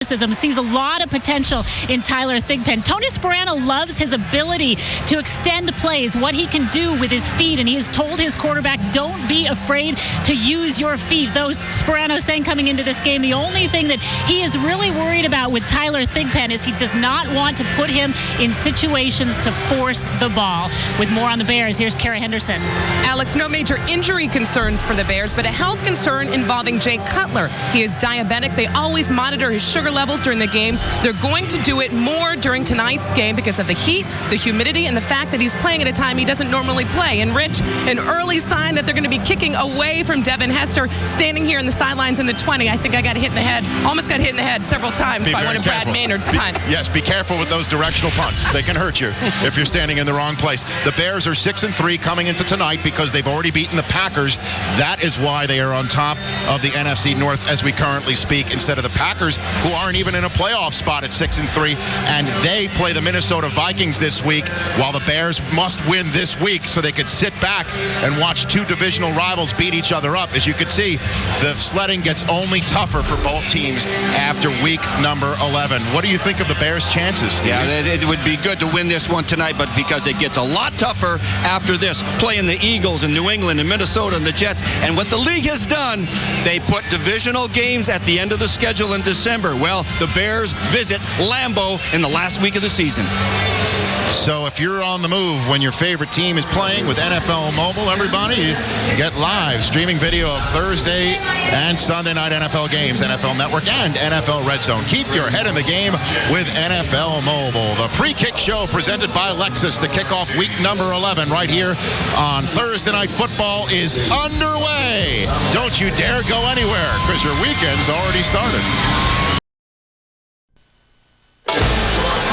Sees a lot of potential in Tyler Thigpen. Tony Sparano loves his ability to extend plays, what he can do with his feet, and he has told his quarterback, don't be afraid to use your feet. Though Sparano saying coming into this game, the only thing that he is really worried about with Tyler Thigpen is he does not want to put him in situations to force the ball. With more on the Bears, here's Kara Henderson. Alex, no major injury concerns for the Bears, but a health concern involving Jay Cutler. He is diabetic. They always monitor his sugar levels during the game. They're going to do it more during tonight's game because of the heat, the humidity, and the fact that he's playing at a time he doesn't normally play. And Rich, an early sign that they're going to be kicking away from Devin Hester, standing here in the sidelines in the 20. I think I got hit in the head, almost got hit in the head several times by one of Brad Maynard's punts. Yes, be careful with those directional punts. They can hurt you if you're standing in the wrong place. The Bears are 6-3 coming into tonight because they've already beaten the Packers. That is why they are on top of the NFC North as we currently speak, instead of the Packers, who aren't even in a playoff spot at 6-3, and they play the Minnesota Vikings this week, while the Bears must win this week so they could sit back and watch two divisional rivals beat each other up. As you can see, the sledding gets only tougher for both teams after week number 11. What do you think of the Bears' chances, Steve? Yeah, it would be good to win this one tonight, but because it gets a lot tougher after this, playing the Eagles and New England and Minnesota and the Jets. And what the league has done, they put divisional games at the end of the schedule in December. Well, the Bears visit Lambeau in the last week of the season. So if you're on the move when your favorite team is playing with NFL Mobile, everybody, you get live streaming video of Thursday and Sunday night NFL games, NFL Network and NFL Red Zone. Keep your head in the game with NFL Mobile. The pre-kick show presented by Lexus to kick off week number 11 right here on Thursday Night Football is underway. Don't you dare go anywhere because your weekend's already started.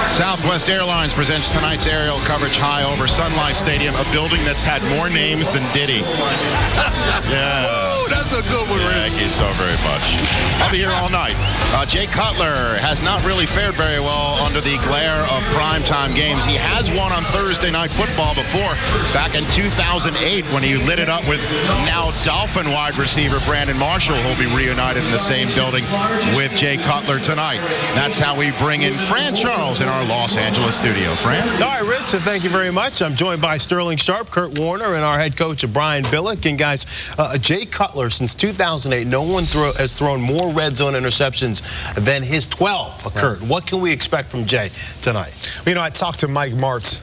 Southwest Airlines presents tonight's aerial coverage high over Sun Life Stadium, a building that's had more names than Diddy. Yeah. Ooh, that's a good one, Rick. Thank you so very much. I'll be here all night. Jay Cutler has not really fared very well under the glare of primetime games. He has won on Thursday Night Football before, back in 2008 when he lit it up with now Dolphin wide receiver Brandon Marshall, who'll be reunited in the same building with Jay Cutler tonight. That's how we bring in Fran Charles in our Los Angeles studio. Fran? All right, Rich, so thank you very much. I'm joined by Sterling Sharp, Kurt Warner, and our head coach, Brian Billick. And guys, Jay Cutler, since 2008, no one has thrown more red zone interceptions than his 12. Kurt, what can we expect from Jay tonight? You know, I talked to Mike Martz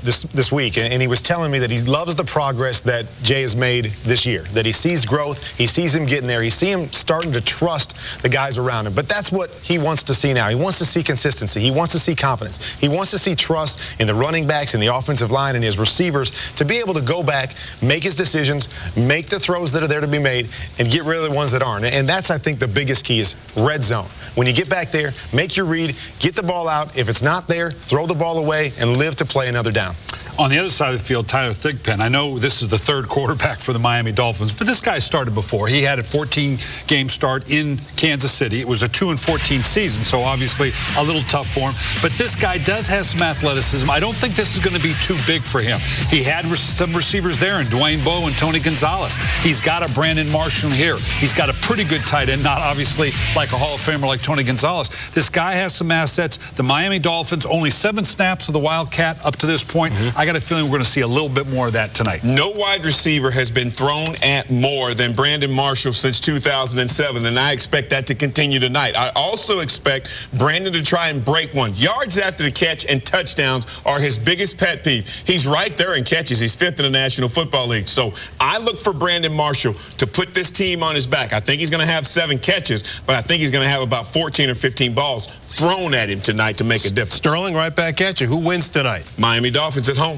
this week, and he was telling me that he loves the progress that Jay has made this year, that he sees growth, he sees him getting there, he sees him starting to trust the guys around him. But that's what he wants to see now. He wants to see consistency. He wants to see confidence. He wants to see trust in the running backs, in the offensive line, and his receivers to be able to go back, make his decisions, make the throws that are there to be made, and get rid of the ones that aren't. And that's, I think, the biggest key is red zone. When you get back there, make your read, get the ball out. If it's not there, throw the ball away and live to play another down. On the other side of the field, Tyler Thigpen. I know this is the third quarterback for the Miami Dolphins, but this guy started before. He had a 14-game start in Kansas City. It was a 2-14 season, so obviously a little tough for him. But this guy does have some athleticism. I don't think this is going to be too big for him. He had some receivers there in Dwayne Bowe and Tony Gonzalez. He's got a Brandon Marshall here. He's got a pretty good tight end, not obviously like a Hall of Famer like Tony Gonzalez. This guy has some assets. The Miami Dolphins, only 7 snaps of the Wildcat up to this point. I got a feeling we're going to see a little bit more of that tonight. No wide receiver has been thrown at more than Brandon Marshall since 2007, and I expect that to continue tonight. I also expect Brandon to try and break one. Yards after the catch and touchdowns are his biggest pet peeve. He's right there in catches. He's 5th in the National Football League. So I look for Brandon Marshall to put this team on his back. I think he's going to have 7 catches, but I think he's going to have about 14 or 15 balls thrown at him tonight to make a difference. Sterling, right back at you. Who wins tonight? Miami Dolphins at home.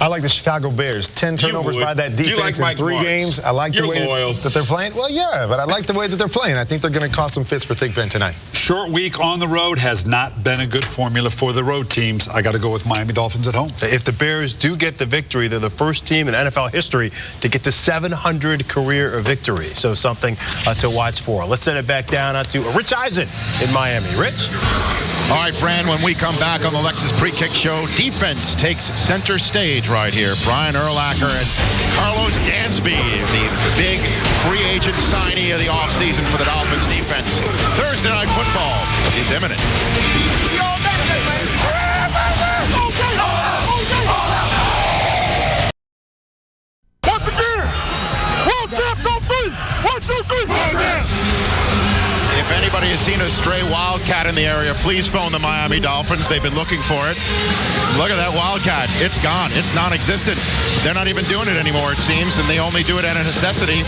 I like the Chicago Bears. 10 turnovers by that defense in 3 games. I like the way that they're playing. Well, yeah, but I like the way that they're playing. I think they're going to cause some fits for Thigpen tonight. Short week on the road has not been a good formula for the road teams. I got to go with Miami Dolphins at home. If the Bears do get the victory, they're the first team in NFL history to get to 700 career victories. So something to watch for. Let's send it back down to Rich Eisen in Miami. Rich? All right, Fran, when we come back on the Lexus Pre-Kick Show, defense takes center stage right here. Brian Urlacher and Carlos Dansby, the big free agent signee of the offseason for the Dolphins defense. Thursday Night Football is imminent. Once again, world champs on 3. 1, 2, 3. If anybody has seen a stray Wildcat in the area, please phone the Miami Dolphins. They've been looking for it. Look at that Wildcat. It's gone. It's non-existent. They're not even doing it anymore, it seems, and they only do it out of necessity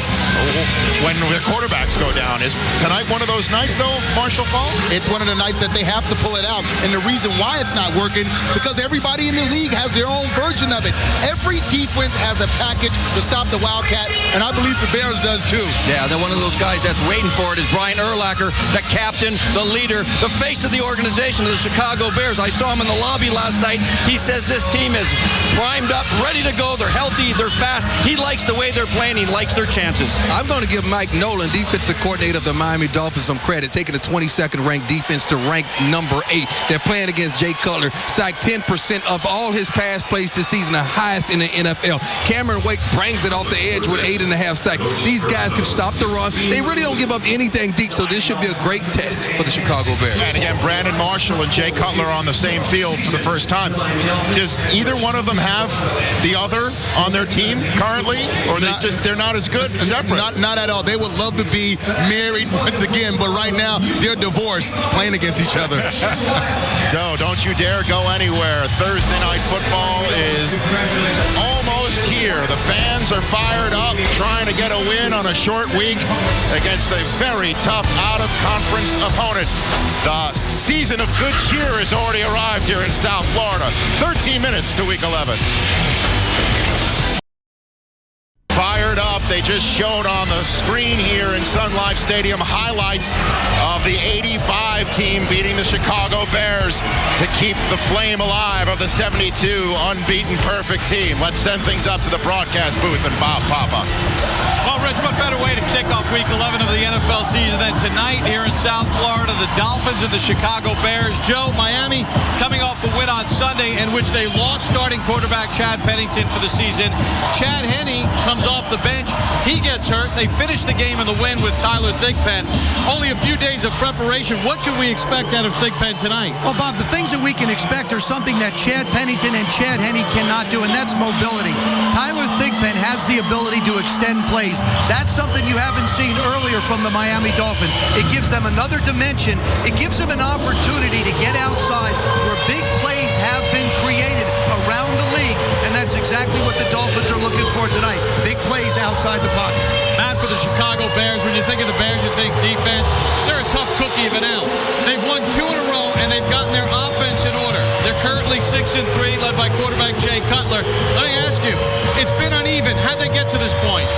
when their quarterbacks go down. Is tonight one of those nights, though, Marshall Fall? It's one of the nights that they have to pull it out. And the reason why it's not working, because everybody in the league has their own version of it. Every defense has a package to stop the Wildcat, and I believe the Bears does too. Yeah, they're one of those guys that's waiting for it is Brian Urlacher, the captain, the leader, the face of the organization of the Chicago Bears. I saw him in the lobby last night. He says this team is primed up, ready to go. They're healthy, they're fast. He likes the way they're playing. He likes their chances. I'm going to give Mike Nolan, defensive coordinator of the Miami Dolphins, some credit, taking the 22nd ranked defense to rank number 8. They're playing against Jay Cutler, sacked 10% of all his pass plays this season, the highest in the NFL. Cameron Wake brings it off the edge with 8.5 sacks. These guys can stop the run. They really don't give up anything deep, so this should be a great test for the Chicago Bears. And again, Brandon Marshall and Jay Cutler on the same field for the first time. Does either one of them have the other on their team currently, or they're not as good separate? Not at all. They would love to be married once again, but right now they're divorced, playing against each other. So don't you dare go anywhere. Thursday Night Football is almost here. The fans are fired up, trying to get a win on a short week against a very tough out-of-conference opponent. The season of good cheer has already arrived here in South Florida. 13 minutes to Week 11. Fired up. They just showed on the screen here in Sun Life Stadium highlights of the 85 team beating the Chicago Bears to keep the flame alive of the 72 unbeaten perfect team. Let's send things up to the broadcast booth and Bob Papa. Well, Rich, what better way to kick off Week 11 of the NFL season than tonight here in South Florida, the Dolphins and the Chicago Bears. Joe, Miami coming off a win on Sunday in which they lost starting quarterback Chad Pennington for the season. Chad Henne comes off the bench. He gets hurt. They finish the game in the win with Tyler Thigpen. Only a few days of preparation. What can we expect out of Thigpen tonight? Well, Bob, the things that we can expect are something that Chad Pennington and Chad Henne cannot do, and that's mobility. Tyler Thigpen has the ability to extend plays. That's something you haven't seen earlier from the Miami Dolphins. It gives them another dimension. It gives them an opportunity to get outside where big plays have been created around the league, and that's exactly what the Dolphins are looking for tonight. Big plays outside the pocket. Matt, for the Chicago Bears, when you think of the Bears, you think defense. They're a tough cookie of an out. They've won 2 in a row, and they've gotten their offense in order. They're currently 6-3, led by quarterback Jay Cutler. Let me ask you, it's been uneven. How'd they get to this point?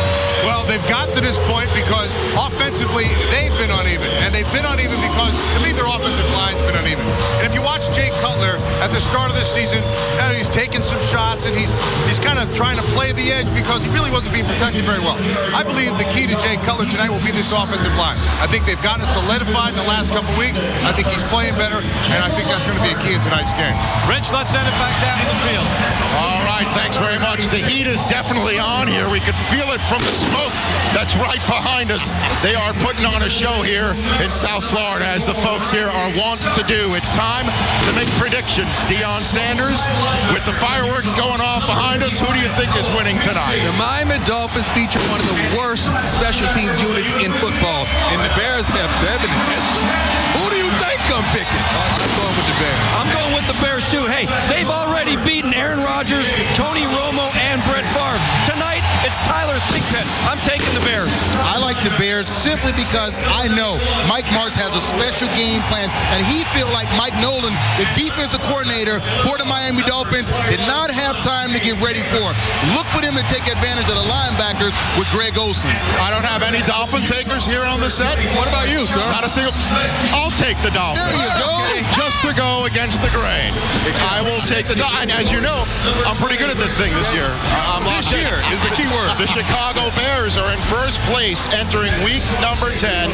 Well, they've gotten to this point because offensively they've been uneven. And they've been uneven because, to me, their offensive line's been uneven. And if you watch Jay Cutler at the start of this season, he's taking some shots and he's kind of trying to play the edge because he really wasn't being protected very well. I believe the key to Jay Cutler tonight will be this offensive line. I think they've gotten it solidified in the last couple weeks. I think he's playing better, and I think that's going to be a key in tonight's game. Rich, let's send it back down to the field. All right, thanks very much. The heat is definitely on here. We could feel it from the smoke that's right behind us. They are putting on a show here in South Florida, as the folks here are wont to do. It's time to make predictions. Deion Sanders, with the fireworks going off behind us, who do you think is winning tonight? The Miami Dolphins feature one of the worst special teams units in football, and the Bears have Devin. Who do you think I'm picking? I'm going with the Bears. I'm going with the Bears, too. Hey, they've already beaten Aaron Rodgers, Tony Romo, and Brett Favre. Tonight, it's Tyler Thigpen. I'm taking the Bears. I like the Bears simply because I know Mike Martz has a special game plan, and he feels like Mike Nolan, the defensive coordinator for the Miami Dolphins, did not have time to get ready for. Look for them to take advantage of the linebackers with Greg Olsen. I don't have any Dolphin takers here on the set. What about you, sir? Not a single. I'll take the Dolphins. There you go. Just to go against the grain. I will take the Dolphins. As you know, I'm pretty good at this thing this year. This year is the key word. The Chicago Bears are in first place entering week number 10,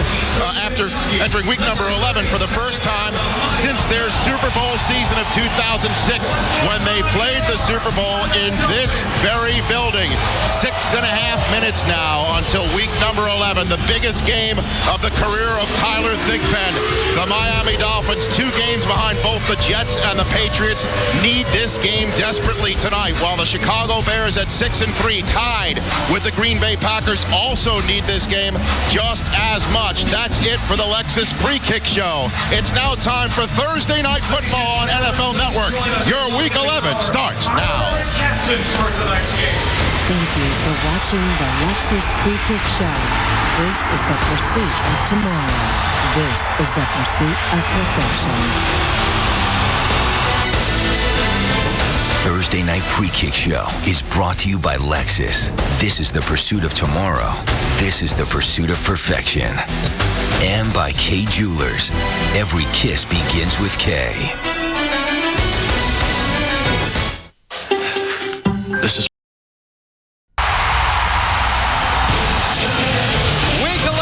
after entering week number 11 for the first time since their 2006 when they played the Super Bowl in this very building. 6.5 minutes now until week number 11, the biggest game of the career of Tyler Thigpen. The Miami Dolphins, 2 games behind both the Jets and the Patriots, need this game desperately tonight, while the Chicago Bears at 6-3, tied with the Green Bay Packers, also need this game just as much. That's it for the Lexus Pre-Kick Show. It's now time for Thursday Night Football on NFL Network. Your Week 11 starts now. Thank you for watching the Lexus Pre-Kick Show. This is the pursuit of tomorrow. This is the pursuit of perfection. Thursday Night Pre-Kick Show is brought to you by Lexus. This is the pursuit of tomorrow. This is the pursuit of perfection. And by K Jewelers. Every kiss begins with K. This is Week 11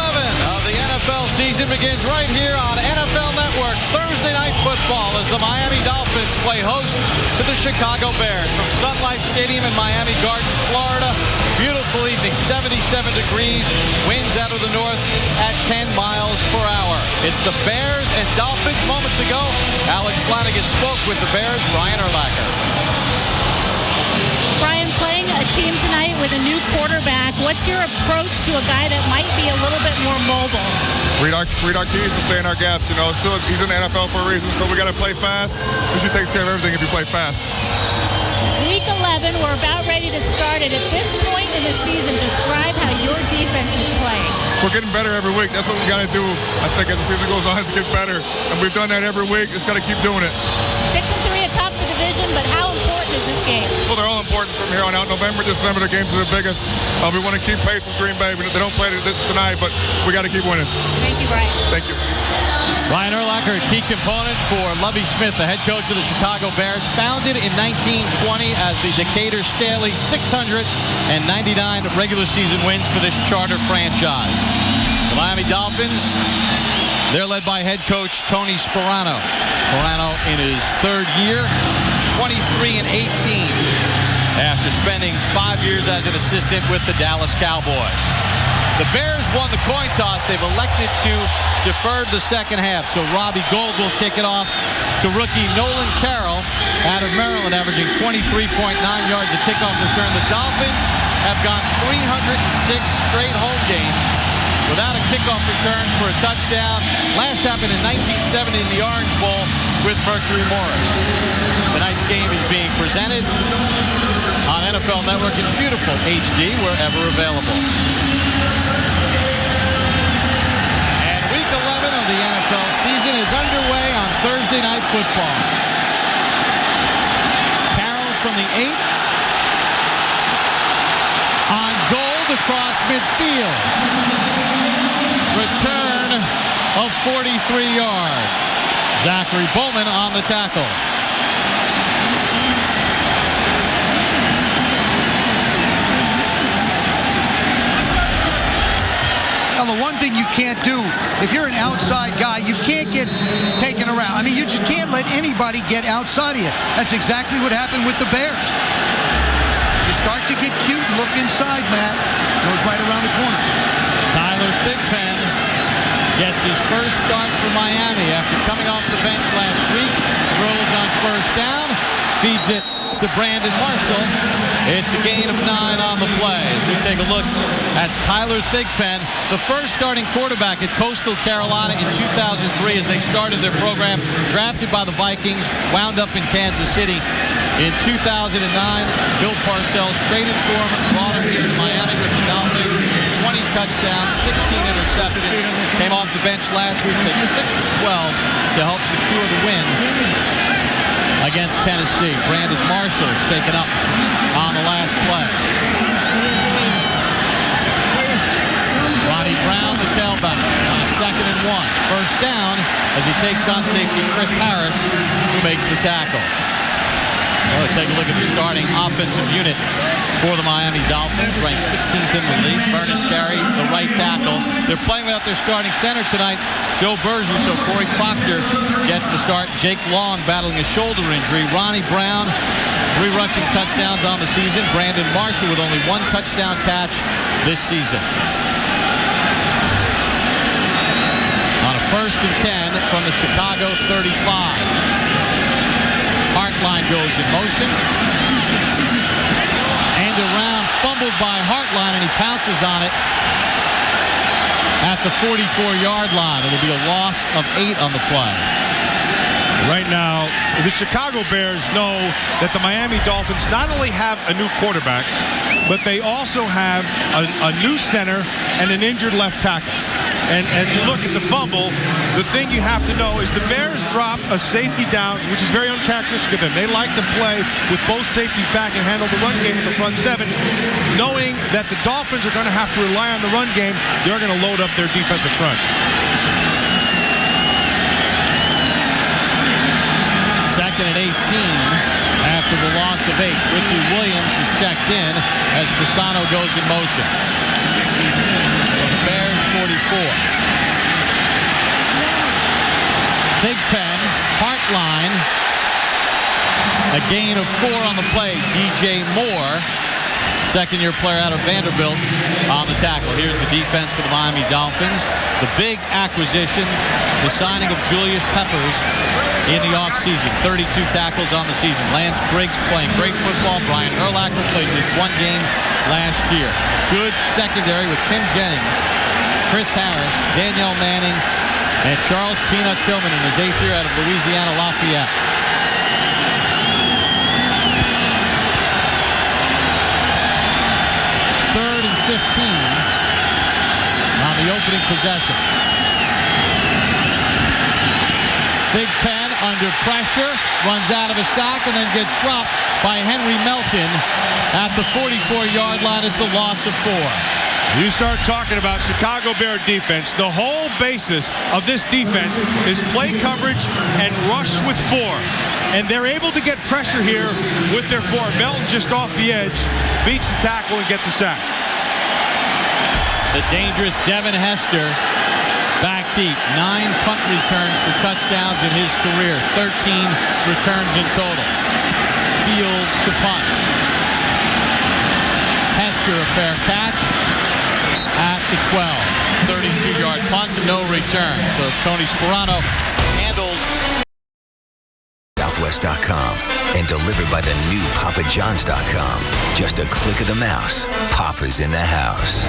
of the NFL season begins right here on NFL Network. Thursday Night Football as the Miami Dolphins play host to the Chicago Bears from Sun Life Stadium in Miami Gardens, Florida. Beautiful evening, 77 degrees, winds out of the north at 10 miles per hour. It's the Bears and Dolphins. Moments ago, Alex Flanagan spoke with the Bears' Brian Urlacher. Brian, playing a team tonight with a new quarterback, what's your approach to a guy that might be a little bit more mobile? Read our keys and stay in our gaps. You know, he's in the NFL for a reason, so we got to play fast. Because he takes care of everything if you play fast. Week 11, we're about ready to start it. At this point in the season, describe how your defense is playing. We're getting better every week. That's what we got to do. I think as the season goes on, it's to get better. And we've done that every week. Just got to keep doing it. 6-3 atop the division, but how important is this game? Well, they're all important from here on out. November, December, the games are the biggest. We want to keep pace with Green Bay. They don't play tonight, but we got to keep winning. Thank you, Brian. Thank you. Ryan Urlacher, a key component for Lovie Smith, the head coach of the Chicago Bears, founded in 1920 as the Decatur Staley, 699 regular season wins for this charter franchise. The Miami Dolphins, they're led by head coach Tony Sparano. Sparano in his third year, 23-18, after spending 5 years as an assistant with the Dallas Cowboys. The Bears won the coin toss. They've elected to defer the second half. So Robbie Gould will kick it off to rookie Nolan Carroll out of Maryland, averaging 23.9 yards a kickoff return. The Dolphins have gone 306 straight home games without a kickoff return for a touchdown. Last happened in 1970 in the Orange Bowl with Mercury Morris. Tonight's game is being presented on NFL Network in beautiful HD wherever available. And Week 11 of the NFL season is underway on Thursday Night Football. Carroll from the 8. On Gold across midfield. Return of 43 yards. Zachary Bowman on the tackle. Now, the one thing you can't do, if you're an outside guy, you can't get taken around. I mean, you just can't let anybody get outside of you. That's exactly what happened with the Bears. You start to get cute and look inside, Matt. Goes right around the corner. Tyler Thigpen gets his first start for Miami after coming off the bench last week. Throws on first down. Feeds it to Brandon Marshall. It's a gain of 9 on the play. As we take a look at Tyler Thigpen, the first starting quarterback at Coastal Carolina in 2003 as they started their program, drafted by the Vikings, wound up in Kansas City. In 2009, Bill Parcells traded for him, brought him to Miami with the Dolphins. 20 touchdowns, 16 interceptions. Came off the bench last week, picked 6 of 12 to help secure the win against Tennessee. Brandon Marshall shaken up on the last play. Ronnie Brown, the tailback, on a 2nd and 1. First down as he takes on safety Chris Harris, who makes the tackle. Well, take a look at the starting offensive unit for the Miami Dolphins, ranked 16th in the league. Vernon Carey, the right tackle. They're playing without their starting center tonight, Joe Berger, so Corey Proctor gets the start. Jake Long battling a shoulder injury. Ronnie Brown, 3 rushing touchdowns on the season. Brandon Marshall with only 1 touchdown catch this season. On a 1st and 10 from the Chicago 35. Hartline goes in motion. And around, fumbled by Hartline, and he pounces on it at the 44-yard line. It'll be a loss of 8 on the play. Right now, the Chicago Bears know that the Miami Dolphins not only have a new quarterback, but they also have a new center and an injured left tackle. And as you look at the fumble, the thing you have to know is the Bears dropped a safety down, which is very uncharacteristic of them. They like to play with both safeties back and handle the run game with the front 7. Knowing that the Dolphins are going to have to rely on the run game, they're going to load up their defensive front. Second and 18 after the loss of 8. Ricky Williams is checked in as Fasano goes in motion. So the Bears 44. Big Pen, Hartline. A gain of 4 on the play. DJ Moore, second-year player out of Vanderbilt, on the tackle. Here's the defense for the Miami Dolphins. The big acquisition, the signing of Julius Peppers in the offseason. 32 tackles on the season. Lance Briggs playing great football. Brian Urlacher played just 1 game last year. Good secondary with Tim Jennings, Chris Harris, Danielle Manning, and Charles Peanut Tillman in his 8th year out of Louisiana Lafayette. Third and 15 on the opening possession. Big Pen under pressure, runs out of a sack, and then gets dropped by Henry Melton at the 44-yard line. It's a loss of 4. You start talking about Chicago Bear defense, the whole basis of this defense is play coverage and rush with 4. And they're able to get pressure here with their 4. Melton just off the edge, beats the tackle and gets a sack. The dangerous Devin Hester back deep. 9 punt returns for touchdowns in his career. 13 returns in total. Fields to punt. Hester a fair catch at the 12. 32-yard punt, no return. So Tony Sperano handles Southwest.com and delivered by the new PapaJohns.com. Just a click of the mouse. Papa's in the house.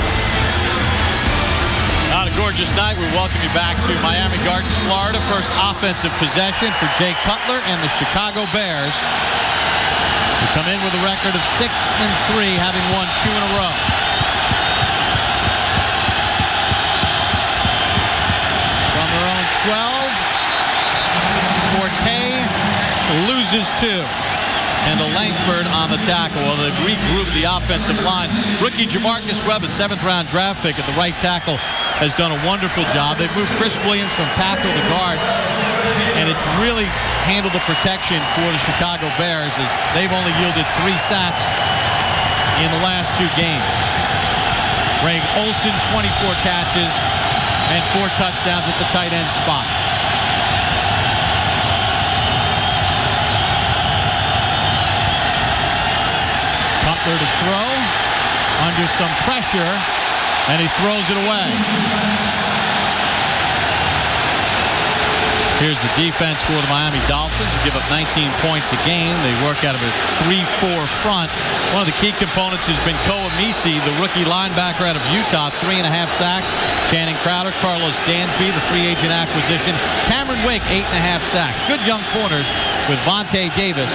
On a gorgeous night, we welcome you back to Miami Gardens, Florida. First offensive possession for Jay Cutler and the Chicago Bears, who come in with a record of 6-3, having won 2 in a row. From their own 12, Forte loses 2. And a Langford on the tackle. Well, they've regrouped the offensive line. Rookie Jamarcus Webb, a 7th-round draft pick at the right tackle, has done a wonderful job. They've moved Chris Williams from tackle to guard, and it's really handled the protection for the Chicago Bears, as they've only yielded 3 sacks in the last 2 games. Greg Olsen, 24 catches and 4 touchdowns at the tight end spot. Cutler to throw, under some pressure, and he throws it away. Here's the defense for the Miami Dolphins, who give up 19 points a game. They work out of a 3-4 front. One of the key components has been Koa Misi, the rookie linebacker out of Utah, 3.5 sacks. Channing Crowder, Carlos Dansby, the free agent acquisition. Cameron Wake, 8.5 sacks. Good young corners with Vontae Davis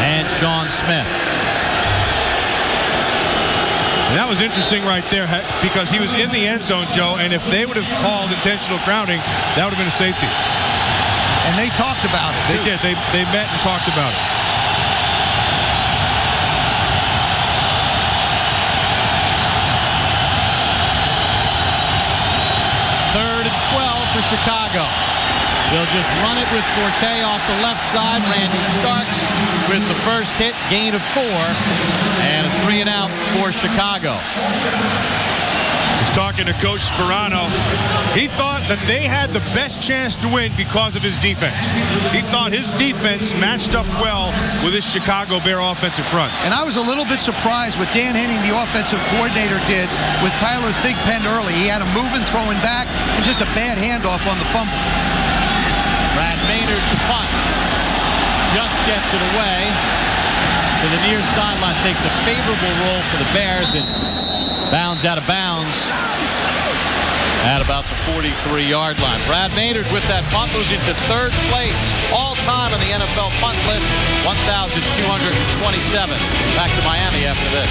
and Sean Smith. And that was interesting right there because he was in the end zone, Joe, and if they would have called intentional grounding, that would have been a safety. And they talked about it. They did. They met and talked about it. Third and 12 for Chicago. They'll just run it with Forte off the left side. Randy Starks with the first hit, gain of 4, and a 3-and-out for Chicago. He's talking to Coach Sperano. He thought that they had the best chance to win because of his defense. He thought his defense matched up well with his Chicago Bear offensive front. And I was a little bit surprised what Dan Henning, the offensive coordinator, did with Tyler Thigpen early. He had him moving, throwing back, and just a bad handoff on the fumble. Brad Maynard punt. Just gets it away to the near sideline. Takes a favorable roll for the Bears and bounds out of bounds at about the 43-yard line. Brad Maynard with that punt moves into 3rd place all-time on the NFL punt list, 1,227. Back to Miami after this.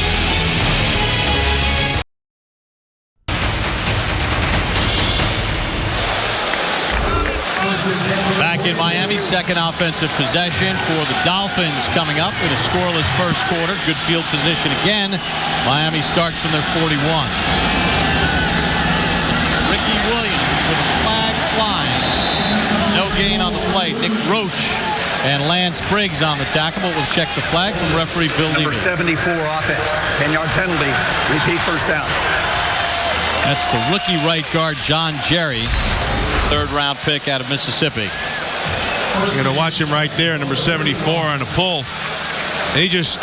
Back in Miami, second offensive possession for the Dolphins coming up with a scoreless first quarter. Good field position again. Miami starts from their 41. Ricky Williams with a flag flying. No gain on the play. Nick Roach and Lance Briggs on the tackle, but we'll check the flag from referee Bill Levy. Number 74 offense. 10-yard penalty. Repeat first down. That's the rookie right guard, John Jerry. 3rd-round pick out of Mississippi. You're going to watch him right there, number 74 on a pull. He just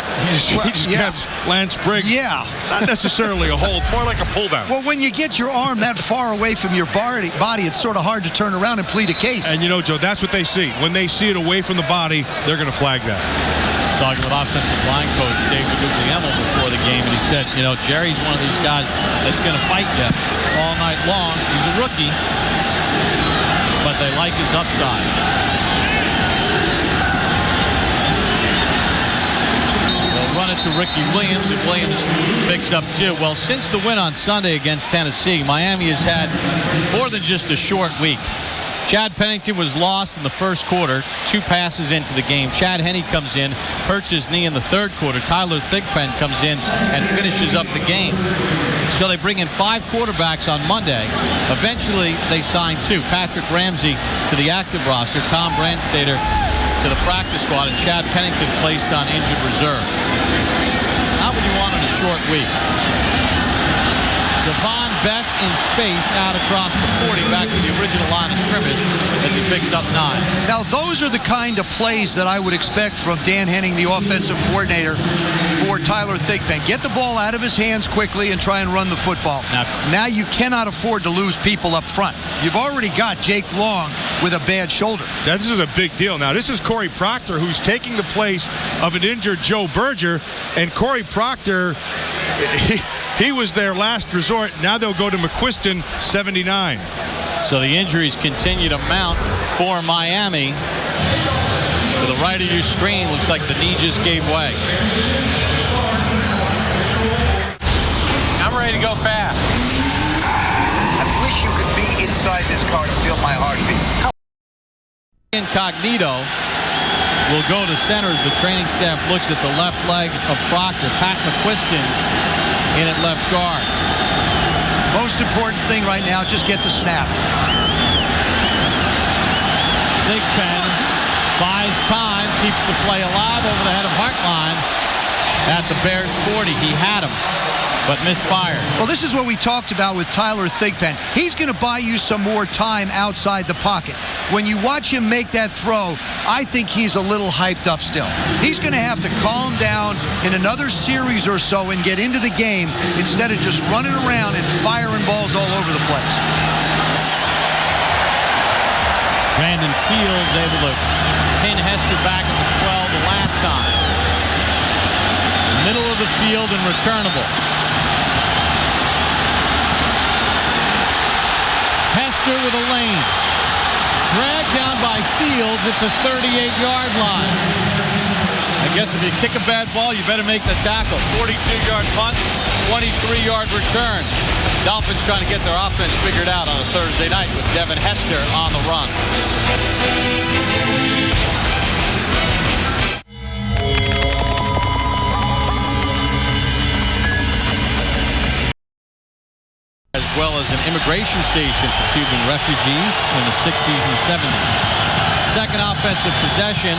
grabs Lance Briggs. Yeah. Not necessarily a hold, more like a pull down. Well, when you get your arm that far away from your body, it's sort of hard to turn around and plead a case. And you know, Joe, that's what they see. When they see it away from the body, they're going to flag that. Talking with offensive line coach David Guglielmo before the game, and he said, you know, Jerry's one of these guys that's going to fight you all night long. He's a rookie, but they like his upside. They'll run it to Ricky Williams, and Williams picks up 2. Well, since the win on Sunday against Tennessee, Miami has had more than just a short week. Chad Pennington was lost in the first quarter, 2 passes into the game. Chad Henne comes in, hurts his knee in the 3rd quarter. Tyler Thigpen comes in and finishes up the game. So they bring in 5 quarterbacks on Monday. Eventually, they sign 2. Patrick Ramsey to the active roster, Tom Brandstater to the practice squad, and Chad Pennington placed on injured reserve. How would you want in a short week? Devon Best in space out across the 40 back to the original line of scrimmage as he picks up 9. Now, those are the kind of plays that I would expect from Dan Henning, the offensive coordinator, for Tyler Thigpen. Get the ball out of his hands quickly and try and run the football. Now you cannot afford to lose people up front. You've already got Jake Long with a bad shoulder. This is a big deal. Now, this is Corey Proctor, who's taking the place of an injured Joe Berger, and Corey Proctor, he was their last resort. Now they'll go to McQuiston, 79. So the injuries continue to mount for Miami. To the right of your screen, looks like the knee just gave way. I'm ready to go fast. I wish you could be inside this car to feel my heartbeat. Incognito will go to center as the training staff looks at the left leg of Proctor. Pat McQuiston in at left guard. Most important thing right now, just get the snap. Thigpen buys time, keeps the play alive over the head of Hartline at the Bears 40. He had him, but misfired. Well, this is what we talked about with Tyler Thigpen. He's going to buy you some more time outside the pocket. When you watch him make that throw, I think he's a little hyped up still. He's going to have to calm down in another series or so and get into the game instead of just running around and firing balls all over the place. Brandon Fields able to pin Hester back at the 12 the last time. Middle of the field and returnable. Hester with a lane. Dragged down by Fields at the 38-yard line. I guess if you kick a bad ball, you better make the tackle. 42-yard punt, 23-yard return. Dolphins trying to get their offense figured out on a Thursday night with Devin Hester on the run. As well as an immigration station for Cuban refugees in the 60s and 70s. Second offensive possession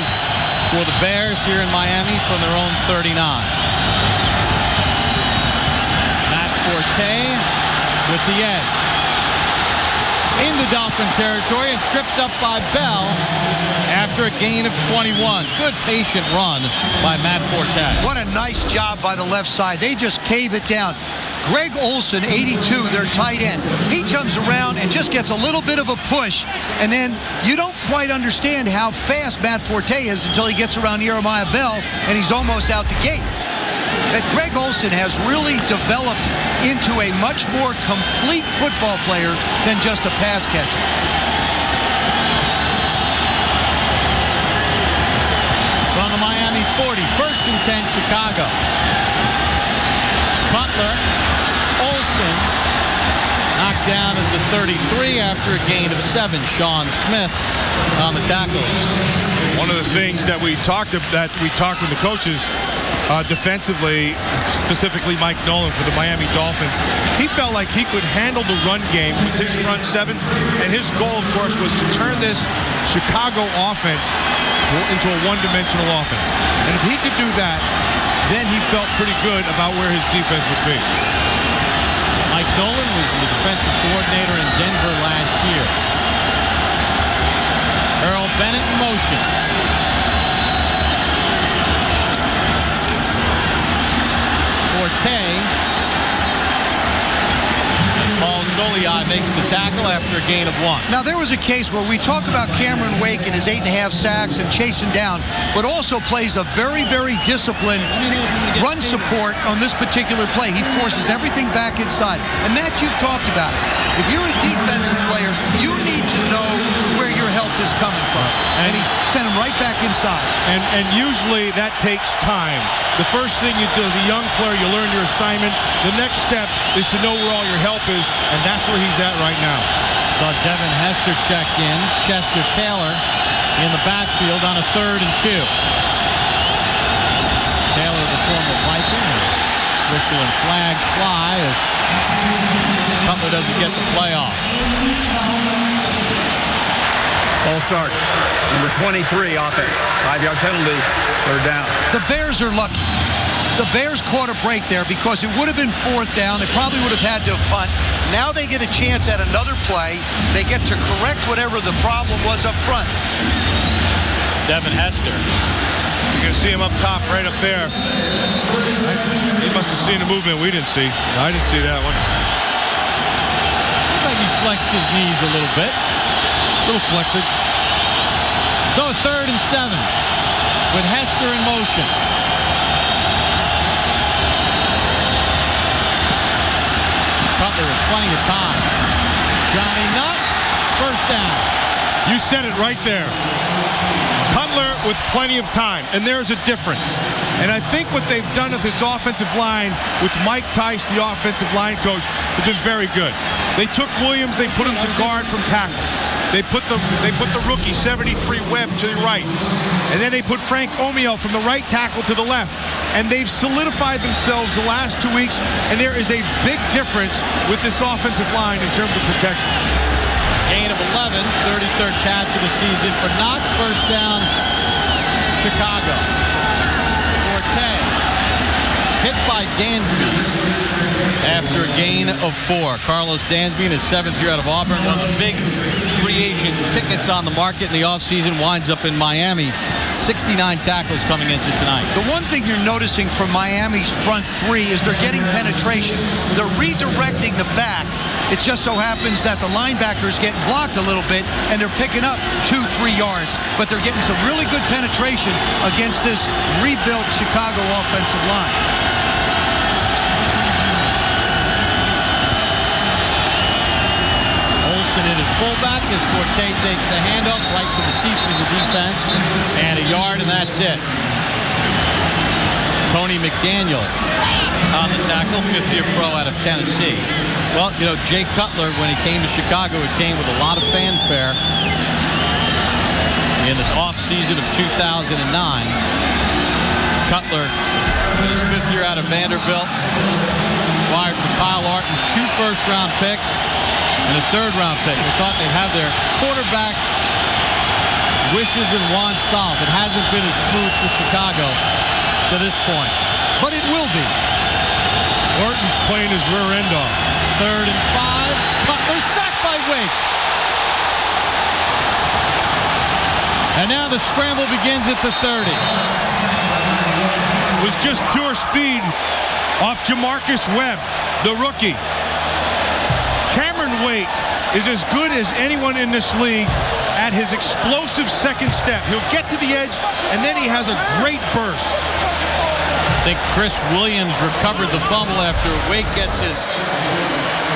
for the Bears here in Miami from their own 39. Matt Forte with the edge. Into Dolphin territory and tripped up by Bell after a gain of 21. Good patient run by Matt Forte. What a nice job by the left side. They just cave it down. Greg Olsen, 82, their tight end. He comes around and just gets a little bit of a push, and then you don't quite understand how fast Matt Forte is until he gets around Jeremiah Bell, and he's almost out the gate. That Greg Olsen has really developed into a much more complete football player than just a pass catcher. From the Miami 40, 1st and 10, Chicago. Butler, Olsen, knocked down at the 33 after a gain of 7. Sean Smith on the tackle. One of the things that we talked with the coaches defensively, specifically Mike Nolan for the Miami Dolphins, he felt like he could handle the run game with his front seven, and his goal, of course, was to turn this Chicago offense into a one-dimensional offense. And if he could do that, then he felt pretty good about where his defense would be. Mike Nolan was the defensive coordinator in Denver last year. Earl Bennett in motion. Forte. Paul Soliai makes the tackle after a gain of 1. Now, there was a case where we talk about Cameron Wake and his 8.5 sacks and chasing down, but also plays a very, very disciplined run support on this particular play. He forces everything back inside. And Matt, you've talked about it. If you're a defensive player, you need to know where your help is coming from. And he's sent him right back inside. And usually that takes time. The first thing you do as a young player, you learn your assignment. The next step is to know where all your help is, and that's where he's at right now. Saw Devin Hester check in. Chester Taylor in the backfield on a 3rd and 2. Taylor, the former Viking. Whistle and flags fly as Cutler doesn't get the play off. False start. Number 23 offense. 5-yard penalty. 3rd down. The Bears are lucky. The Bears caught a break there because it would have been 4th down. They probably would have had to have punt. Now they get a chance at another play. They get to correct whatever the problem was up front. Devin Hester. You can see him up top, right up there. He must have seen the movement we didn't see. I didn't see that one. Looks like he flexed his knees a little bit. Little flexing. So a 3rd and 7 with Hester in motion. Cutler with plenty of time. Johnny Nuts, 1st down. You said it right there. Cutler with plenty of time, and there's a difference. And I think what they've done with this offensive line with Mike Tice, the offensive line coach, has been very good. They took Williams, they put him to guard from tackle. They put the rookie 73 Webb to the right. And then they put Frank Omiel from the right tackle to the left. And they've solidified themselves the last 2 weeks, and there is a big difference with this offensive line in terms of protection. Gain of 11, 33rd catch of the season for Knox. 1st down, Chicago. Forte hit by Dansby after a gain of 4. Carlos Dansby in his 7th year out of Auburn. One of the big free agent tickets on the market in the offseason, winds up in Miami. 69 tackles coming into tonight. The one thing you're noticing from Miami's front 3 is they're getting penetration. They're redirecting the back. It just so happens that the linebackers get blocked a little bit, and they're picking up 2-3 yards. But they're getting some really good penetration against this rebuilt Chicago offensive line. Olsen in his fullback as Forte takes the handoff right to the teeth of the defense. And a yard, and that's it. Tony McDaniel on the tackle, 5th-year pro out of Tennessee. Well, you know, Jay Cutler, when he came to Chicago, it came with a lot of fanfare. In the offseason of 2009, Cutler, his 5th year out of Vanderbilt, wired for Kyle Orton, 2 first-round picks and a 3rd-round pick. They thought they'd have their quarterback wishes and wants solved. It hasn't been as smooth for Chicago to this point. But it will be. Orton's playing his rear end off. 3rd and 5. Cutler sacked by Wake. And now the scramble begins at the 30. It was just pure speed off Jamarcus Webb, the rookie. Cameron Wake is as good as anyone in this league at his explosive second step. He'll get to the edge, and then he has a great burst. I think Chris Williams recovered the fumble after Wake gets his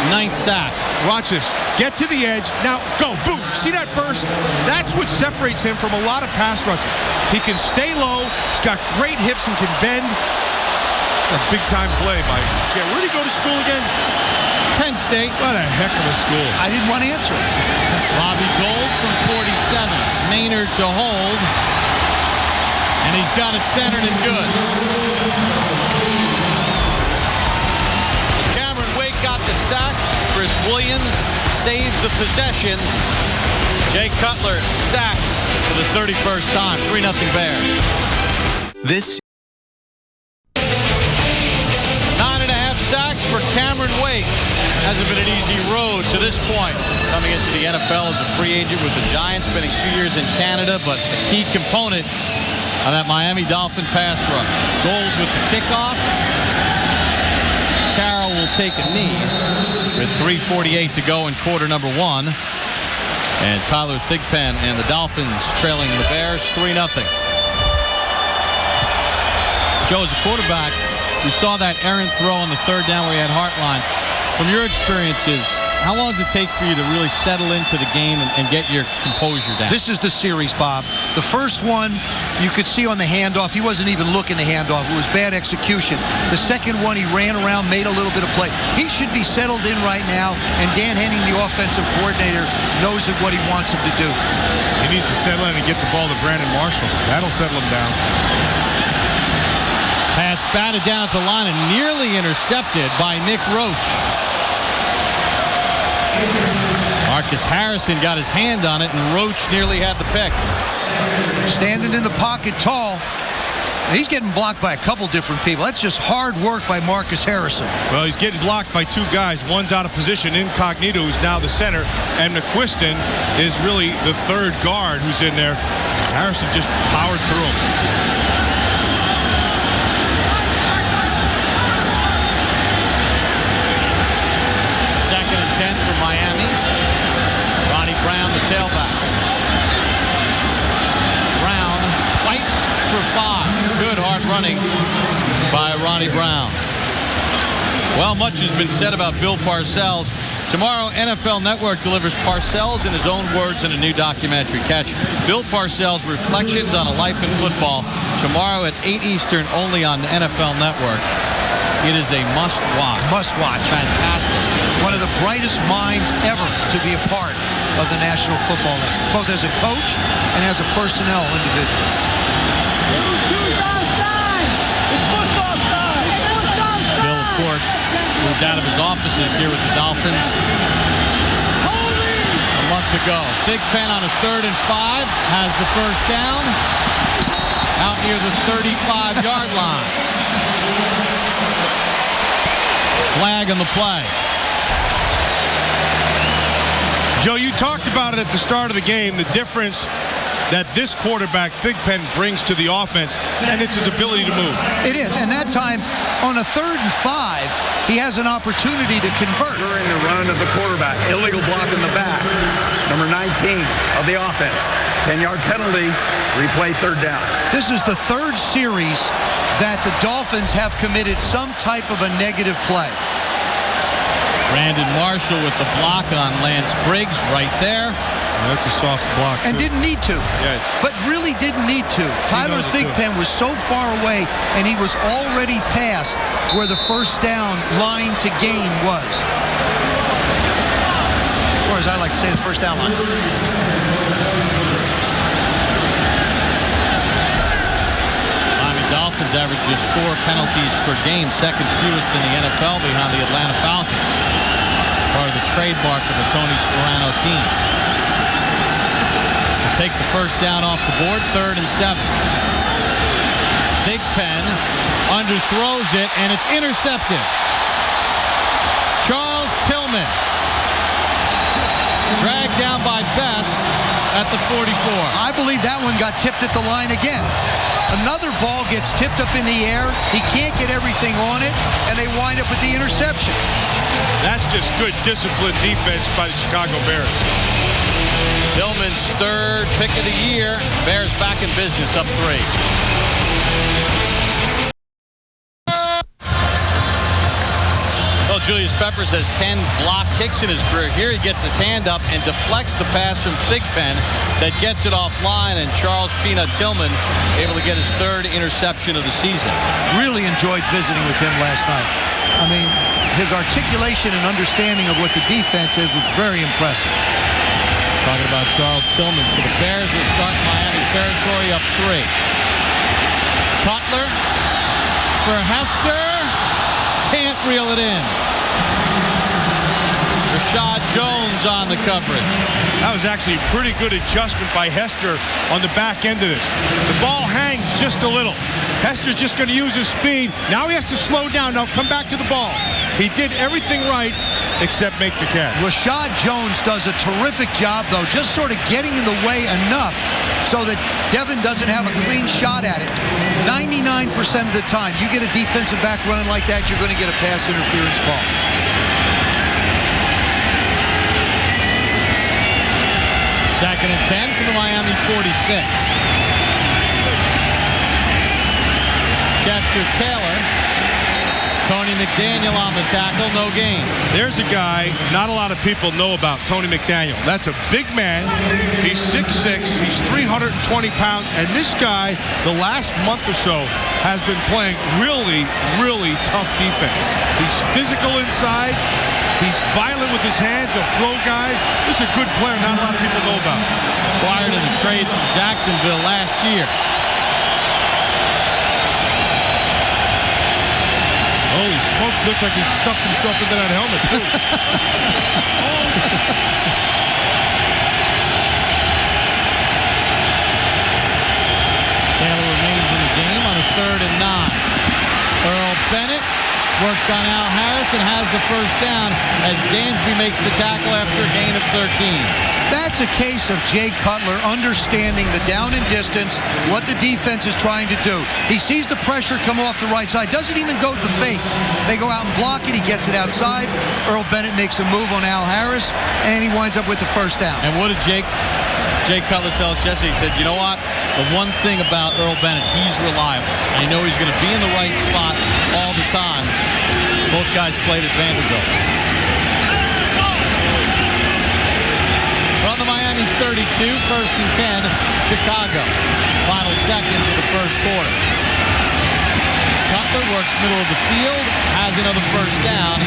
9th sack. Watch this. Get to the edge. Now, go. Boom. See that burst? That's what separates him from a lot of pass rushing. He can stay low. He's got great hips and can bend. A big-time play by... Yeah, where did he go to school again? Penn State. What a heck of a school. I didn't want to answer. Robbie Gould from 47. Maynard to hold. And he's got it centered and good. Cameron Wake got the sack. Chris Williams saves the possession. Jay Cutler sacked for the 31st time. 3-0 Bears. This 9.5 sacks for Cameron Wake. Hasn't been an easy road to this point. Coming into the NFL as a free agent with the Giants, spending 2 years in Canada, but a key component on that Miami Dolphin pass rush. Gold with the kickoff. Carroll will take a knee with 3:48 to go in quarter number 1. And Tyler Thigpen and the Dolphins trailing the Bears 3-0. Joe, as a quarterback, we saw that errant throw on the 3rd down where he had Hartline. From your experiences, how long does it take for you to really settle into the game and get your composure down? This is the series, Bob. The first one, you could see on the handoff, he wasn't even looking to hand off. It was bad execution. The second one, he ran around, made a little bit of play. He should be settled in right now, and Dan Henning, the offensive coordinator, knows what he wants him to do. He needs to settle in and get the ball to Brandon Marshall. That'll settle him down. Pass batted down at the line and nearly intercepted by Nick Roach. Marcus Harrison got his hand on it, and Roach nearly had the pick. Standing in the pocket tall. He's getting blocked by a couple different people. That's just hard work by Marcus Harrison. Well, he's getting blocked by 2 guys. One's out of position. Incognito, who's now the center, and McQuiston is really the 3rd guard who's in there. Harrison just powered through him. 2nd and 10 for Miami. Ronnie Brown, the tailback. Brown fights for 5. Good hard running by Ronnie Brown. Well, much has been said about Bill Parcells. Tomorrow, NFL Network delivers Parcells in his own words in a new documentary. Catch Bill Parcells' Reflections on a Life in Football tomorrow at 8 Eastern, only on the NFL Network. It is a must-watch. Must-watch. Fantastic. One of the brightest minds ever to be a part of the National Football League, both as a coach and as a personnel individual. Bill, of course, moved out of his offices here with the Dolphins a month ago. Thigpen on a 3rd and 5 has the first down out near the 35-yard line. Flag on the play. Joe, you talked about it at the start of the game, the difference that this quarterback, Thigpen, brings to the offense, and it's his ability to move. It is, and that time, on a 3rd and 5, he has an opportunity to convert. During the run of the quarterback, illegal block in the back. Number 19 of the offense. 10-yard penalty, replay 3rd down. This is the 3rd series that the Dolphins have committed some type of a negative play. Brandon Marshall with the block on Lance Briggs right there. That's a soft block, and didn't need to. Yeah. But really didn't need to. Tyler Thigpen was so far away, and he was already past where the first down line to gain was. Or as I like to say, the first down line. Miami Dolphins average just 4 penalties per game, 2nd fewest in the NFL behind the Atlanta Falcons. Part of the trademark of the Tony Sparano team. take the first down off the board, 3rd and 7. Thigpen underthrows it, and it's intercepted. Charles Tillman dragged down by Best at the 44. I believe that one got tipped at the line again. Another ball gets tipped up in the air. He can't get everything on it, and they wind up with the interception. That's just good disciplined defense by the Chicago Bears. Tillman's 3rd pick of the year. Bears back in business, up 3. Well, Julius Peppers has 10 block kicks in his career. Here he gets his hand up and deflects the pass from Thigpen that gets it offline, and Charles Peanut Tillman able to get his 3rd interception of the season. Really enjoyed visiting with him last night. I mean, his articulation and understanding of what the defense is was very impressive. Talking about Charles Tillman. So the Bears will start Miami territory up 3. Cutler for Hester. Can't reel it in. Rashad Jones on the coverage. That was actually a pretty good adjustment by Hester on the back end of this. The ball hangs just a little. Hester's just going to use his speed. Now he has to slow down. Now come back to the ball. He did everything right except make the catch. Rashad Jones does a terrific job, though, just sort of getting in the way enough so that Devin doesn't have a clean shot at it. 99% of the time, you get a defensive back running like that, you're going to get a pass interference call. Second and 10 from the Miami 46. Chester Taylor. Tony McDaniel on the tackle, no gain. There's a guy not a lot of people know about, Tony McDaniel. That's a big man. He's 6'6", he's 320 pounds, and this guy, the last month or so, has been playing really, really tough defense. He's physical inside. He's violent with his hands. He'll throw guys. This is a good player not a lot of people know about. Acquired in a trade from Jacksonville last year. Holy smokes, looks like he stuffed himself into that helmet, too. Taylor remains in the game on a 3rd and 9. Earl Bennett works on Al Harris and has the first down as Dansby makes the tackle after a gain of 13. That's a case of Jay Cutler understanding the down and distance, what the defense is trying to do. He sees the pressure come off the right side, doesn't even go to the fake. They go out and block it, he gets it outside. Earl Bennett makes a move on Al Harris, and he winds up with the first down. And what did Jay Cutler tell us yesterday? He said, you know what? The one thing about Earl Bennett, he's reliable. I know he's going to be in the right spot all the time. Both guys played at Vanderbilt. From the Miami 32, 1st and 10, Chicago. Final seconds of the first quarter. Cutler works middle of the field, has another first down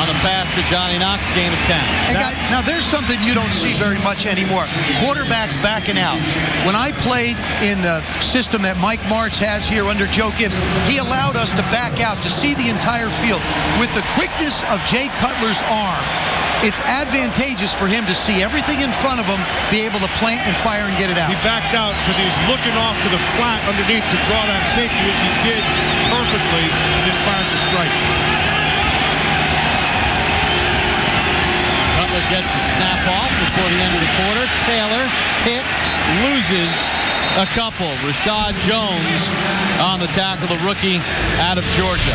on the pass to Johnny Knox, gain of 10. And guys, now there's something you don't see very much anymore. Quarterbacks backing out. When I played in the system that Mike Martz has here under Joe Gibbs, he allowed us to back out, to see the entire field. With the quickness of Jay Cutler's arm, it's advantageous for him to see everything in front of him, be able to plant and fire and get it out. He backed out because he was looking off to the flat underneath to draw that safety, which he did perfectly, and then fired the strike. Cutler gets the snap off before the end of the quarter. Taylor hit, loses a couple. Rashad Jones on the tackle, the rookie out of Georgia.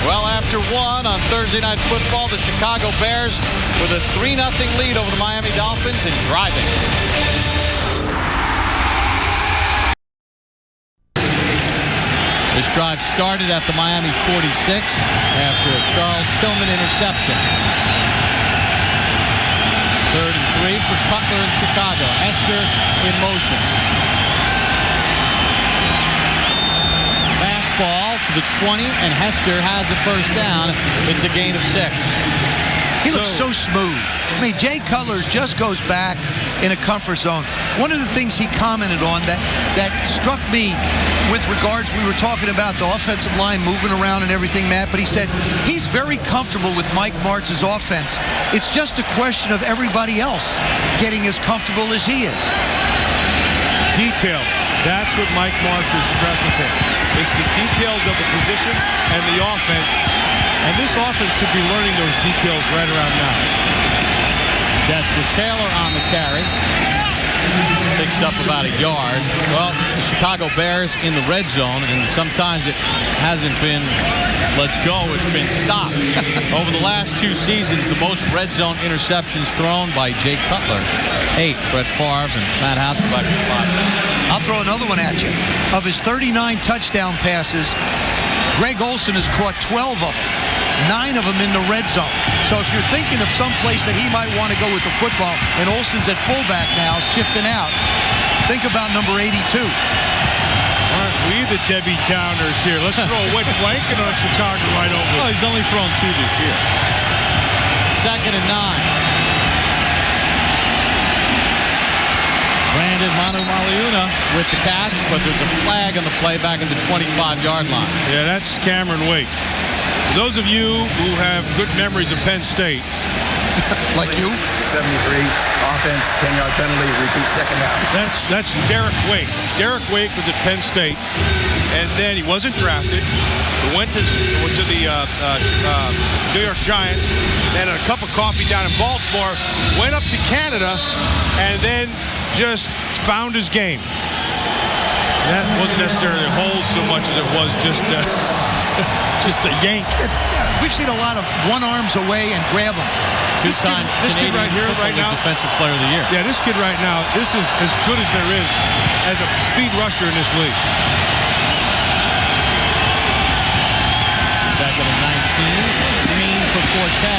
Well, after one on Thursday Night Football, the Chicago Bears with a 3-0 lead over the Miami Dolphins and driving. This drive started at the Miami 46 after a Charles Tillman interception. 3rd and 3 for Cutler in Chicago. Hester in motion. Ball to the 20, and Hester has a first down. It's a gain of 6. He looks so smooth. I mean, Jay Cutler just goes back, in a comfort zone. One of the things he commented on that struck me with regards, we were talking about the offensive line moving around and everything, Matt, but he said he's very comfortable with Mike Martz's offense. It's just a question of everybody else getting as comfortable as he is. Details. That's what Mike Martz is stressing for. It's the details of the position and the offense. And this offense should be learning those details right around now. That's with Taylor on the carry. Picks up about a yard. Well, the Chicago Bears in the red zone, and sometimes it hasn't been let's go, it's been stopped. Over the last 2 seasons, the most red zone interceptions thrown by Jay Cutler. 8. Brett Favre and Matt Hasselbeck 5. I'll throw another one at you. Of his 39 touchdown passes, Greg Olsen has caught 12 of them. 9 of them in the red zone. So if you're thinking of some place that he might want to go with the football, and Olsen's at fullback now, shifting out, think about number 82. Aren't we the Debbie Downers here? Let's throw a wet blanket on Chicago right over. Oh, he's only thrown 2 this year. 2nd and 9. Brandon Manu-Maliuna with the catch, but there's a flag on the play back at the 25-yard line. Yeah, that's Cameron Wake. For those of you who have good memories of Penn State. Like you? 73, offense, 10-yard penalty, repeat second half. That's Derek Wake. Derek Wake was at Penn State, and then he wasn't drafted. He went to the New York Giants, and had a cup of coffee down in Baltimore, went up to Canada, and then just found his game. That wasn't necessarily a hold so much as it was just a yank. We've seen a lot of one arms away and grab them. Two-time Canadian kid right here, right now, Defensive Player of the Year. Yeah, this kid right now, this is as good as there is as a speed rusher in this league. 2nd and 19. Screen for Forte.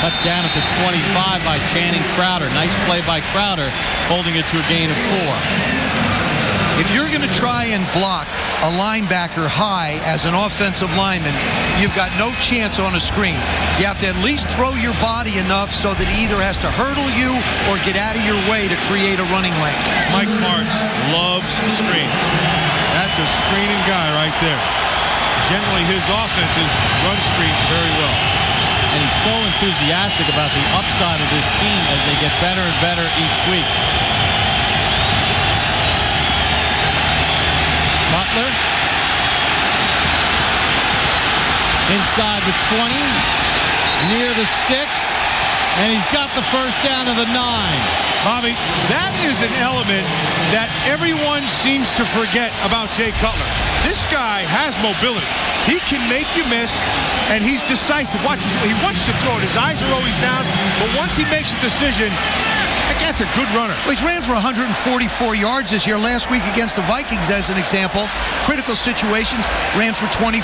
Touchdown at the 25 by Channing Crowder. Nice play by Crowder, holding it to a gain of 4. If you're going to try and block a linebacker high as an offensive lineman, you've got no chance on a screen. You have to at least throw your body enough so that he either has to hurdle you or get out of your way to create a running lane. Mike Martz loves screens. That's a screening guy right there. Generally, his offenses run screens very well. And he's so enthusiastic about the upside of this team as they get better and better each week. Cutler inside the 20, near the sticks, and he's got the first down of the 9. Bobby, that is an element that everyone seems to forget about Jay Cutler. This guy has mobility. He can make you miss, and he's decisive. Watch, he wants to throw it. His eyes are always down, but once he makes a decision, that's a good runner. Well, he's ran for 144 yards this year. Last week against the Vikings, as an example, critical situations, ran for 24.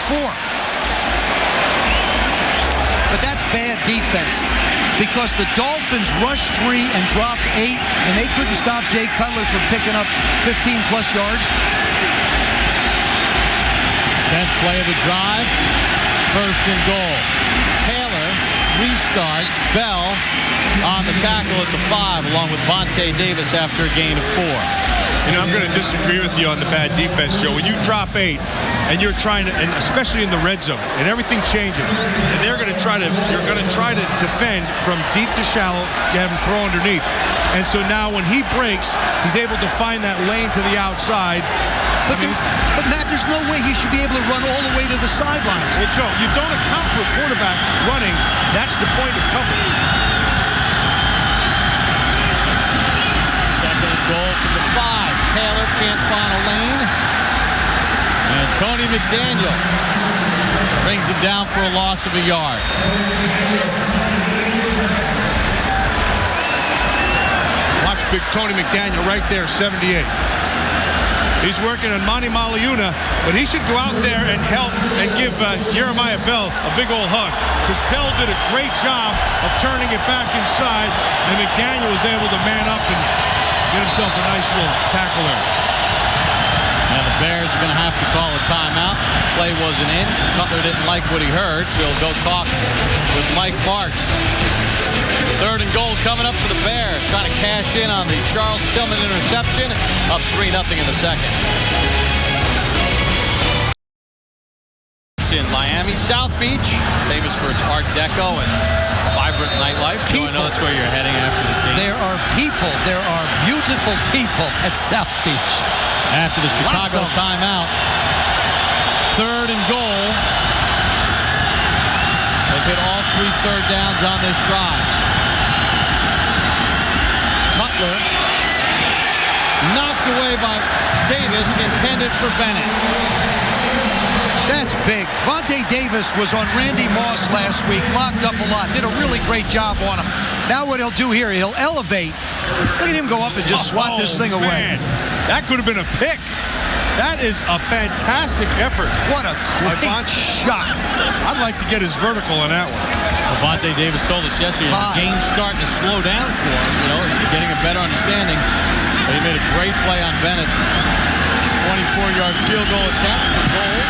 But that's bad defense because the Dolphins rushed 3 and dropped 8, and they couldn't stop Jay Cutler from picking up 15-plus yards. 10th play of the drive, 1st and goal. Taylor restarts. Bell on the tackle at the 5, along with Vontae Davis after a gain of 4. You know, I'm going to disagree with you on the bad defense, Joe. When you drop 8 and you're trying to, and especially in the red zone, and everything changes, and you're going to try to defend from deep to shallow, have him throw underneath. And so now when he breaks, he's able to find that lane to the outside. But Matt, there's no way he should be able to run all the way to the sidelines. Hey, Joe, you don't account for a quarterback running. That's the point of cover. 2nd and goal from the 5. Taylor can't find a lane. And Tony McDaniel brings him down for a loss of a yard. Watch big Tony McDaniel right there, 78. He's working on Manny Maliuna, but he should go out there and help and give Jeremiah Bell a big old hug. Because Bell did a great job of turning it back inside, and McDaniel was able to man up and get himself a nice little tackle there. Now the Bears are going to have to call a timeout. play wasn't in. Cutler didn't like what he heard, so he'll go talk with Mike Martz. 3rd and goal coming up for the Bears, trying to cash in on the Charles Tillman interception, up 3-0 in the second. In Miami, South Beach, famous for its Art Deco and vibrant nightlife. So I know that's where you're heading after the game. There are people, there are beautiful people at South Beach. After the Chicago timeout, 3rd and goal. They've hit all 3 third downs on this drive. Cutler knocked away by Davis, intended for Bennett. That's big. Vontae Davis was on Randy Moss last week, locked up a lot, did a really great job on him. Now what he'll do here, he'll elevate. Look at him go up and just swat this thing away. That could have been a pick. That is a fantastic effort. What a great shot. I'd like to get his vertical on that one. Vontae Davis told us yesterday the game's starting to slow down for him. You know, he's getting a better understanding. But he made a great play on Bennett. 24-yard field goal attempt for goal.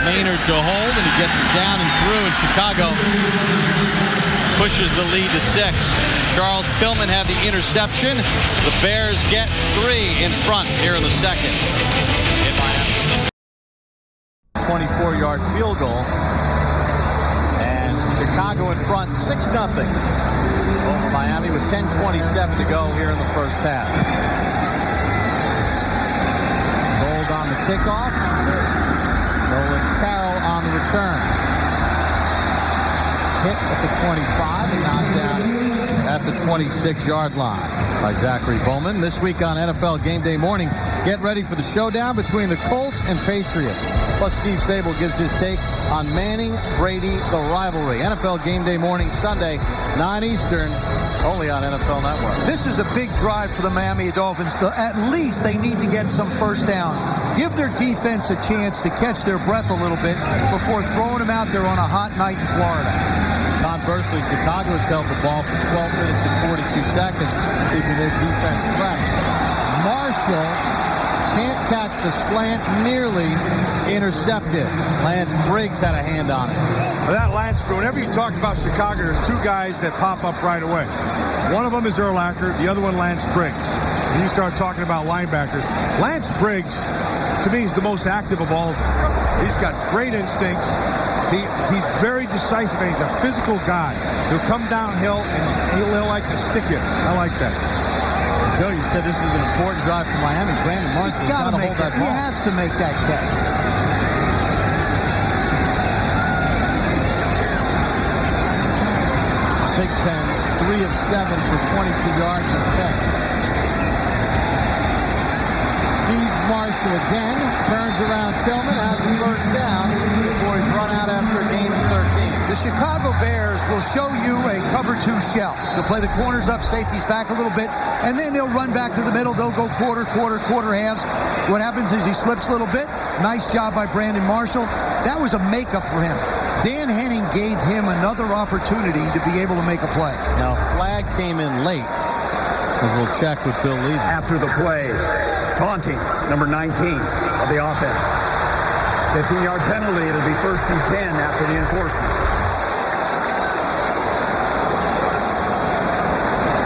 Maynard to hold, and he gets it down and through, and Chicago pushes the lead to 6. Charles Tillman had the interception. The Bears get 3 in front here in the second. 24-yard field goal, and Chicago in front 6-0 over Miami with 10:27 to go here in the first half. Gold on the kickoff. Nolan Carroll on the return. Hit at the 25 and knocked down at the 26-yard line by Zachary Bowman. This week on NFL Game Day Morning, get ready for the showdown between the Colts and Patriots. Plus, Steve Sable gives his take on Manning-Brady, the rivalry. NFL Game Day Morning, Sunday, 9 Eastern, only on NFL Network. This is a big drive for the Miami Dolphins. At least they need to get some first downs. Give their defense a chance to catch their breath a little bit before throwing them out there on a hot night in Florida. Conversely, Chicago has held the ball for 12 minutes and 42 seconds, keeping their defense fresh. Marshall can't catch the slant, nearly intercepted. Lance Briggs had a hand on it. That Lance, whenever you talk about Chicago, there's 2 guys that pop up right away. One of them is Urlacher, the other one Lance Briggs. When you start talking about linebackers, Lance Briggs, to me, is the most active of all of them. He's got great instincts. He's very decisive, and he's a physical guy. He'll come downhill, and he'll like to stick it. I like that. Joe, you said this is an important drive for Miami. Brandon Marshall's got to hold that ball. He has to make that catch. Big Pen, 3 of 7 for 22 yards and a pick. Feeds Marshall again, turns around Tillman, has the first down before he's run out after a gain of 13. The Chicago Bears will show you a cover 2 shell. They'll play the corners up, safeties back a little bit, and then they'll run back to the middle. They'll go quarter halves. What happens is he slips a little bit. Nice job by Brandon Marshall. That was a makeup for him. Dan Henning gave him another opportunity to be able to make a play. Now, flag came in late, as we'll check with Bill Levy. After the play, taunting, number 19 of the offense. 15-yard penalty. It'll be 1st and 10 after the enforcement.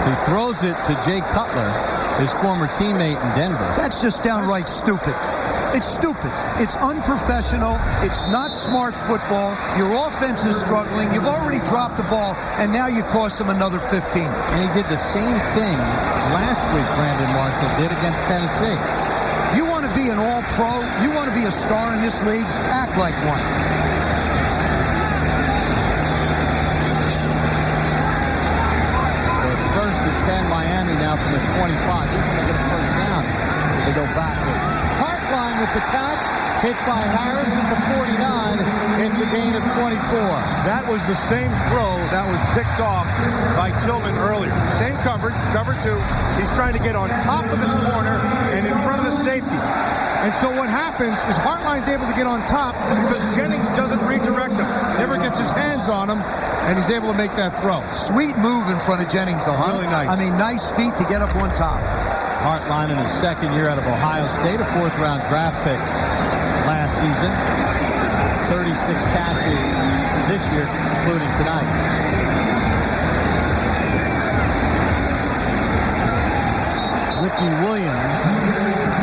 He throws it to Jay Cutler, his former teammate in Denver. That's just downright stupid. It's stupid. It's unprofessional. It's not smart football. Your offense is struggling. You've already dropped the ball, and now you cost them another 15. And he did the same thing last week, Brandon Marshall did against Tennessee. You want to be an all-pro? You want to be a star in this league? Act like one. So it's 1st and 10 Miami now from the 25. Even when they get a first down, they go backwards. Hartline with the catch, hit by Harris at the 49. It's a gain of 24. That was the same throw that was picked off by Tillman earlier. Same coverage, cover 2. He's trying to get on top of his corner and in front of the safety. And so what happens is Hartline's able to get on top because Jennings doesn't redirect him. Never gets his hands on him, and he's able to make that throw. Sweet move in front of Jennings, though, huh? Really nice. I mean, nice feet to get up on top. Hartline in his 2nd year out of Ohio State, a 4th-round draft pick last season. 36 catches this year, including tonight. Ricky Williams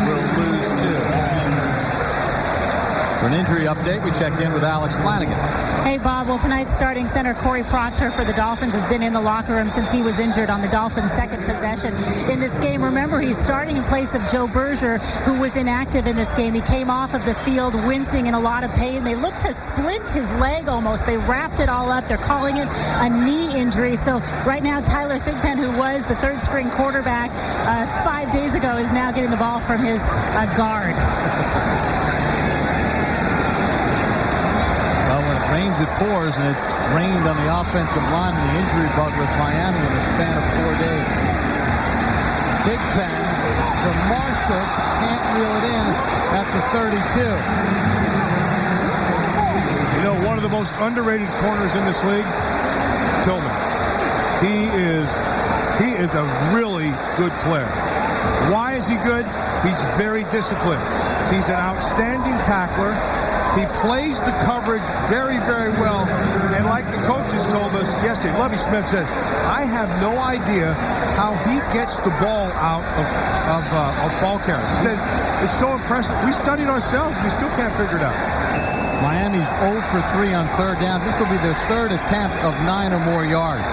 will lose 2. For an injury update, we check in with Alex Flanagan. Hey, Bob. Well, tonight's starting center Corey Proctor for the Dolphins has been in the locker room since he was injured on the Dolphins' second possession in this game. Remember, he's starting in place of Joe Berger, who was inactive in this game. He came off of the field wincing in a lot of pain. They looked to splint his leg almost. They wrapped it all up. They're calling it a knee injury. So right now, Tyler Thigpen, who was the third-string quarterback 5 days ago, is now getting the ball from his guard. Rains, it pours, and it's rained on the offensive line and the injury bug with Miami in the span of 4 days. Big Pen from Marshall, can't reel it in at the 32. You know, one of the most underrated corners in this league, Tillman. He is a really good player. Why is he good? He's very disciplined. He's an outstanding tackler. He plays the coverage very, very well. And like the coaches told us yesterday, Lovie Smith said, I have no idea how he gets the ball out of ball carriers. He said, it's so impressive. We studied ourselves. We still can't figure it out. Miami's 0 for 3 on third down. This will be their third attempt of 9 or more yards.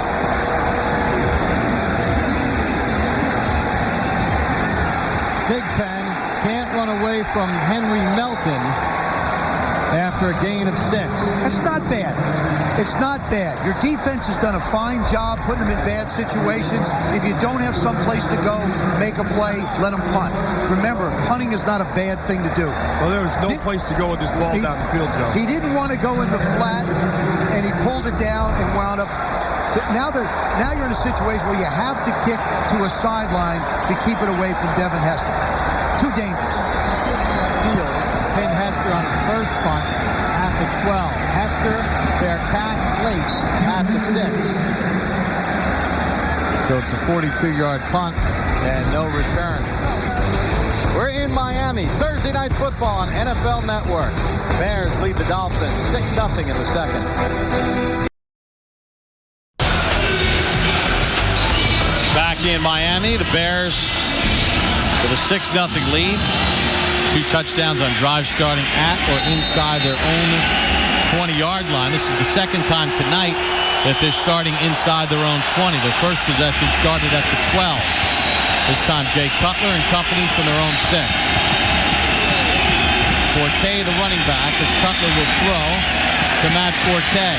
Big Pen can't run away from Henry Melton after a gain of 6. That's not bad. It's not bad. Your defense has done a fine job putting them in bad situations. If you don't have some place to go, make a play, let them punt. Remember, punting is not a bad thing to do. Well, there was no place to go with this ball down the field, Joe. He didn't want to go in the flat, and he pulled it down and wound up. Now you're in a situation where you have to kick to a sideline to keep it away from Devin Hester. Too dangerous. Pin Hester on his first punt at the 12. Hester, fair catch late at the 6. So it's a 42-yard punt and no return. We're in Miami. Thursday Night Football on NFL Network. Bears lead the Dolphins 6-0 in the second. Back in Miami, the Bears with a 6-0 lead. 2 touchdowns on drives starting at or inside their own 20-yard line. This is the second time tonight that they're starting inside their own 20. Their first possession started at the 12. This time Jay Cutler and company from their own 6. Forte, the running back, as Cutler will throw to Matt Forte.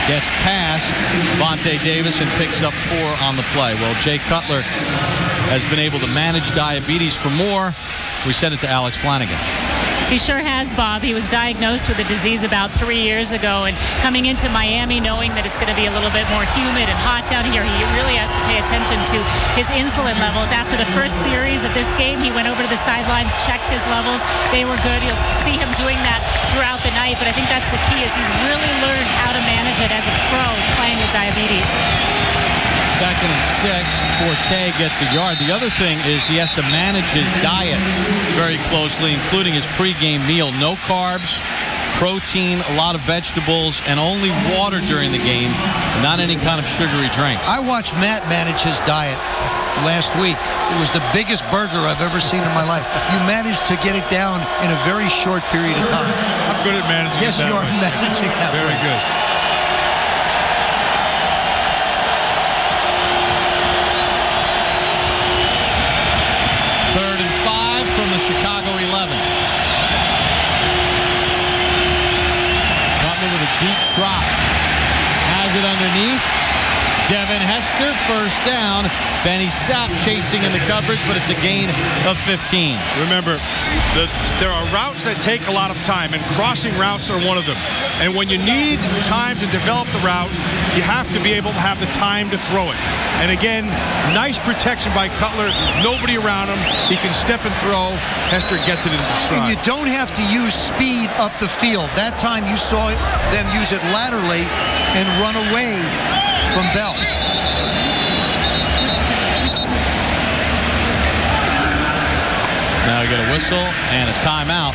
Gets past Vontae Davis and picks up 4 on the play. Well, Jay Cutler has been able to manage diabetes for more. We sent it to Alex Flanagan. He sure has, Bob. He was diagnosed with a disease about 3 years ago, and coming into Miami knowing that it's going to be a little bit more humid and hot down here, he really has to pay attention to his insulin levels. After the first series of this game, he went over to the sidelines, checked his levels. They were good. You'll see him doing that throughout the night, but I think that's the key, is he's really learned how to manage it as a pro playing with diabetes. 2nd and 6. Forte gets a yard. The other thing is he has to manage his diet very closely, including his pregame meal. No carbs, protein, a lot of vegetables, and only water during the game, not any kind of sugary drinks. I watched Matt manage his diet last week. It was the biggest burger I've ever seen in my life. You managed to get it down in a very short period of time. I'm good at managing it. Yes, you are managing that. Very good. Chicago 11. Butler with a deep drop. Has it underneath. Devin Hester, first down. Benny Sapp chasing in the coverage, but it's a gain of 15. Remember, there are routes that take a lot of time, and crossing routes are one of them. And when you need time to develop the route, you have to be able to have the time to throw it. And again, nice protection by Cutler. Nobody around him. He can step and throw. Hester gets it into stride. And you don't have to use speed up the field. That time you saw them use it laterally and run away from Bell. Now we get a whistle and a timeout.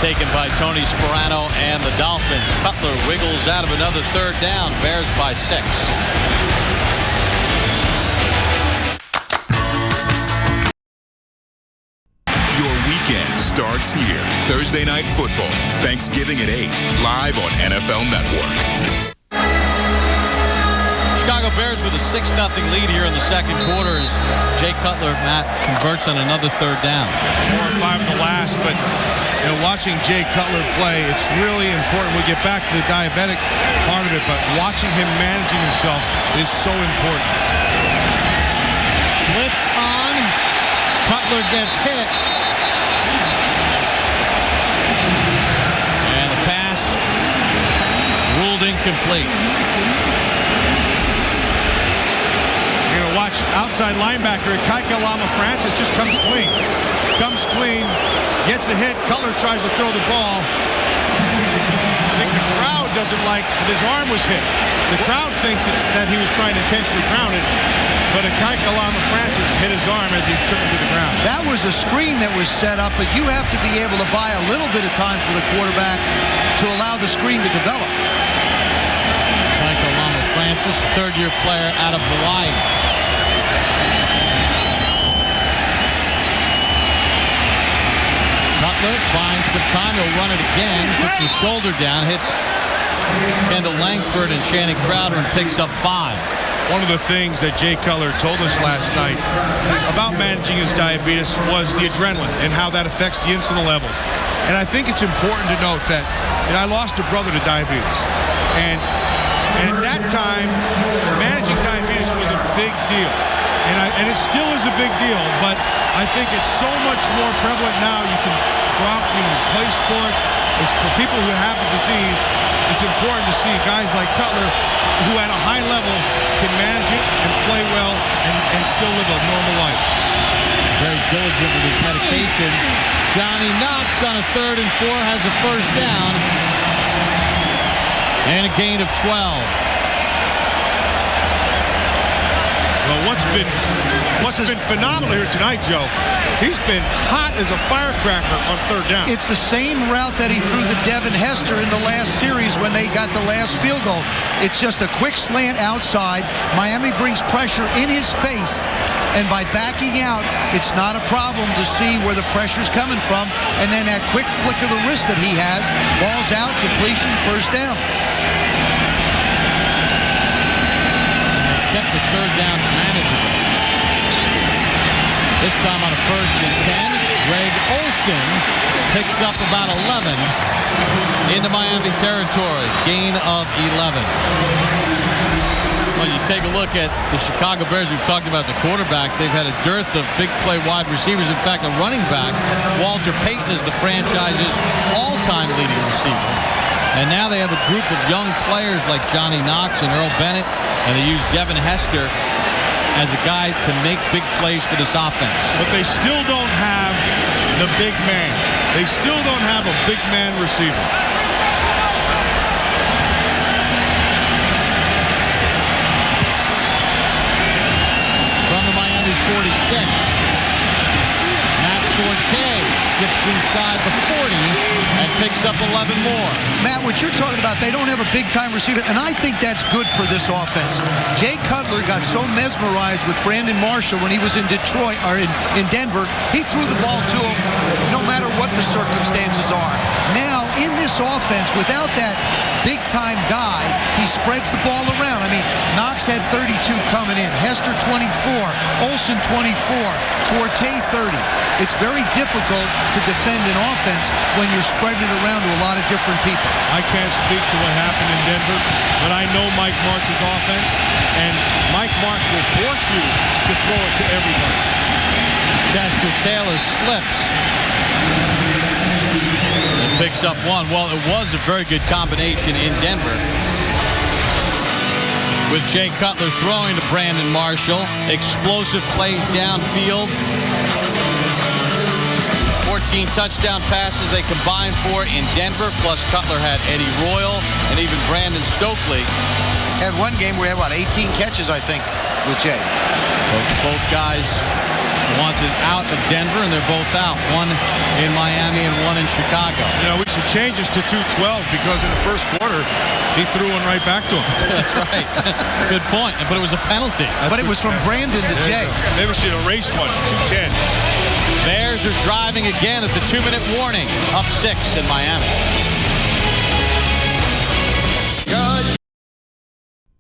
taken by Tony Sperano and the Dolphins. Cutler wiggles out of another third down. Bears by 6. Your weekend starts here. Thursday Night Football, Thanksgiving at 8, live on NFL Network. Chicago Bears with a 6-0 lead here in the second quarter as Jay Cutler, Matt, converts on another third down. 4 and 5 is the last, but watching Jay Cutler play, it's really important. We get back to the diabetic part of it, but watching him managing himself is so important. Blitz on. Cutler gets hit. And the pass ruled incomplete. Watch outside linebacker Kaika Lama-Francis just comes clean. Gets a hit. Cutler tries to throw the ball. I think the crowd doesn't like that his arm was hit. The crowd thinks that he was trying to intentionally ground it, but Kaika Lama-Francis hit his arm as he took him to the ground. That was a screen that was set up, but you have to be able to buy a little bit of time for the quarterback to allow the screen to develop. Kaika Lama-Francis, a third-year player out of Hawaii. Cutler finds some time. He'll run it again. Puts his shoulder down. Hits Kendall Langford and Channing Crowder and picks up 5. One of the things that Jay Cutler told us last night about managing his diabetes was the adrenaline and how that affects the insulin levels. And I think it's important to note that I lost a brother to diabetes. And at that time, managing diabetes was a big deal. And it still is a big deal, but I think it's so much more prevalent now. You can go out, play sports. It's for people who have the disease, it's important to see guys like Cutler who at a high level can manage it and play well and still live a normal life. Very diligent with his medications. Johnny Knox on a 3rd and 4 has a first down and a gain of 12. Well, what's been phenomenal here tonight, Joe, he's been hot as a firecracker on third down. It's the same route that he threw to Devin Hester in the last series when they got the last field goal. It's just a quick slant outside. Miami brings pressure in his face, and by backing out, it's not a problem to see where the pressure's coming from. And then that quick flick of the wrist that he has, ball's out, completion, first down. Kept the third down manageable. This time on a 1st and 10, Greg Olsen picks up about 11 into Miami territory. Gain of 11. Well, you take a look at the Chicago Bears. We've talked about the quarterbacks. They've had a dearth of big play wide receivers. In fact, a running back, Walter Payton, is the franchise's all-time leading receiver. And now they have a group of young players like Johnny Knox and Earl Bennett, and they use Devin Hester as a guy to make big plays for this offense. But they still don't have the big man. They still don't have a big man receiver. From the Miami 46, Matt Forte skips inside the 40 and picks up 11 more. Matt, what you're talking about, they don't have a big-time receiver, and I think that's good for this offense. Jay Cutler got so mesmerized with Brandon Marshall when he was in Detroit, or in Denver, he threw the ball to him no matter what the circumstances are. Now, in this offense, without that big-time guy, he spreads the ball around. I mean, Knox had 32 coming in, Hester 24, Olsen 24, Forte 30. It's very difficult to defend an offense when you're spreading it around to a lot of different people. I can't speak to what happened in Denver, but I know Mike Martz's offense, and Mike Martz will force you to throw it to everybody. Chester Taylor slips and picks up 1. Well, it was a very good combination in Denver, with Jay Cutler throwing to Brandon Marshall. Explosive plays downfield. 14 touchdown passes they combined for in Denver, plus Cutler had Eddie Royal and even Brandon Stokely. Had one game where he had, 18 catches, I think, with Jay. Both guys wanted out of Denver, and they're both out. One in Miami and one in Chicago. You know, we should change this to 2-12 because in the first quarter, he threw one right back to him. That's right. Good point. But it was a penalty. But it was from Brandon to Jay. Maybe we should erase one. 2-10. Bears are driving again at the 2-minute warning. Up 6 in Miami.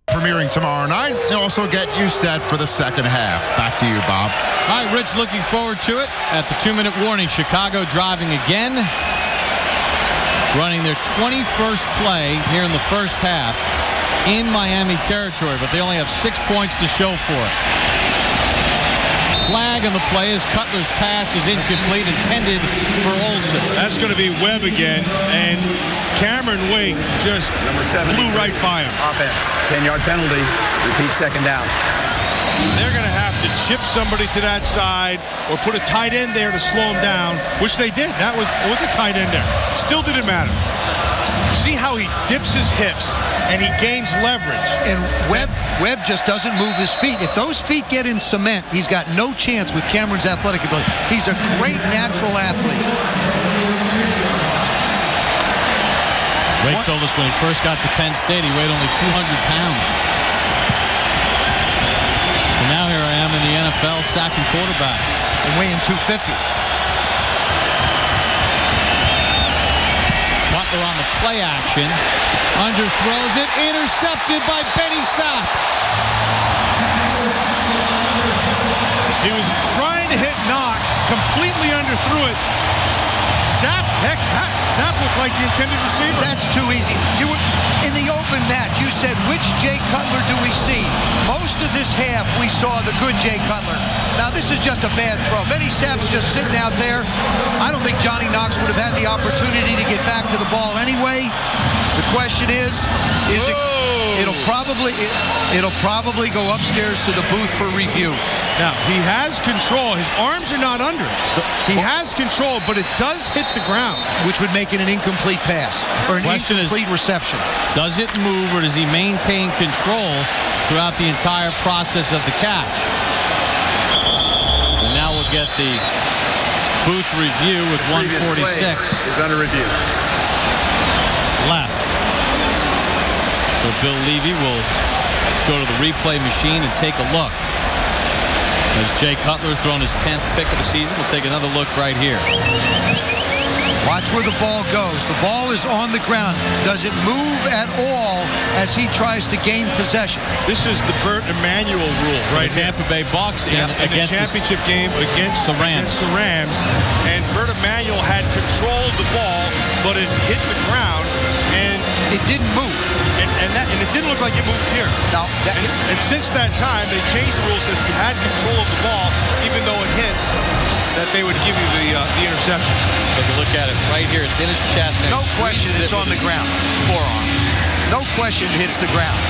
Premiering tomorrow night, and also get you set for the second half. Back to you, Bob. All right, Rich, looking forward to it. At the 2-minute warning, Chicago driving again. Running their 21st play here in the first half in Miami territory, but they only have 6 points to show for it. Flag on the play as Cutler's pass is incomplete, intended for Olsen. That's going to be Webb again, and Cameron Wake just blew right by him. Offense, 10-yard penalty, repeat second down. They're going to have to chip somebody to that side or put a tight end there to slow him down, which they did. It was a tight end there. Still didn't matter. See how he dips his hips and he gains leverage. And Webb just doesn't move his feet. If those feet get in cement, he's got no chance with Cameron's athletic ability. He's a great natural athlete. Wake told us when he first got to Penn State, he weighed only 200 pounds. And now here I am in the NFL sacking quarterbacks. And weighing 250. Butler on the play action. Underthrows it. Intercepted by Benny Sapp. He was trying to hit Knox, completely underthrew it. Sapp looked like the intended receiver. That's too easy. In the open match, you said, which Jay Cutler do we see? Most of this half, we saw the good Jay Cutler. Now, this is just a bad throw. Benny Sapp's just sitting out there. I don't think Johnny Knox would have had the opportunity to get back to the ball anyway. The question is it'll probably go upstairs to the booth for review. Now, he has control. His arms are not under it. He has control, but it does hit the ground. Which would make it an incomplete pass or an incomplete reception. Does it move or does he maintain control throughout the entire process of the catch? And now we'll get the booth review with 146. Is under review. Left. So Bill Levy will go to the replay machine and take a look. As Jay Cutler thrown his 10th pick of the season, we'll take another look right here. Watch where the ball goes. The ball is on the ground. Does it move at all as he tries to gain possession? This is the Burt Emanuel rule, right? The Tampa Bay Bucks in the championship game against the Rams. And Burt Emanuel had control of the ball, but it hit the ground and it didn't move. And it didn't look like it moved here. No, and since that time, they changed the rules that if you had control of the ball, even though it hits, that they would give you the interception. Take a look at it right here. It's in his chest. No question it's on the ground. Forearm. No question it hits the ground.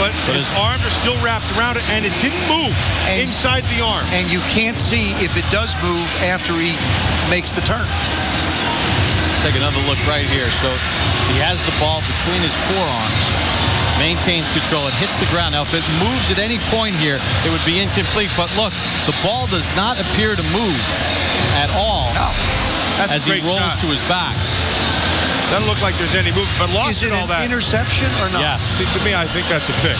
But his arms are still wrapped around it, and it didn't move inside the arm. And you can't see if it does move after he makes the turn. Take another look right here. So he has the ball between his forearms, maintains control. It hits the ground. Now, if it moves at any point here, it would be incomplete. But look, the ball does not appear to move at all as he rolls to his back. Doesn't look like there's any movement, but lost Is it all that. Interception or not? Yes. See, to me, I think that's a pick.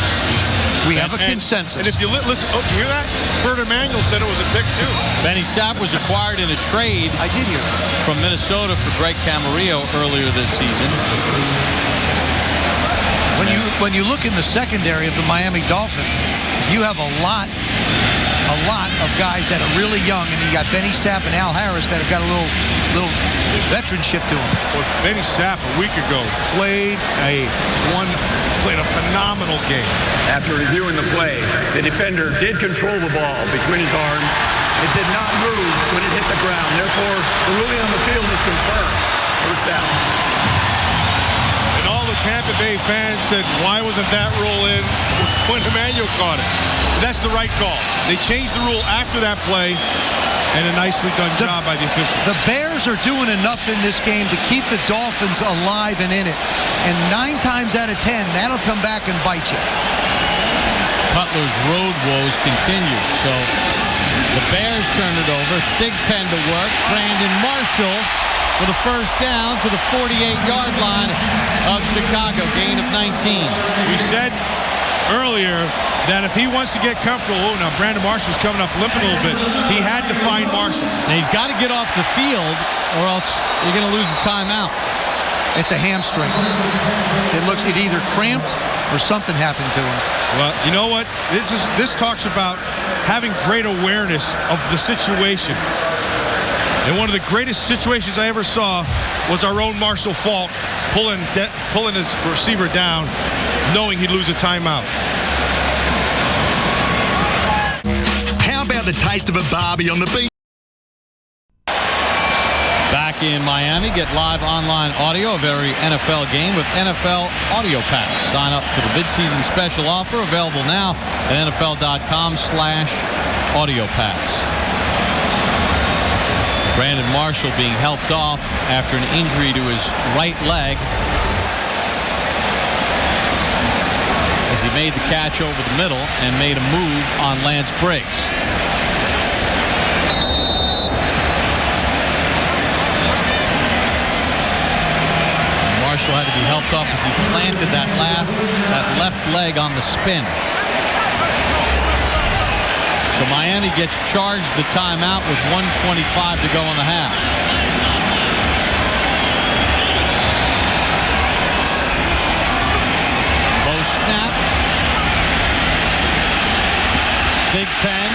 We have a consensus. And if you listen, do you hear that? Burt Emanuel said it was a pick too. Benny Sapp was acquired in a trade. I did hear that. From Minnesota for Greg Camarillo earlier this season. When you look in the secondary of the Miami Dolphins, you have a lot of guys that are really young, and you got Benny Sapp and Al Harris that have got a little veteranship to them. Well, Benny Sapp a week ago played a phenomenal game. After reviewing the play, the defender did control the ball between his arms. It did not move when it hit the ground. Therefore, the ruling on the field is confirmed. First down. And all the Tampa Bay fans said, why wasn't that rule in when Emanuel caught it? That's the right call. They changed the rule after that play, and a nicely done job by the official. The Bears are doing enough in this game to keep the Dolphins alive and in it. And 9 times out of 10, that'll come back and bite you. Cutler's road woes continue. So The Bears turn it over. Thigpen to work. Brandon Marshall for the first down to the 48-yard line of Chicago. Gain of 19. We said earlier that if he wants to get comfortable, now Brandon Marshall's coming up limping a little bit, he had to find Marshall. And he's got to get off the field or else you're going to lose a timeout. It's a hamstring. It either cramped or something happened to him. Well, you know what? This talks about having great awareness of the situation. And one of the greatest situations I ever saw was our own Marshall Faulk pulling his receiver down, knowing he'd lose a timeout. How about the taste of a barbie on the beach? Back in Miami, get live online audio of every NFL game with NFL Audio Pass. Sign up for the midseason special offer available now at NFL.com/Audio Pass. Brandon Marshall being helped off after an injury to his right leg as he made the catch over the middle and made a move on Lance Briggs. Marshall had to be helped off as he planted that left leg on the spin. So Miami gets charged the timeout with 1:25 to go in the half. Low snap. Thigpen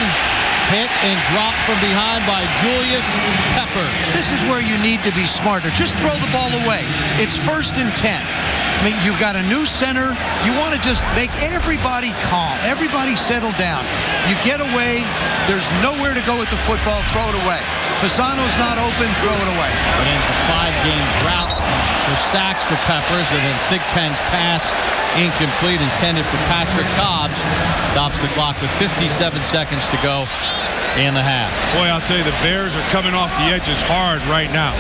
hit and dropped from behind by Julius Peppers. This is where you need to be smarter. Just throw the ball away. It's 1st and 10. I mean, you've got a new center. You want to just make everybody calm. Everybody settle down. You get away. There's nowhere to go with the football. Throw it away. Fasano's not open. Throw it away. It ends a 5-game drought for sacks for Peppers, and then Thigpen's pass incomplete, intended for Patrick Cobbs. Stops the clock with 57 seconds to go in the half. Boy, I'll tell you, the Bears are coming off the edges hard right now.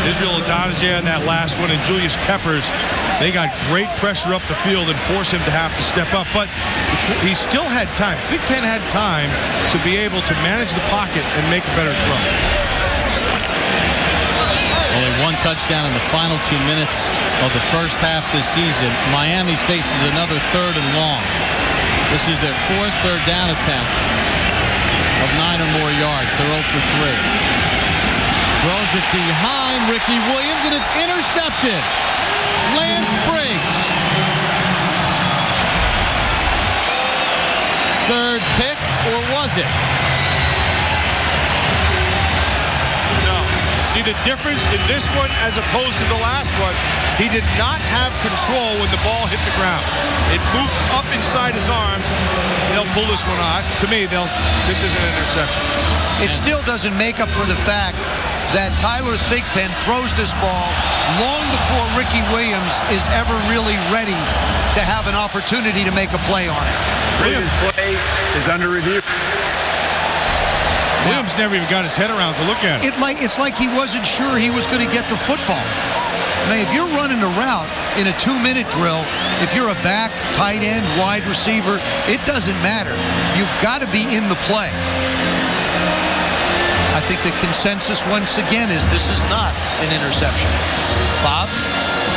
Israel Adonijah on that last one, and Julius Peppers, they got great pressure up the field and forced him to have to step up. But he still had time. Thigpen had time to be able to manage the pocket and make a better throw. Only one touchdown in the final 2 minutes of the first half this season. Miami faces another 3rd and long. This is their 4th third down attempt of 9 or more yards. They're 0 for 3. Throws it behind Ricky Williams, and it's intercepted. Lance Briggs. 3rd pick, or was it? See the difference in this one as opposed to the last one? He did not have control when the ball hit the ground. It moved up inside his arms. They'll pull this one out. To me, this is an interception. It still doesn't make up for the fact that Tyler Thigpen throws this ball long before Ricky Williams is ever really ready to have an opportunity to make a play on it. Williams' play is under review. Williams never even got his head around to look at it. It's like he wasn't sure he was going to get the football. I mean, if you're running a route in a 2-minute drill, if you're a back, tight end, wide receiver, it doesn't matter. You've got to be in the play. I think the consensus once again is this is not an interception. Bob?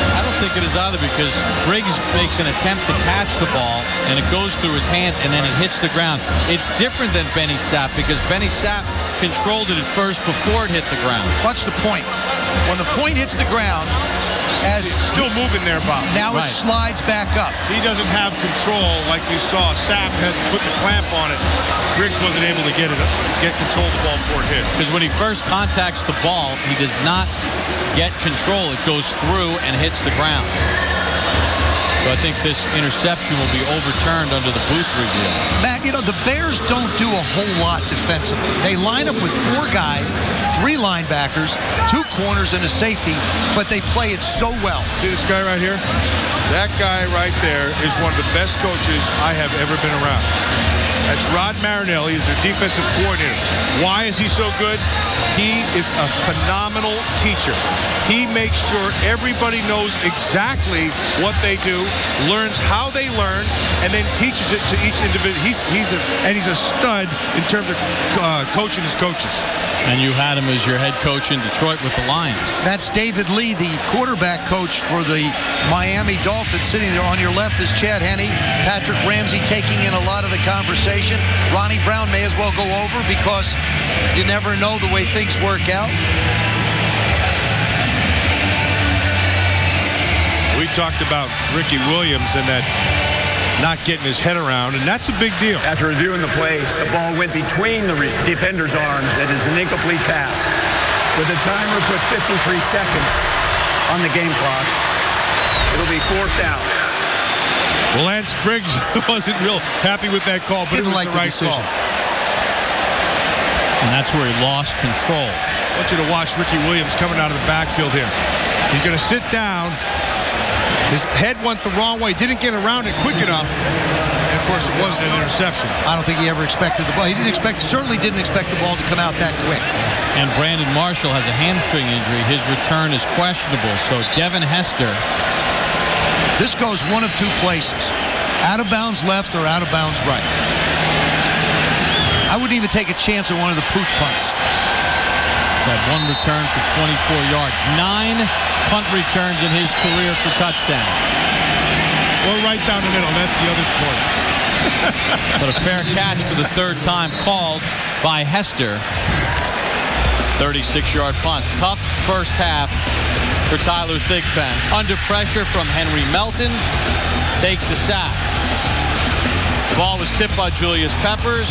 I don't think it is either, because Briggs makes an attempt to catch the ball and it goes through his hands and then it hits the ground. It's different than Benny Sapp, because Benny Sapp controlled it at first before it hit the ground. Watch the point. When the point hits the ground, as it's still moving there, Bob. Now it slides back up. He doesn't have control like you saw. Sapp had to put the clamp on it. Briggs wasn't able to get control of the ball before it hit. Because when he first contacts the ball, he does not get control. It goes through and hits the ground. So I think this interception will be overturned under the booth review. Matt, you know, the Bears don't do a whole lot defensively. They line up with 4 guys, 3 linebackers, 2 corners, and a safety, but they play it so well. See this guy right here? That guy right there is one of the best coaches I have ever been around. That's Rod Marinelli. He's their defensive coordinator. Why is he so good? He is a phenomenal teacher. He makes sure everybody knows exactly what they do, learns how they learn, and then teaches it to each individual. He's a stud in terms of coaching his coaches. And you had him as your head coach in Detroit with the Lions. That's David Lee, the quarterback coach for the Miami Dolphins. Sitting there on your left is Chad Henne. Patrick Ramsey taking in a lot of the conversation. Ronnie Brown may as well go over because you never know the way things work out. We talked about Ricky Williams and that not getting his head around, and that's a big deal. After reviewing the play, the ball went between the defender's arms. It is an incomplete pass. With the timer put 53 seconds on the game clock, it'll be 4th down. Well, Lance Briggs wasn't real happy with that call, but it was the right call. And that's where he lost control. I want you to watch Ricky Williams coming out of the backfield here. He's going to sit down. His head went the wrong way. Didn't get around it quick enough. And, of course, it wasn't an interception. I don't think he ever expected the ball. He certainly didn't expect the ball to come out that quick. And Brandon Marshall has a hamstring injury. His return is questionable. So Devin Hester. This goes one of two places. Out of bounds left or out of bounds right. I wouldn't even take a chance on one of the pooch punts. He's had one return for 24 yards. 9 punt returns in his career for touchdowns. Or right down the middle. That's the other point. But a fair catch for the 3rd time called by Hester. 36-yard punt. Tough first half for Tyler Thigpen. Under pressure from Henry Melton. Takes a sack. The ball was tipped by Julius Peppers.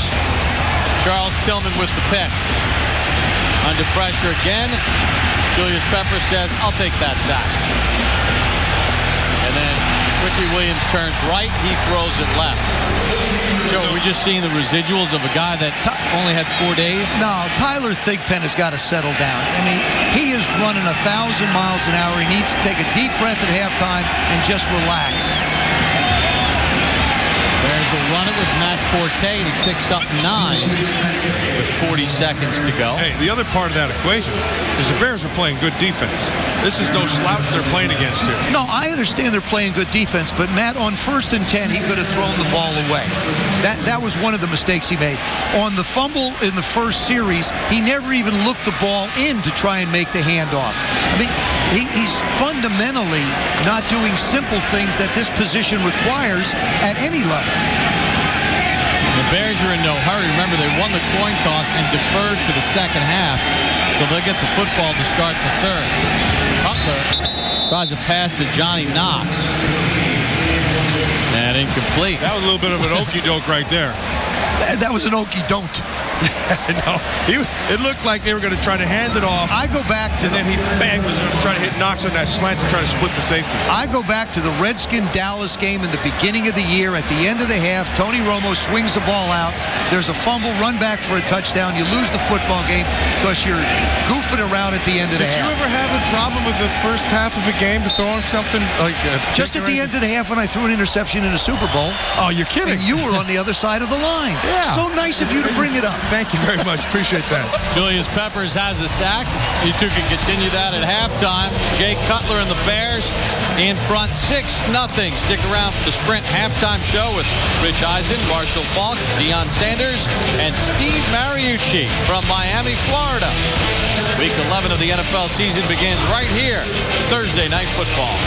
Charles Tillman with the pick. Under pressure again. Julius Peppers says, I'll take that sack. And then Ricky Williams turns right. He throws it left. Joe, we're just seeing the residuals of a guy that only had 4 days. No, Tyler Thigpen has got to settle down. I mean, he is running 1,000 miles an hour. He needs to take a deep breath at halftime and just relax. Bears will run it with Matt Forte, and he picks up 9 with 40 seconds to go. Hey, the other part of that equation is the Bears are playing good defense. This is no slouch they're playing against here. No, I understand they're playing good defense, but Matt, on 1st and 10, he could have thrown the ball away. That was one of the mistakes he made. On the fumble in the first series, he never even looked the ball in to try and make the handoff. I mean, he's fundamentally not doing simple things that this position requires at any level. The Bears are in no hurry. Remember, they won the coin toss and deferred to the second half, so they'll get the football to start the 3rd. Cutler tries a pass to Johnny Knox. And incomplete. That was a little bit of an okey-doke right there. That was an okey-don't. No, it looked like they were going to try to hand it off. I go back to then he bang was going to try to hit Knox on that slant to try to split the safeties. I go back to the Redskin-Dallas game in the beginning of the year. At the end of the half, Tony Romo swings the ball out. There's a fumble, run back for a touchdown. You lose the football game because you're goofing around at the end of the half. Did you ever have a problem with the first half of a game throwing something like just at the end of the half when I threw an interception in a Super Bowl? Oh, you're kidding. And you were on the other side of the line. Yeah. So nice of you to bring it up. Thank you very much. Appreciate that. Julius Peppers has a sack. You two can continue that at halftime. Jay Cutler and the Bears in front 6-0. Stick around for the Sprint halftime show with Rich Eisen, Marshall Falk, Deion Sanders, and Steve Mariucci from Miami, Florida. Week 11 of the NFL season begins right here, Thursday Night Football.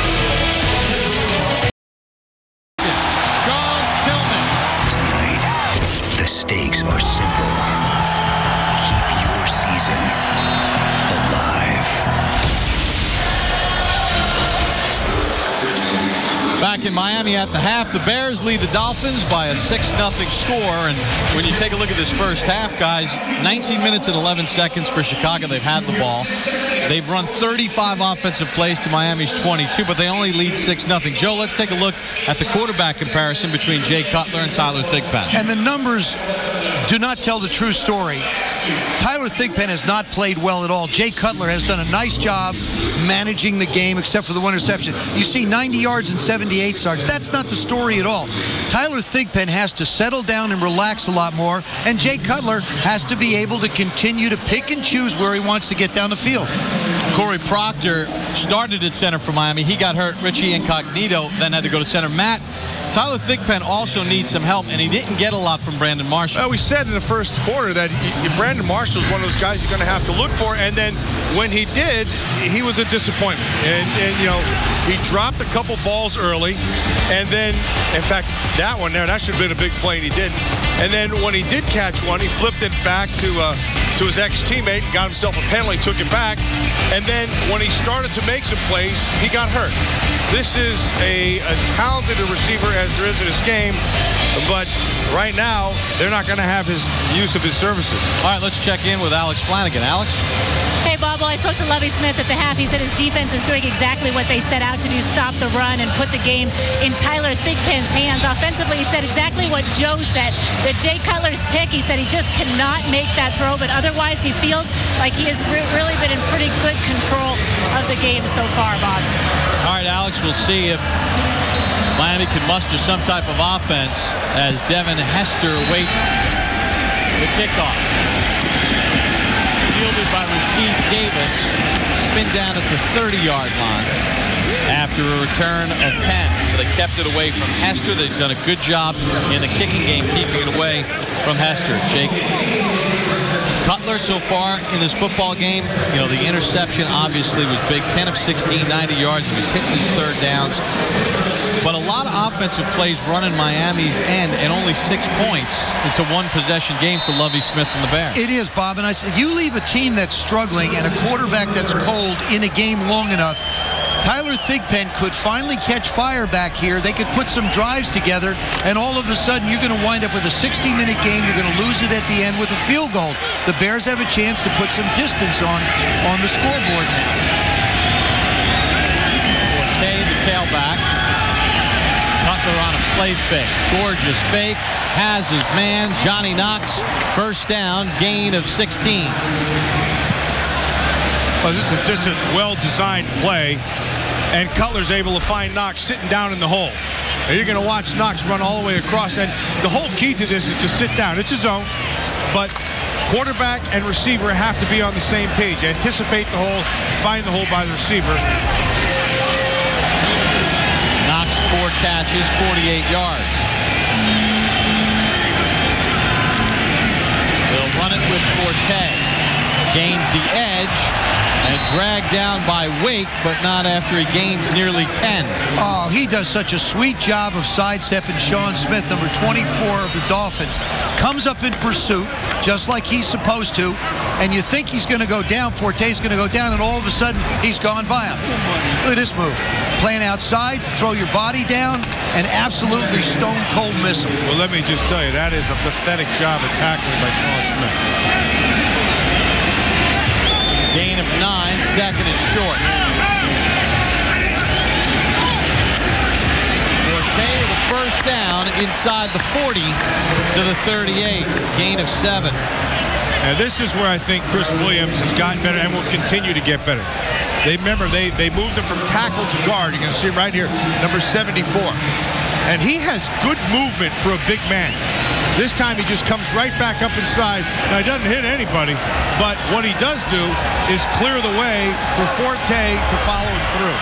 The stakes are simple. Keep your season alive. Back in Miami at the half, the Bears lead the Dolphins by a 6-0 score. And when you take a look at this first half, guys, 19 minutes and 11 seconds for Chicago. They've had the ball. They've run 35 offensive plays to Miami's 22, but they only lead 6-0. Joe, let's take a look at the quarterback comparison between Jay Cutler and Tyler Thigpen. And the numbers do not tell the true story. Tyler Thigpen has not played well at all. Jay Cutler has done a nice job managing the game, except for the one interception. You see 90 yards and 78 yards. That's not the story at all. Tyler Thigpen has to settle down and relax a lot more, and Jay Cutler has to be able to continue to pick and choose where he wants to get down the field. Corey Proctor started at center for Miami. He got hurt. Richie Incognito then had to go to center. Matt, Tyler Thigpen also needs some help, and he didn't get a lot from Brandon Marshall. Well, we said in the first quarter that Brandon Marshall is one of those guys you're going to have to look for, and then when he did, he was a disappointment. And you know, he dropped a couple balls early, and then, in fact, that one there, that should have been a big play, and he didn't. And then when he did catch one, he flipped it back to his ex-teammate and got himself a penalty, took it back. And then when he started to make some plays, he got hurt. This is a talented receiver as there is in this game, but right now, they're not going to have his use of his services. All right, let's check in with Alex Flanagan. Alex? Hey, Bob, well, I spoke to Lovie Smith at the half. He said his defense is doing exactly what they set out to do, stop the run and put the game in Tyler Thigpen's hands. Offensively, he said exactly what Joe said. That Jay Cutler's pick, he said he just cannot make that throw, but otherwise he feels like he has really been in pretty good control of the game so far, Bob. All right, Alex, we'll see if Miami can muster some type of offense as Devin Hester awaits the kickoff. Fielded by Rasheed Davis, spin down at the 30-yard line after a return of 10. So they kept it away from Hester. They've done a good job in the kicking game, keeping it away from Hester. Jake Cutler so far in this football game, you know, the interception obviously was big. 10 of 16, 90 yards. He was hitting his third downs. But a lot of offensive plays running Miami's end, and only 6 points. It's a one-possession game for Lovie Smith and the Bears. It is, Bob. And I said, you leave a team that's struggling and a quarterback that's cold in a game long enough, Tyler Thigpen could finally catch fire back here. They could put some drives together, and all of a sudden you're going to wind up with a 60-minute game. You're going to lose it at the end with a field goal. The Bears have a chance to put some distance on the scoreboard now. Forte, the tailback. Cutler on a play fake. Gorgeous fake. Has his man, Johnny Knox. First down, gain of 16. Well, this is just a well-designed play, and Cutler's able to find Knox sitting down in the hole. And you're going to watch Knox run all the way across, and the whole key to this is to sit down. It's a zone, but quarterback and receiver have to be on the same page. Anticipate the hole, find the hole by the receiver. Knox, 4 catches, 48 yards. They'll run it with Forte. Gains the edge. And dragged down by Wake, but not after he gains nearly 10. Oh, he does such a sweet job of sidestepping Sean Smith, number 24 of the Dolphins. Comes up in pursuit, just like he's supposed to, and you think he's going to go down, Forte's going to go down, and all of a sudden, he's gone by him. Look at this move. Playing outside, throw your body down, and absolutely stone-cold miss him. Well, let me just tell you, that is a pathetic job of tackling by Sean Smith. Gain of 9, second and short. Forte with the first down inside the 40 to the 38. Gain of 7. Now this is where I think Chris Williams has gotten better and will continue to get better. They moved him from tackle to guard. You can see him right here, number 74. And he has good movement for a big man. This time he just comes right back up inside. Now, he doesn't hit anybody, but what he does do is clear the way for Forte to follow him through.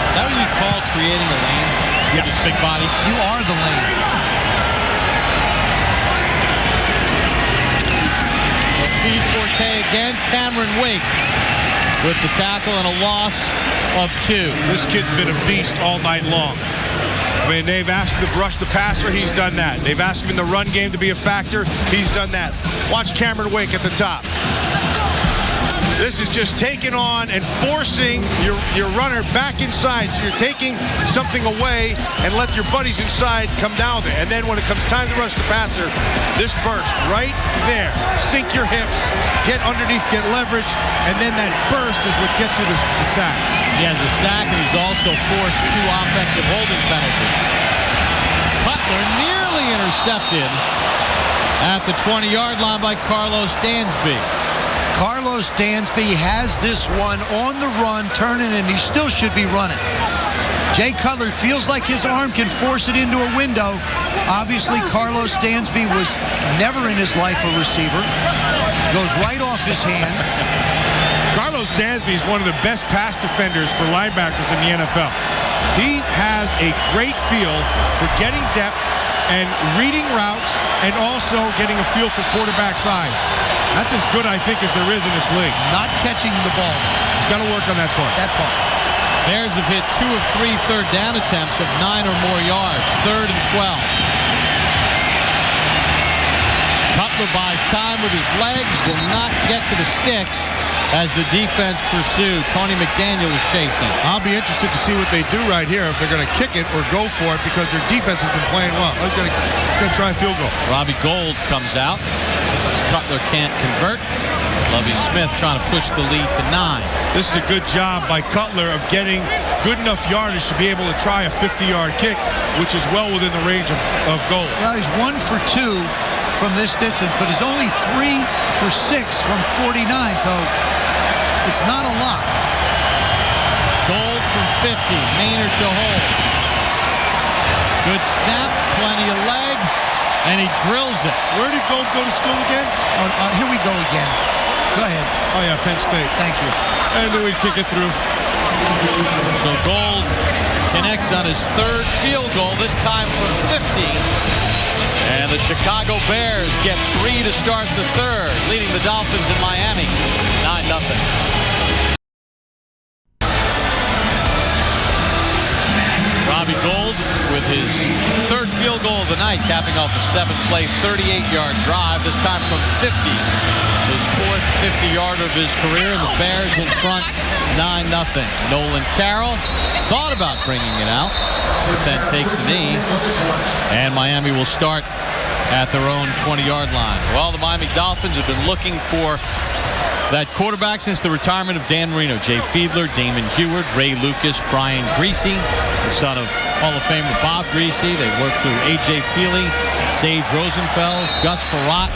Is that what you call creating a lane? Yes. With big body? You are the lane. Feed Forte again. Cameron Wake with the tackle and a loss of 2. This kid's been a beast all night long. I mean, they've asked him to rush the passer. He's done that. They've asked him in the run game to be a factor. He's done that. Watch Cameron Wake at the top. This is just taking on and forcing your runner back inside. So you're taking something away and let your buddies inside come down there. And then when it comes time to rush the passer, this burst right there. Sink your hips, get underneath, get leverage, and then that burst is what gets you the sack. He has a sack, and he's also forced 2 offensive holding penalties. Cutler nearly intercepted at the 20-yard line by Carlos Dansby. Carlos Dansby has this one on the run, turning, and he still should be running. Jay Cutler feels like his arm can force it into a window. Obviously, Carlos Dansby was never in his life a receiver. Goes right off his hand. Carlos Dansby is one of the best pass defenders for linebackers in the NFL. He has a great feel for getting depth and reading routes and also getting a feel for quarterback size. That's as good, I think, as there is in this league. Not catching the ball. He's got to work on that part. Bears have hit 2 of 3 third down attempts of 9 or more yards. 3rd and 12. Cutler buys time with his legs, will not get to the sticks as the defense pursued. Tony McDaniel is chasing. I'll be interested to see what they do right here, if they're going to kick it or go for it, because their defense has been playing well. He's going to try a field goal. Robbie Gould comes out as Cutler can't convert. Lovie Smith trying to push the lead to 9. This is a good job by Cutler of getting good enough yardage to be able to try a 50-yard kick, which is well within the range of Gould. Well, he's 1 for 2 from this distance, but he's only 3 for 6 from 49, so it's not a lot. Gould from 50, Maynard to hold. Good snap, plenty of leg, and he drills it. Where did Gould go to school again? Here we go again. Go ahead. Oh, yeah, Penn State. Thank you. I knew he'd kick it through. So Gould connects on his 3rd field goal, this time from 50. And the Chicago Bears get 3 to start the 3rd, leading the Dolphins in Miami 9-0. Robbie Gould with his 3rd field goal of the night, capping off a 7-play, 38-yard drive, this time from 50. His 4th 50-yarder of his career, and the Bears in front 9-0. Nolan Carroll thought about bringing it out, but then takes a knee, and Miami will start at their own 20-yard line. Well, the Miami Dolphins have been looking for that quarterback since the retirement of Dan Marino. Jay Fiedler, Damon Heward, Ray Lucas, Brian Griese, the son of Hall of Famer Bob Griese. They worked through A.J. Feely, Sage Rosenfels, Gus Frerotte,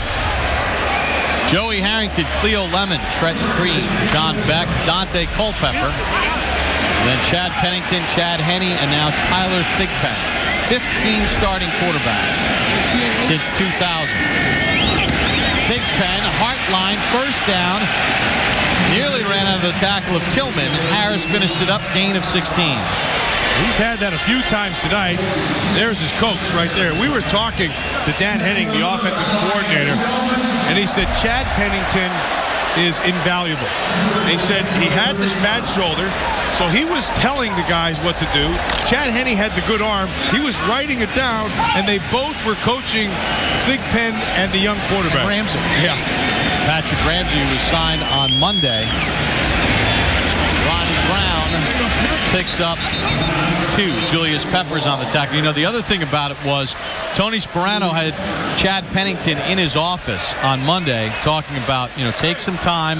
Joey Harrington, Cleo Lemon, Trenton Green, John Beck, Dante Culpepper, and then Chad Pennington, Chad Henne, and now Tyler Thigpen. 15 starting quarterbacks since 2000. Thigpen, Hartline, first down. Nearly ran out of the tackle of Tillman. Harris finished it up, gain of 16. He's had that a few times tonight. There's his coach right there. We were talking to Dan Henning, the offensive coordinator, and he said Chad Pennington is invaluable. He said he had this bad shoulder, so he was telling the guys what to do. Chad Henne had the good arm. He was writing it down, and they both were coaching Thigpen and the young quarterback. Ramsey. Yeah. Patrick Ramsey was signed on Monday. Ronnie Brown picks up 2. Julius Peppers on the tackle. You know, the other thing about it was Tony Sperano had Chad Pennington in his office on Monday talking about, take some time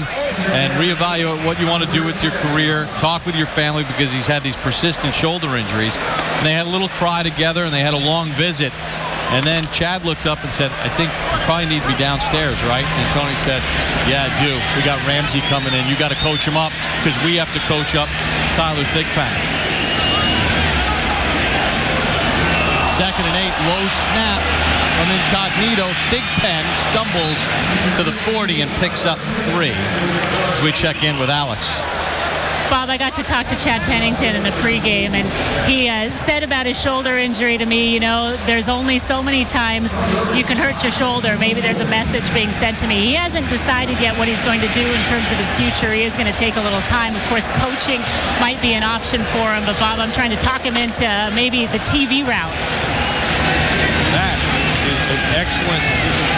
and reevaluate what you want to do with your career, talk with your family, because he's had these persistent shoulder injuries. And they had a little cry together, and they had a long visit. And then Chad looked up and said, I think you probably need me downstairs, right? And Tony said, yeah, I do. We got Ramsey coming in. You got to coach him up, because we have to coach up Tyler Thigpen. 2nd and 8, low snap from incognito. Thigpen stumbles to the 40 and picks up 3. As we check in with Alex. Bob, I got to talk to Chad Pennington in the pregame, and he said about his shoulder injury to me, there's only so many times you can hurt your shoulder. Maybe there's a message being sent to me. He hasn't decided yet what he's going to do in terms of his future. He is going to take a little time. Of course, coaching might be an option for him, but Bob, I'm trying to talk him into maybe the TV route. That is an excellent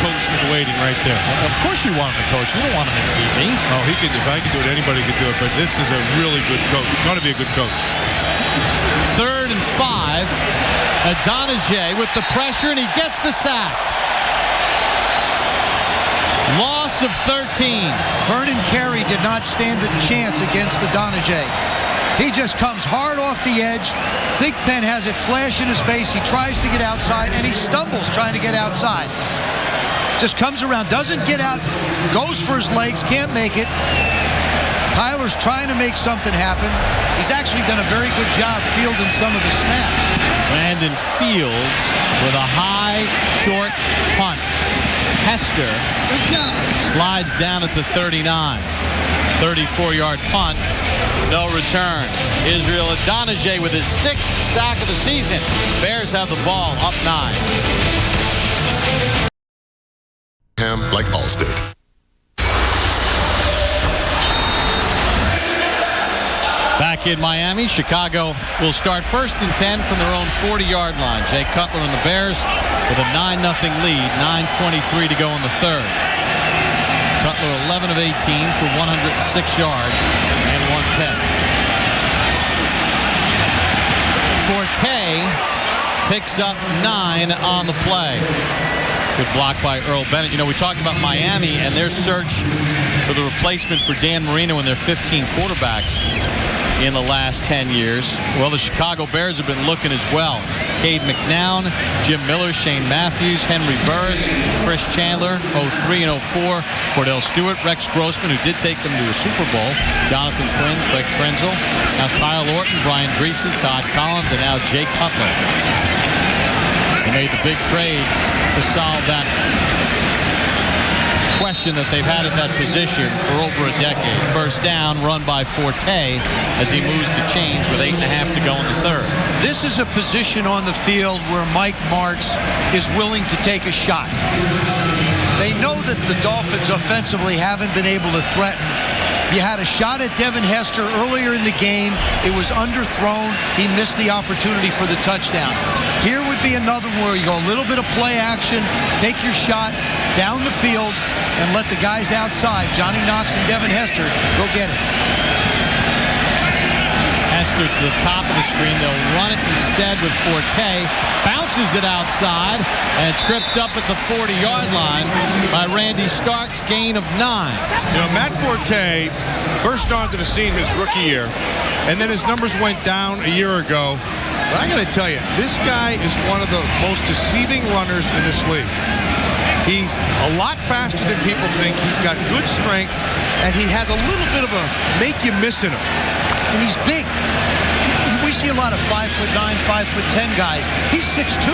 coach in the waiting right there. Of course you want him to coach. You don't want him in TV. Oh, he could. If I could do it, anybody could do it. But this is a really good coach. Got to be a good coach. 3rd and 5. Adonijah with the pressure, and he gets the sack. Loss of 13. Vernon Carey did not stand a chance against Adonijah. He just comes hard off the edge. Thigpen has it flash in his face. He tries to get outside, and he stumbles trying to get outside. Just comes around, doesn't get out, goes for his legs, can't make it. Tyler's trying to make something happen. He's actually done a very good job fielding some of the snaps. Brandon Fields with a high, short punt. Hester slides down at the 39. 34-yard punt. No return. Israel Adonijah with his 6th sack of the season. Bears have the ball up 9. Like Allstate. Back in Miami, Chicago will start 1st and 10 from their own 40-yard line. Jay Cutler and the Bears with a 9-0 lead. 9:23 to go in the 3rd. Cutler 11 of 18 for 106 yards and 1 catch. Forte picks up 9 on the play. Good block by Earl Bennett. You know, we talked about Miami and their search for the replacement for Dan Marino and their 15 quarterbacks in the last 10 years. Well, the Chicago Bears have been looking as well. Cade McNown, Jim Miller, Shane Matthews, Henry Burris, Chris Chandler, 03 and 04, Cordell Stewart, Rex Grossman, who did take them to a Super Bowl, Jonathan Quinn, Craig Krenzel, now Kyle Orton, Brian Greasy, Todd Collins, and now Jay Cutler. They made the big trade to solve that question that they've had at that position for over a decade. First down, run by Forte as he moves the chains with 8.5 to go in the 3rd. This is a position on the field where Mike Martz is willing to take a shot. They know that the Dolphins offensively haven't been able to threaten. You had a shot at Devin Hester earlier in the game. It was underthrown. He missed the opportunity for the touchdown. Here would be another where you go a little bit of play action, take your shot down the field, and let the guys outside, Johnny Knox and Devin Hester, go get it. Hester to the top of the screen. They'll run it instead with Forte. Bounces it outside and tripped up at the 40-yard line by Randy Starks, gain of 9. You know, Matt Forte burst onto the scene his rookie year, and then his numbers went down a year ago. But I got to tell you, this guy is one of the most deceiving runners in this league. He's a lot faster than people think. He's got good strength, and he has a little bit of a make you miss in him. And he's big. We see a lot of 5'9", 5'10" guys. He's 6'2".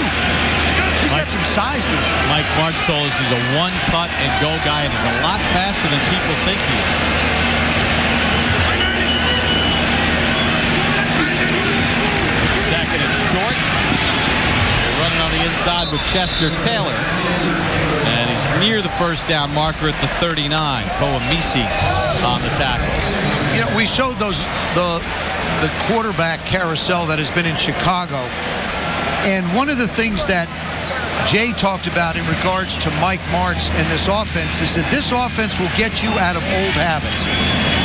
He's got some size to him. Mike Martz told us he's a one-cut-and-go guy, and he's a lot faster than people think he is. Second and short. Running on the inside with Chester Taylor. And he's near the first down marker at the 39. Koamisi on the tackle. You know, we showed the quarterback carousel that has been in Chicago. And one of the things that Jay talked about in regards to Mike Martz and this offense is that this offense will get you out of old habits.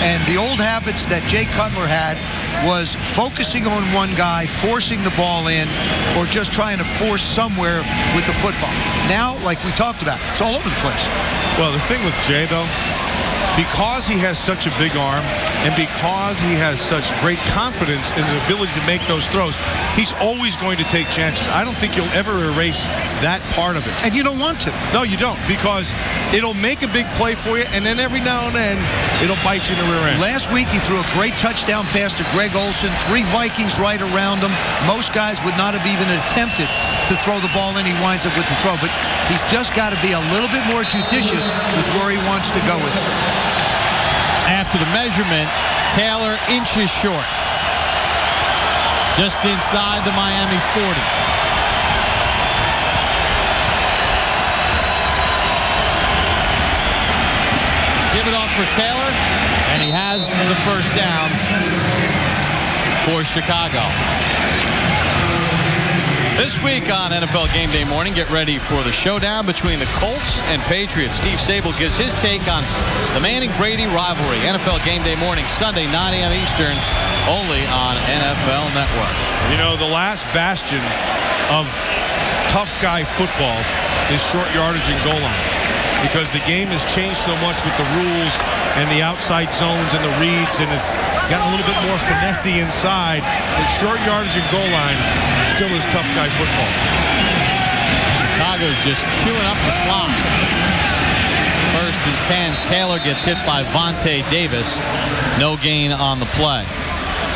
And the old habits that Jay Cutler had was focusing on one guy, forcing the ball in, or just trying to force somewhere with the football. Now, like we talked about, it's all over the place. Well, the thing with Jay, though, because he has such a big arm and because he has such great confidence in his ability to make those throws, he's always going to take chances. I don't think you'll ever erase that part of it. And you don't want to. No, you don't, because it'll make a big play for you, and then every now and then it'll bite you in the rear end. Last week he threw a great touchdown pass to Greg Olsen, 3 Vikings right around him. Most guys would not have even attempted to throw the ball in. He winds up with the throw, but he's just got to be a little bit more judicious with where he wants to go with it. After the measurement, Taylor inches short. Just inside the Miami 40. Give it off for Taylor, and he has the first down for Chicago. This week on NFL Game Day Morning, get ready for the showdown between the Colts and Patriots. Steve Sabol gives his take on the Manning-Brady rivalry. NFL Game Day Morning, Sunday, 9 a.m. Eastern, only on NFL Network. You know, the last bastion of tough guy football is short yardage and goal line, because the game has changed so much with the rules and the outside zones and the reads, and it's gotten a little bit more finessey inside. But short yardage and goal line still is tough guy football. Chicago's just chewing up the clock. 1st and 10. Taylor gets hit by Vontae Davis. No gain on the play.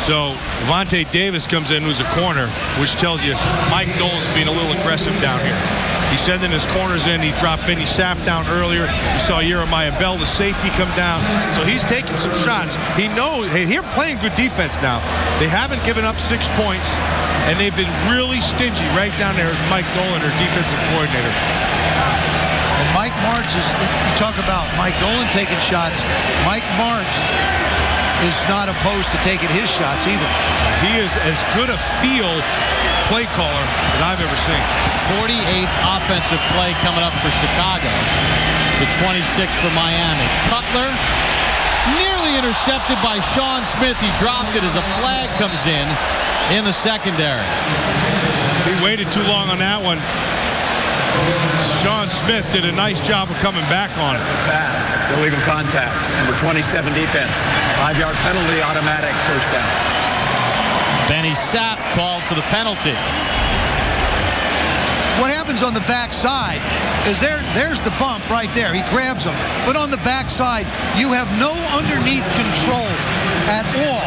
So Vontae Davis comes in, who's a corner, which tells you Mike Nolan's being a little aggressive down here. He's sending his corners in. He dropped in. He sapped down earlier. You saw Jeremiah Bell, the safety, come down. So he's taking some shots. He knows, hey, they're playing good defense now. They haven't given up 6 points, and they've been really stingy. Right down there is Mike Nolan, their defensive coordinator. And Mike Martz is, you talk about Mike Nolan taking shots. Mike Martz is not opposed to taking his shots either. He is as good a field play caller that I've ever seen. 48th offensive play coming up for Chicago. The 26th for Miami. Cutler nearly intercepted by Sean Smith. He dropped it as a flag comes in the secondary. He waited too long on that one. Sean Smith did a nice job of coming back on it. Pass, illegal contact, number 27 defense. 5-yard penalty, automatic, first down. Benny Sapp called for the penalty. What happens on the backside is there's the bump right there. He grabs him. But on the backside, you have no underneath control at all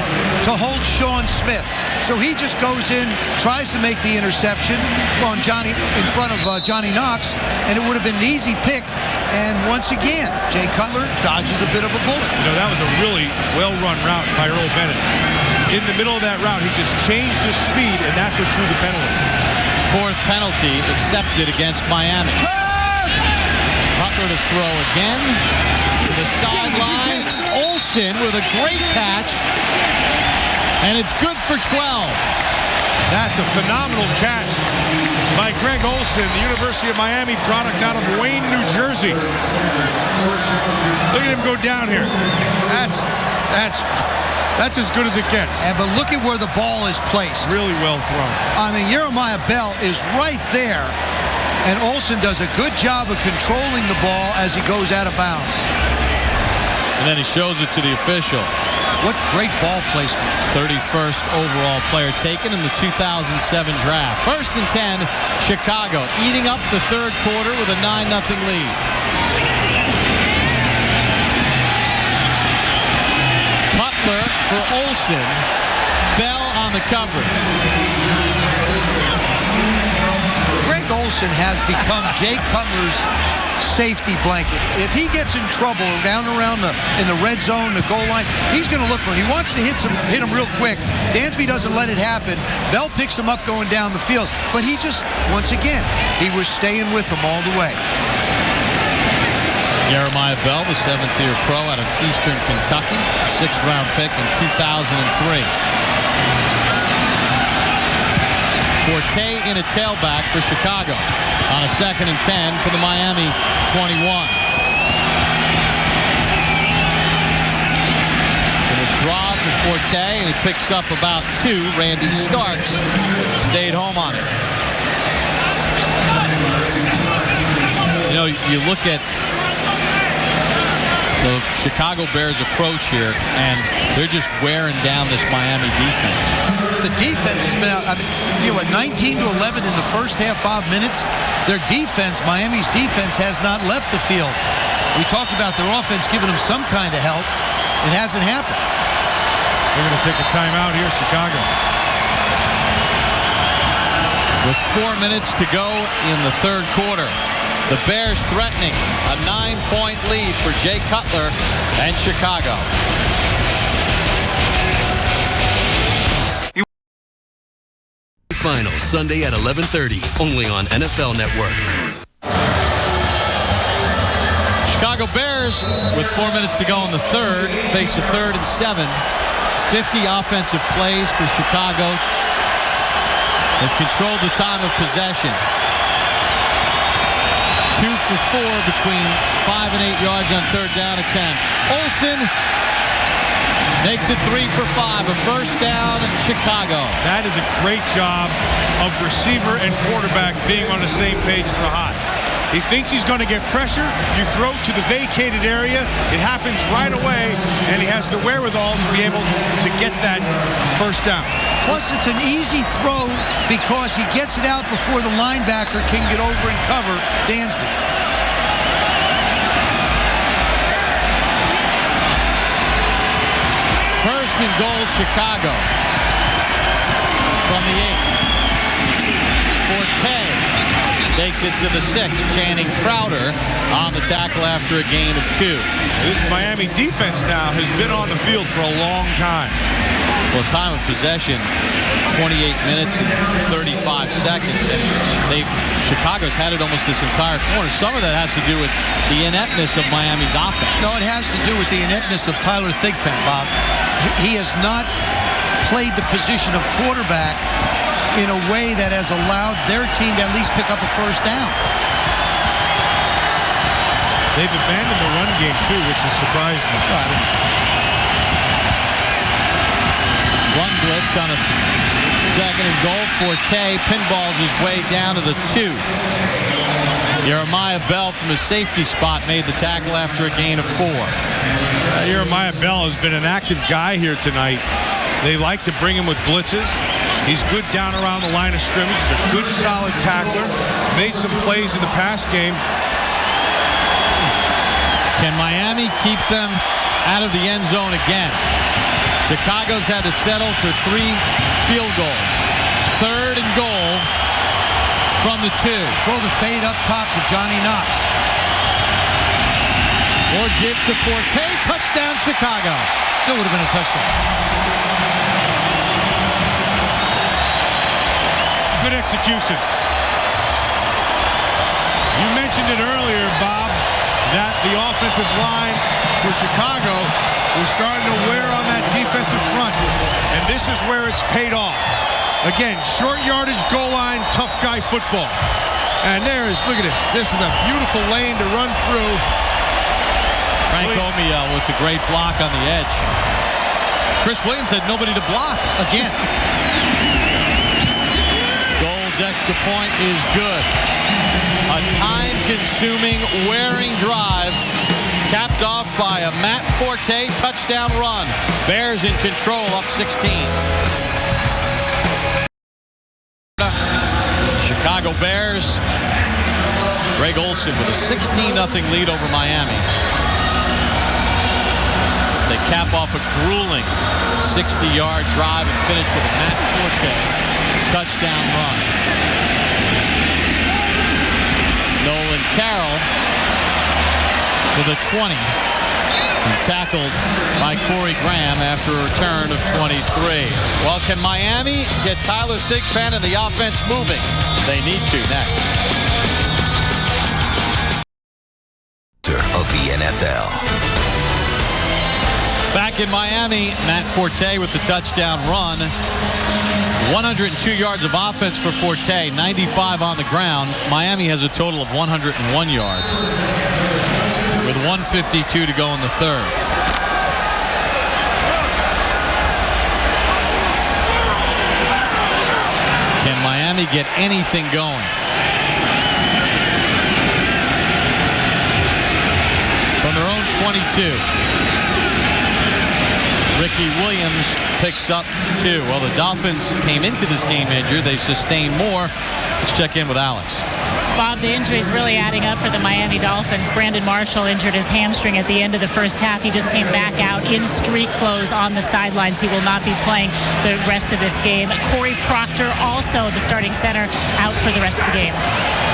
to hold Sean Smith. So he just goes in, tries to make the interception on Johnny in front of Johnny Knox, and it would have been an easy pick. And once again, Jay Cutler dodges a bit of a bullet. You know, that was a really well-run route by Earl Bennett. In the middle of that route, he just changed his speed, and that's what drew the penalty. 4th penalty accepted against Miami. Cutler to throw again to the sideline. Olsen with a great catch. And it's good for 12. That's a phenomenal catch by Greg Olsen, the University of Miami product out of Wayne, New Jersey. Look at him go down here. That's as good as it gets. But look at where the ball is placed. Really well thrown. I mean, Jeremiah Bell is right there, and Olsen does a good job of controlling the ball as he goes out of bounds. And then he shows it to the official. What great ball placement. 31st overall player taken in the 2007 draft. 1st and 10, Chicago eating up the third quarter with a 9-0 lead. Cutler for Olsen. Bell on the coverage. Greg Olsen has become Jay Cutler's safety blanket. If he gets in trouble down around in the red zone, the goal line, he's going to look for him. He wants to hit him real quick. Dansby doesn't let it happen. Bell picks him up going down the field. But he just, once again, he was staying with him all the way. Jeremiah Bell, the 7th-year pro out of Eastern Kentucky, 6th-round pick in 2003. Forte in a tailback for Chicago on a 2nd and 10 for the Miami 21. Gonna draw for Forte, and he picks up about 2. Randy Starks stayed home on it. You know, you look at the Chicago Bears approach here, and they're just wearing down this Miami defense. The defense has been out, 19 to 11 in the first half, Bob, minutes. Their defense, Miami's defense, has not left the field. We talked about their offense giving them some kind of help. It hasn't happened. They're going to take a timeout here, Chicago. With 4 minutes to go in the third quarter. The Bears threatening a 9-point lead for Jay Cutler and Chicago. Final Sunday at 11:30, only on NFL Network. Chicago Bears, with 4 minutes to go in the third, face a 3rd and 7. 50 offensive plays for Chicago. They've controlled the time of possession. 2 for 4 between 5 and 8 yards on third down attempts. Olsen makes it 3 for 5. A first down, Chicago. That is a great job of receiver and quarterback being on the same page from the high. He thinks he's going to get pressure. You throw to the vacated area. It happens right away, and he has the wherewithal to be able to get that first down. Plus, it's an easy throw because he gets it out before the linebacker can get over and cover Dansby. First and goal, Chicago. From the 8. Forte takes it to the 6. Channing Crowder on the tackle after a gain of 2. This Miami defense now has been on the field for a long time. Well, time of possession, 28 minutes and 35 seconds. And Chicago's had it almost this entire quarter. Some of that has to do with the ineptness of Miami's offense. No, it has to do with the ineptness of Tyler Thigpen, Bob. He has not played the position of quarterback in a way that has allowed their team to at least pick up a first down. They've abandoned the run game, too, which is surprising. Run blitz on a second and goal. Forte pinballs his way down to the 2. Jeremiah Bell from the safety spot made the tackle after a gain of 4. Jeremiah Bell has been an active guy here tonight. They like to bring him with blitzes. He's good down around the line of scrimmage. He's a good, solid tackler. Made some plays in the pass game. Can Miami keep them out of the end zone again? Chicago's had to settle for 3 field goals. Third and goal from the 2. Throw the fade up top to Johnny Knox. Or give to Forte. Touchdown, Chicago. That would have been a touchdown. Good execution. You mentioned it earlier, Bob, that the offensive line for Chicago was starting to wear on that defensive front. And this is where it's paid off. Again, short yardage, goal line, tough guy football. And there is, look at this. This is a beautiful lane to run through. Frank Omiel with the great block on the edge. Chris Williams had nobody to block. Again. Gold's extra point is good. A time-consuming, wearing drive capped off by a Matt Forte touchdown run. Bears in control, up 16. Chicago Bears. Greg Olsen with a 16-0 lead over Miami. As they cap off a grueling 60-yard drive and finish with a Matt Forte touchdown run. Nolan Carroll to the 20. And tackled by Corey Graham after a return of 23. Well, can Miami get Tyler Thigpen and the offense moving? They need to next. Of the NFL. Back in Miami, Matt Forte with the touchdown run. 102 yards of offense for Forte, 95 on the ground. Miami has a total of 101 yards with 1:52 to go in the third. Can Miami get anything going? From their own 22. Ricky Williams picks up 2. Well, the Dolphins came into this game injured. They've sustained more. Let's check in with Alex. Bob, the injury is really adding up for the Miami Dolphins. Brandon Marshall injured his hamstring at the end of the first half. He just came back out in street clothes on the sidelines. He will not be playing the rest of this game. Corey Proctor, also the starting center, out for the rest of the game.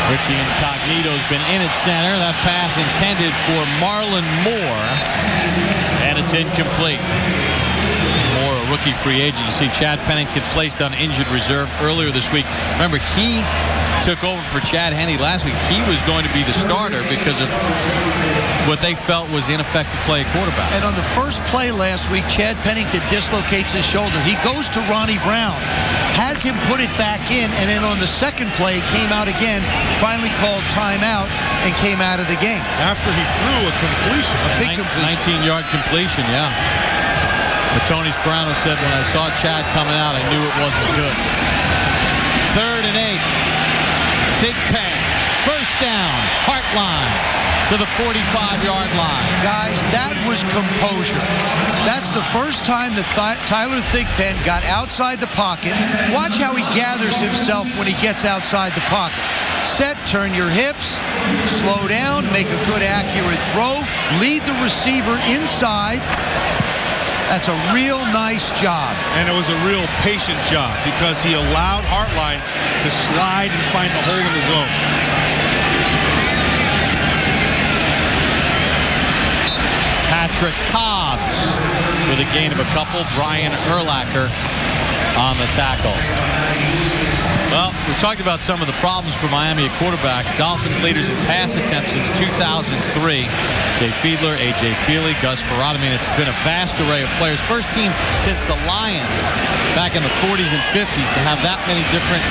Richie Incognito's been in at center. That pass intended for Marlon Moore, and it's incomplete. Moore, a rookie free agent. You see Chad Pennington placed on injured reserve earlier this week. Remember, he took over for Chad Henne last week. He was going to be the starter because of what they felt was ineffective play at quarterback. And on the first play last week, Chad Pennington dislocates his shoulder. He goes to Ronnie Brown, has him put it back in, and then on the second play came out again, finally called timeout, and came out of the game. After he threw a completion, a big completion. 19-yard completion, yeah. But Tony Sperano said, when I saw Chad coming out, I knew it wasn't good. 3rd and 8. Thigpen, first down, Heartline. to the 45-yard line. Guys, that was composure. That's the first time that Tyler Thigpen got outside the pocket. Watch how he gathers himself when he gets outside the pocket. Set, turn your hips, slow down, make a good accurate throw, lead the receiver inside. That's a real nice job. And it was a real patient job because he allowed Hartline to slide and find the hole in his own. Patrick Cobbs with a gain of a couple. Brian Urlacher on the tackle. Well, we talked about some of the problems for Miami at quarterback. Dolphins leaders in pass attempts since 2003. Jay Fiedler, A.J. Feely, Gus Frerotte. I mean, it's been a vast array of players. First team since the Lions back in the 40s and 50s to have that many different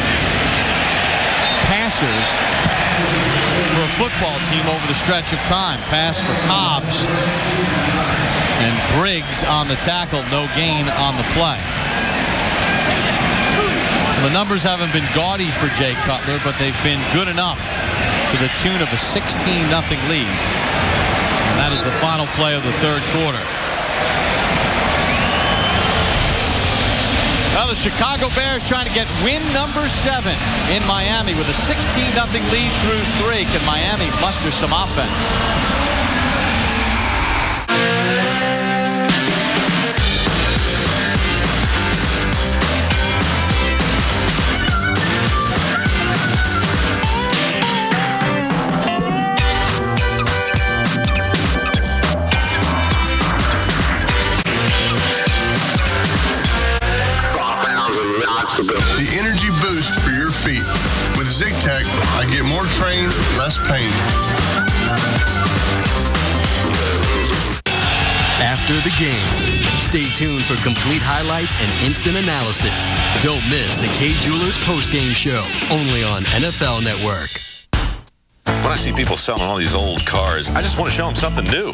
passers for a football team over the stretch of time. Pass for Cobbs and Briggs on the tackle. No gain on the play. The numbers haven't been gaudy for Jay Cutler, but they've been good enough to the tune of a 16-0 lead. And that is the final play of the third quarter. Well, the Chicago Bears trying to get win number 7 in Miami with a 16-0 lead through 3. Can Miami muster some offense? The energy boost for your feet. With ZigTech, I get more train, less pain. After the game, stay tuned for complete highlights and instant analysis. Don't miss the K Jewelers postgame show, only on NFL Network. When I see people selling all these old cars, I just want to show them something new.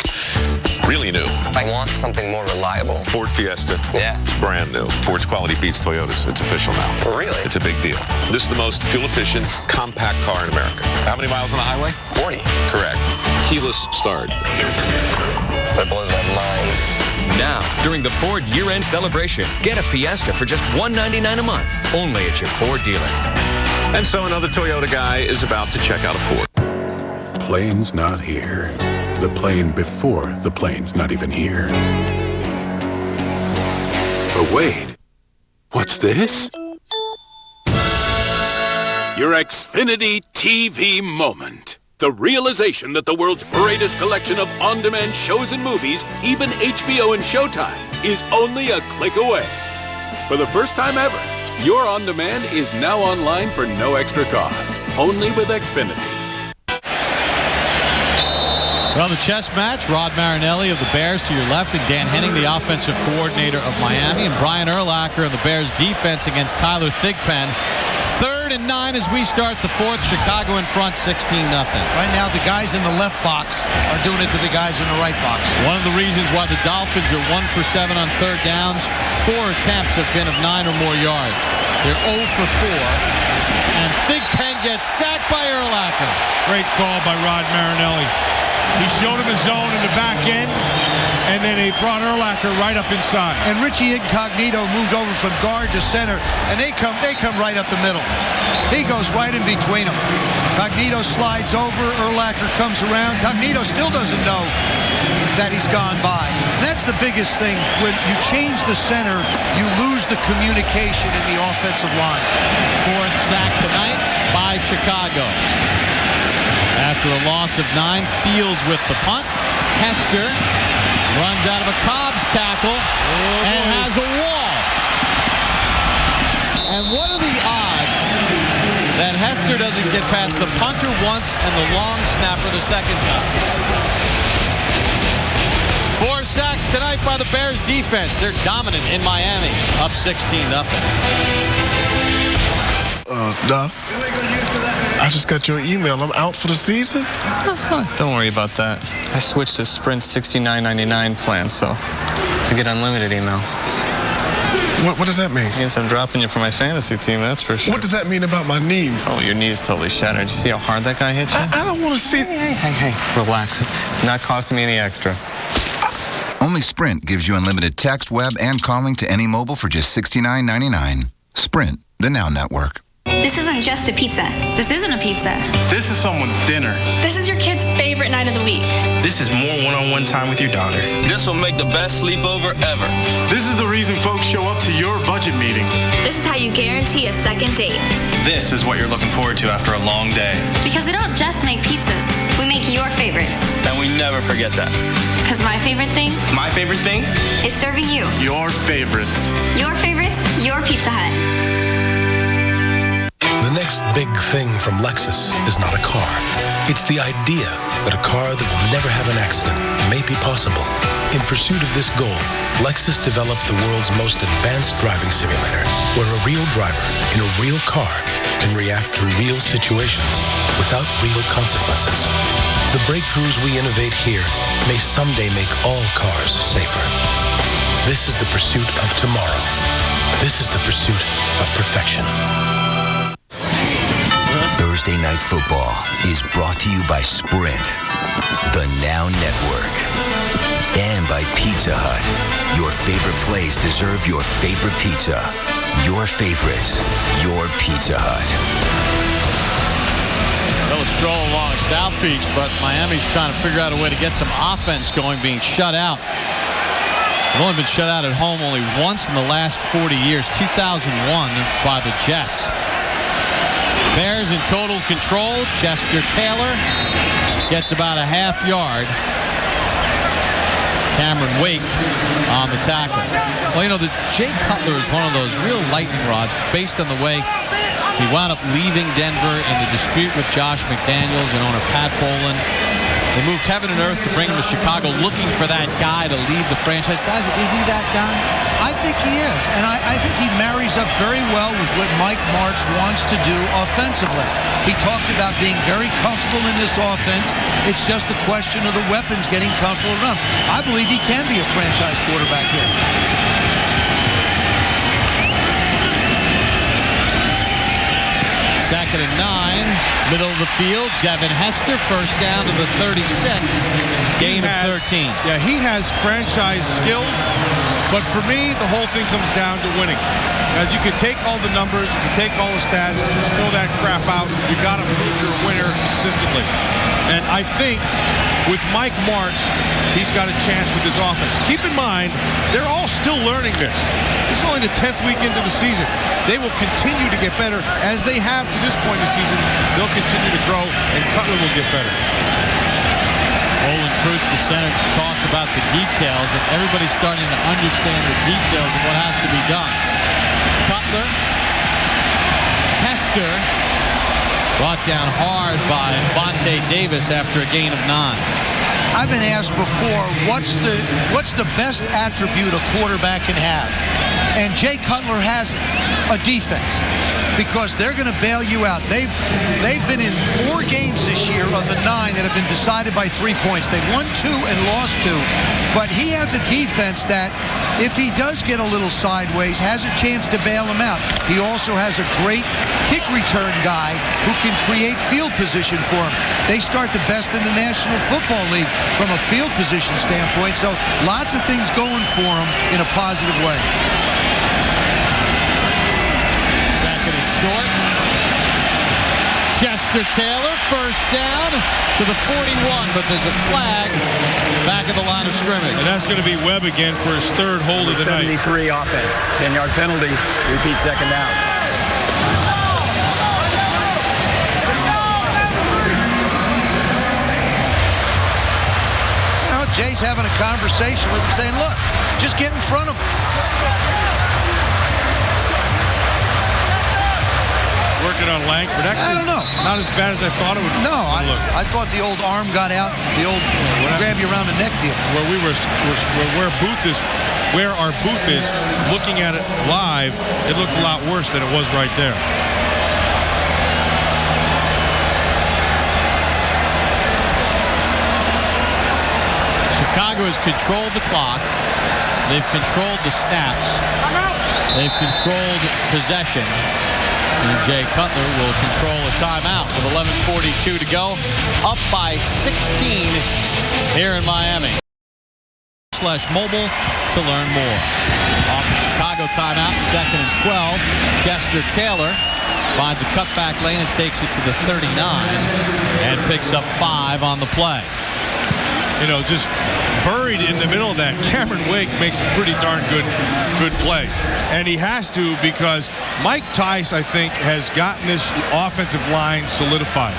Really new. I want something more reliable. Ford Fiesta. Yeah. It's brand new. Ford's quality beats Toyota's. It's official now. Really? It's a big deal. This is the most fuel-efficient, compact car in America. How many miles on the highway? 40. Correct. Keyless start. That blows my mind. Now, during the Ford year-end celebration, get a Fiesta for just $199 a month. Only at your Ford dealer. And so another Toyota guy is about to check out a Ford. Plane's not here. The plane before the plane's not even here. But wait, what's this? Your Xfinity TV moment. The realization that the world's greatest collection of on-demand shows and movies, even HBO and Showtime, is only a click away. For the first time ever, your on-demand is now online for no extra cost. Only with Xfinity. Well, the chess match, Rod Marinelli of the Bears to your left and Dan Henning, the offensive coordinator of Miami, and Brian Urlacher of the Bears defense against Tyler Thigpen. 3rd and 9 as we start the fourth. Chicago in front, 16-0. Right now, the guys in the left box are doing it to the guys in the right box. One of the reasons why the Dolphins are 1 for 7 on third downs, 4 attempts have been of 9 or more yards. They're 0 for 4. And Thigpen gets sacked by Urlacher. Great call by Rod Marinelli. He showed him his zone in the back end, and then he brought Urlacher right up inside. And Richie Incognito moved over from guard to center, and they come right up the middle. He goes right in between them. Cognito slides over, Urlacher comes around. Cognito still doesn't know that he's gone by. And that's the biggest thing. When you change the center, you lose the communication in the offensive line. 4th sack tonight by Chicago. After a loss of 9, Fields with the punt. Hester runs out of a Cobbs tackle and has a wall. And what are the odds that Hester doesn't get past the punter once and the long snapper the second time? 4 sacks tonight by the Bears defense. They're dominant in Miami, up 16-0. Doc, I just got your email. I'm out for the season? Don't worry about that. I switched to Sprint's $69.99 plan, so I get unlimited emails. What does that mean? It means I'm dropping you for my fantasy team, that's for sure. What does that mean about my knee? Oh, your knee's totally shattered. Did you see how hard that guy hit you? I don't want to see... Hey, relax. Not costing me any extra. Only Sprint gives you unlimited text, web, and calling to any mobile for just $69.99. Sprint, the Now Network. This isn't just a pizza. This isn't a pizza. This is someone's dinner. This is your kid's favorite night of the week. This is more one-on-one time with your daughter. This will make the best sleepover ever. This is the reason folks show up to your budget meeting. This is how you guarantee a second date. This is what you're looking forward to after a long day. Because we don't just make pizzas. We make your favorites. And we never forget that. Because my favorite thing My favorite thing? is serving you. Your favorites. Your favorites, your Pizza Hut. The next big thing from Lexus is not a car. It's the idea that a car that will never have an accident may be possible. In pursuit of this goal, Lexus developed the world's most advanced driving simulator, where a real driver in a real car can react to real situations without real consequences. The breakthroughs we innovate here may someday make all cars safer. This is the pursuit of tomorrow. This is the pursuit of perfection. Thursday Night Football is brought to you by Sprint, the Now Network, and by Pizza Hut. Your favorite plays deserve your favorite pizza. Your favorites, your Pizza Hut. Well, a stroll along South Beach, but Miami's trying to figure out a way to get some offense going, being shut out. They've only been shut out at home only once in the last 40 years, 2001 by the Jets. Bears in total control. Chester Taylor gets about a half yard. Cameron Wake on the tackle. Well, you know, the Jay Cutler is one of those real lightning rods based on the way he wound up leaving Denver in the dispute with Josh McDaniels and owner Pat Bowlen. They moved heaven and earth to bring him to Chicago, looking for that guy to lead the franchise. Guys, is he that guy? I think he is, and I think he marries up very well with what Mike Martz wants to do offensively. He talked about being very comfortable in this offense. It's just a question of the weapons getting comfortable enough. I believe he can be a franchise quarterback here. Second and 9, middle of the field. Devin Hester, first down to the 36. Gain of 13. Yeah, he has franchise skills, but for me, the whole thing comes down to winning. As you can take all the numbers, you can take all the stats, throw that crap out. You got to prove you're a winner consistently. And I think with Mike Martz, he's got a chance with his offense. Keep in mind, they're all still learning this. This is only the 10th week into the season. They will continue to get better as they have to this point in the season. They'll continue to grow, and Cutler will get better. Olin Kreutz, the center, talked about the details, and everybody's starting to understand the details of what has to be done. Cutler, Hester, brought down hard by Vontae Davis after a gain of 9. I've been asked before, what's the best attribute a quarterback can have? And Jay Cutler has a defense, because they're going to bail you out. They've been in 4 games this year of the 9 that have been decided by 3 points. They won 2 and lost 2. But he has a defense that, if he does get a little sideways, has a chance to bail him out. He also has a great kick return guy who can create field position for him. They start the best in the National Football League from a field position standpoint. So lots of things going for him in a positive way. Second and short. Chester Taylor, first down to the 41, but there's a flag back at the line of scrimmage. And that's going to be Webb again for his 3rd hold of the night. 73 offense, 10-yard penalty, repeat second down. You know, Jay's having a conversation with him, saying, look, just get in front of him. Working on Langford. Actually, I don't know. Not as bad as I thought it would. No, I thought the old arm got out, the old grab you around the neck deal. Where we were, where our booth is, looking at it live, it looked a lot worse than it was right there. Chicago has controlled the clock. They've controlled the snaps. They've controlled possession. And Jay Cutler will control a timeout with 11:42 to go. Up by 16 here in Miami. /mobile to learn more. Off the Chicago timeout, 2nd and 12. Chester Taylor finds a cutback lane and takes it to the 39 and picks up 5 on the play. You know, just buried in the middle of that, Cameron Wake makes a pretty darn good play. And he has to, because Mike Tice, I think, has gotten this offensive line solidified.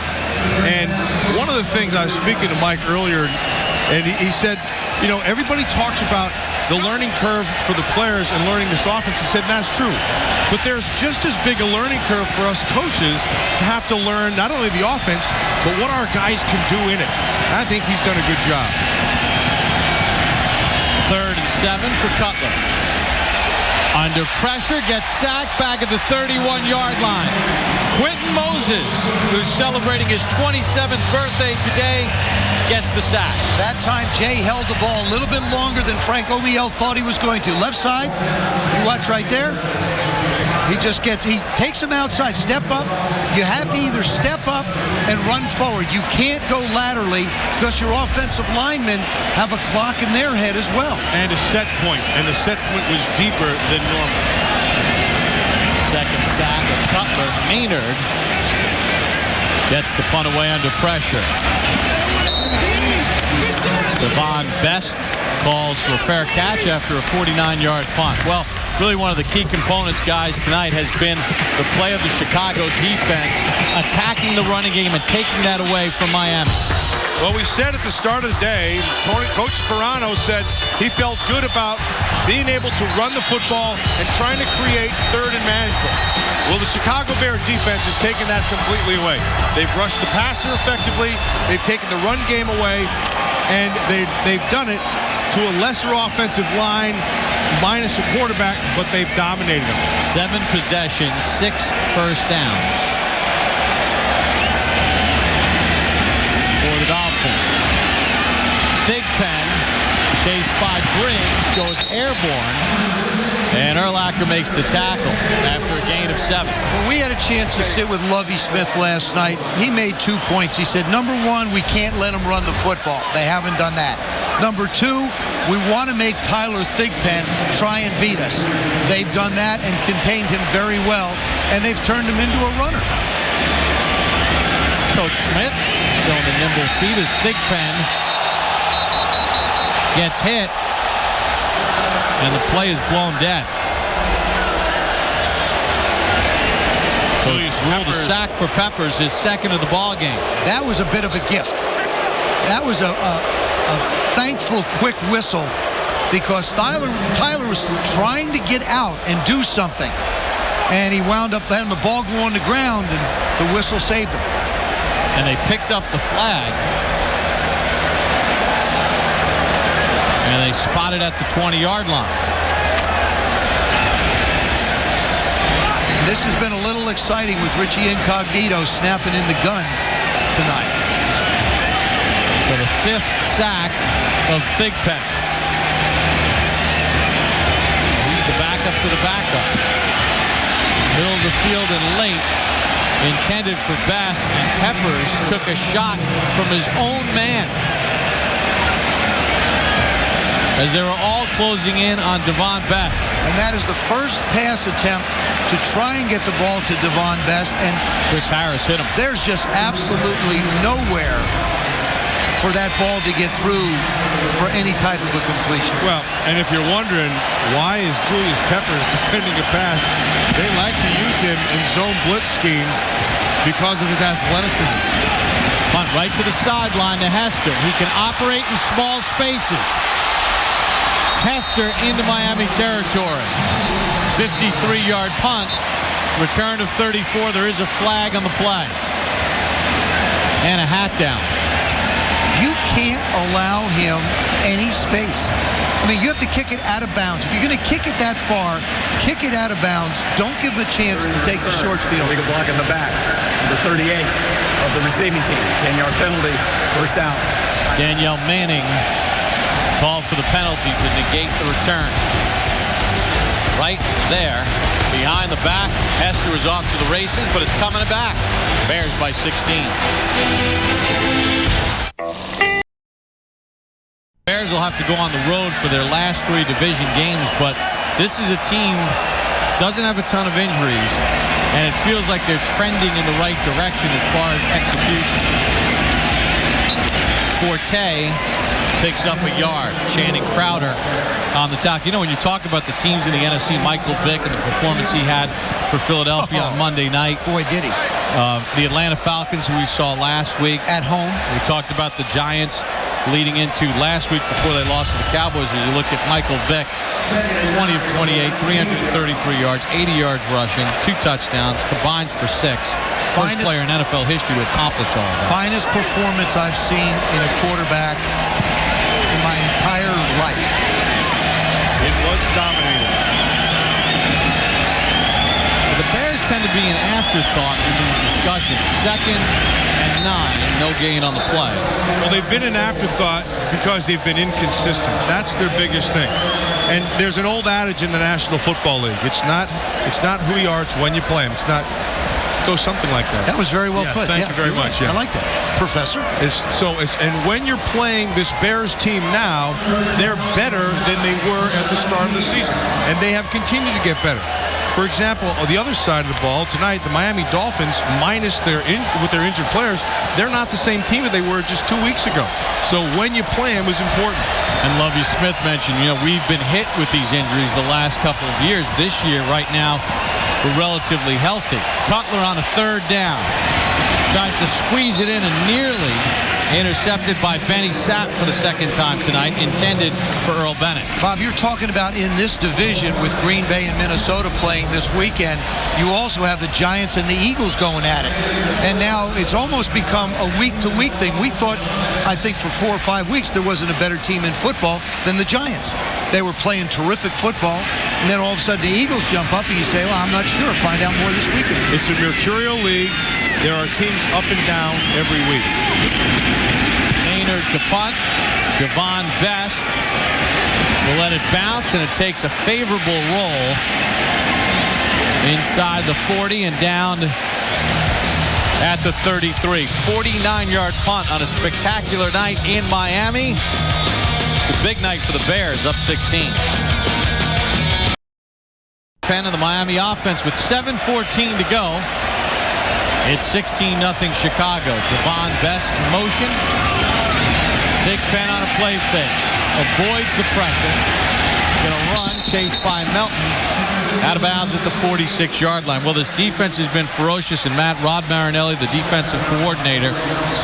And one of the things I was speaking to Mike earlier, and he said, you know, everybody talks about the learning curve for the players and learning this offense. He said, that's true. But there's just as big a learning curve for us coaches to have to learn not only the offense, but what our guys can do in it. I think he's done a good job. 3rd and 7 for Cutler. Under pressure, gets sacked back at the 31-yard line. Quentin Moses, who's celebrating his 27th birthday today, gets the sack. That time, Jay held the ball a little bit longer than Frank Omiel thought he was going to. Left side, you watch right there. He takes him outside, step up. You have to either step up and run forward. You can't go laterally because your offensive linemen have a clock in their head as well. And a set point, and the set point was deeper than normal. Second sack of Cutler. Maynard gets the punt away under pressure. Devon Best calls for a fair catch after a 49-yard punt. Well, really one of the key components, guys, tonight has been the play of the Chicago defense attacking the running game and taking that away from Miami. Well, we said at the start of the day, Coach Sperano said he felt good about being able to run the football and trying to create third and manageable. Well, the Chicago Bear defense has taken that completely away. They've rushed the passer effectively. They've taken the run game away. And they've done it to a lesser offensive line, minus a quarterback, but they've dominated them. 7 possessions, 6 first downs for the Dolphins. Thigpen, chased by Briggs, goes airborne, and Urlacher makes the tackle after a gain of 7. When we had a chance to sit with Lovie Smith last night, he made 2 points. He said, number 1, we can't let them run the football. They haven't done that. Number 2, we want to make Tyler Thigpen try and beat us. They've done that and contained him very well, and they've turned him into a runner. Coach Smith showing the nimble feet as Thigpen gets hit, and the play is blown dead. So he's ruled a sack for Peppers, his second of the ball game. That was a bit of a gift. That was a thankful quick whistle because Tyler was trying to get out and do something, and he wound up letting the ball go on the ground, and the whistle saved him. And they picked up the flag. And they spotted at the 20-yard line. This has been a little exciting with Richie Incognito snapping in the gun tonight. So the 5th sack of Thigpen. He's the backup to the backup. Middle of the field and late. Intended for Best, and Peppers took a shot from his own man. As they were all closing in on Devon Best. And that is the first pass attempt to try and get the ball to Devon Best, and Chris Harris hit him. There's just absolutely nowhere for that ball to get through for any type of a completion. Well, and if you're wondering why is Julius Peppers defending a pass, they like to use him in zone blitz schemes because of his athleticism. Punt right to the sideline to Hester. He can operate in small spaces. Hester into Miami territory. 53-yard punt. Return of 34. There is a flag on the play. And a hat down. You can't allow him any space. I mean, you have to kick it out of bounds. If you're going to kick it that far, kick it out of bounds. Don't give him a chance to take the short field. Legal block in the back. Number 38 of the receiving team. 10-yard penalty. First down. Danielle Manning called for the penalty to negate the return. right there. Behind the back, Hester is off to the races, but it's coming back. Bears by 16. Bears will have to go on the road for their last 3 division games, but this is a team doesn't have a ton of injuries, and it feels like they're trending in the right direction as far as execution. Forte picks up a yard. Channing Crowder on the tackle. You know, when you talk about the teams in the NFC, Michael Vick and the performance he had for Philadelphia on Monday night. Boy, did he. The Atlanta Falcons, who we saw last week. At home. We talked about the Giants leading into last week before they lost to the Cowboys. As you look at Michael Vick, 20 of 28, 333 yards, 80 yards rushing, 2 touchdowns, combined for 6. First player in NFL history to accomplish all that. Finest performance I've seen in a quarterback in my entire life. It was dominating. The Bears tend to be an afterthought in these discussions. 2nd and 9, no gain on the play. Well, they've been an afterthought because they've been inconsistent. That's their biggest thing. And there's an old adage in the National Football League. It's not who you are, it's when you play them. It's not go something like that. That was very well put. Thank you very much. I like that, Professor. And when you're playing this Bears team now, they're better than they were at the start of the season, and they have continued to get better. For example, on the other side of the ball tonight, the Miami Dolphins, minus with their injured players, they're not the same team that they were just 2 weeks ago. So when you play them is important. And Lovie Smith mentioned, we've been hit with these injuries the last couple of years. This year, right now, we're relatively healthy. Cutler on a 3rd down. Tries to squeeze it in and nearly intercepted by Benny Sapp for the 2nd time tonight, intended for Earl Bennett. Bob, you're talking about in this division with Green Bay and Minnesota playing this weekend, you also have the Giants and the Eagles going at it. And now it's almost become a week-to-week thing. We thought, I think for 4 or 5 weeks, there wasn't a better team in football than the Giants. They were playing terrific football, and then all of a sudden the Eagles jump up and you say, well, I'm not sure. Find out more this weekend. It's a mercurial league. There are teams up and down every week. Maynard to punt. Javon Best will let it bounce, and it takes a favorable roll inside the 40 and down at the 33. 49-yard punt on a spectacular night in Miami. It's a big night for the Bears, up 16. Penn of the Miami offense with 7:14 to go. It's 16-0 Chicago. Javon Best in motion. Big Penn on a play fake. Avoids the pressure. Going to run, chased by Melton. Out of bounds at the 46-yard line. Well, this defense has been ferocious, and Rod Marinelli, the defensive coordinator,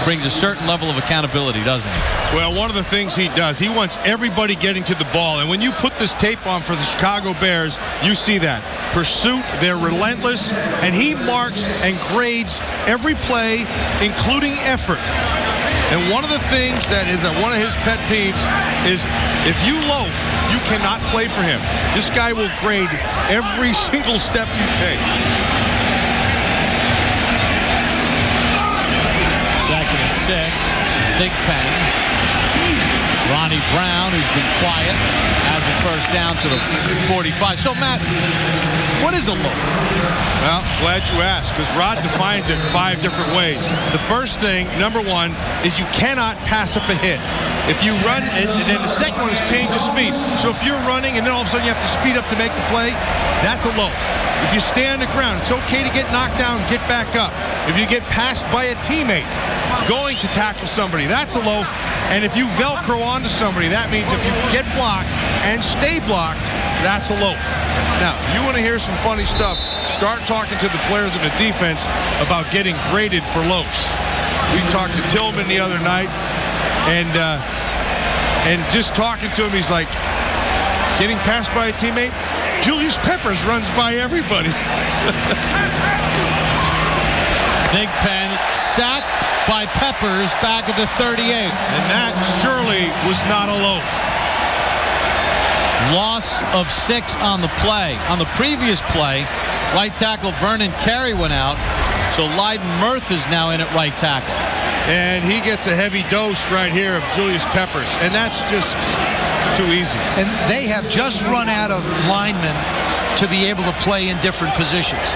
brings a certain level of accountability, doesn't he? Well, one of the things he does, he wants everybody getting to the ball. And when you put this tape on for the Chicago Bears, you see that. Pursuit, they're relentless, and he marks and grades every play, including effort. And one of the things that is one of his pet peeves is if you loaf, you cannot play for him. This guy will grade every single step you take. 2nd and 6. Big Penn. Ronnie Brown, who's been quiet, has a first down to the 45. So, Matt, what is a loaf? Well, glad you asked, because Rod defines it 5 different ways. The first thing, number 1, is you cannot pass up a hit. If you run, and then the second one is change of speed. So if you're running and then all of a sudden you have to speed up to make the play, that's a loaf. If you stay on the ground, it's okay to get knocked down and get back up. If you get passed by a teammate going to tackle somebody, that's a loaf. And if you Velcro onto somebody, that means if you get blocked and stay blocked, that's a loaf. Now, you want to hear some funny stuff, start talking to the players in the defense about getting graded for loafs. We talked to Tillman the other night, and just talking to him, he's like, getting passed by a teammate? Julius Peppers runs by everybody. Big Penn sacked by Peppers back at the 38. And that surely was not a loaf. Loss of 6 on the play. On the previous play, right tackle Vernon Carey went out, so Lyden Mirth is now in at right tackle. And he gets a heavy dose right here of Julius Peppers, and that's just too easy. And they have just run out of linemen to be able to play in different positions.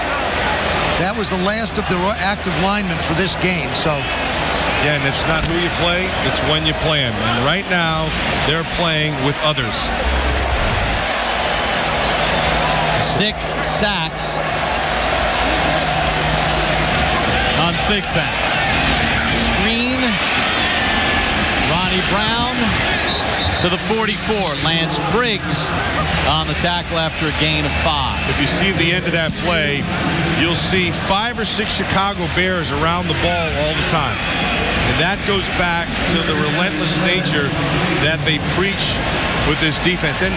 That was the last of the active linemen for this game. So, yeah, and it's not who you play, it's when you play them. And right now, they're playing with others. 6 sacks on Thigpen. Screen. Ronnie Brown to the 44. Lance Briggs on the tackle after a gain of 5. If you see the end of that play, you'll see 5 or 6 Chicago Bears around the ball all the time. And that goes back to the relentless nature that they preach with this defense. And,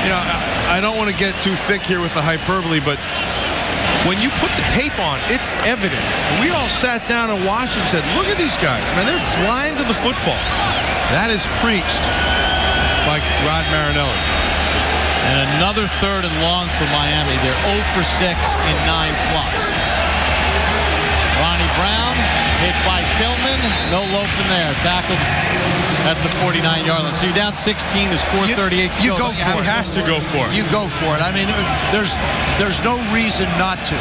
you know, I don't want to get too thick here with the hyperbole, but when you put the tape on, it's evident. We all sat down and watched and said, look at these guys. Man, they're flying to the football. That is preached by Rod Marinelli. And another 3rd and long for Miami. They're 0 for 6 in 9+. Ronnie Brown hit by Tillman. No loaf in there. Tackled at the 49-yard line. So you're down 16. There's 4:38 to go. You go for it. He has to go for it. You go for it. I mean, there's no reason not to.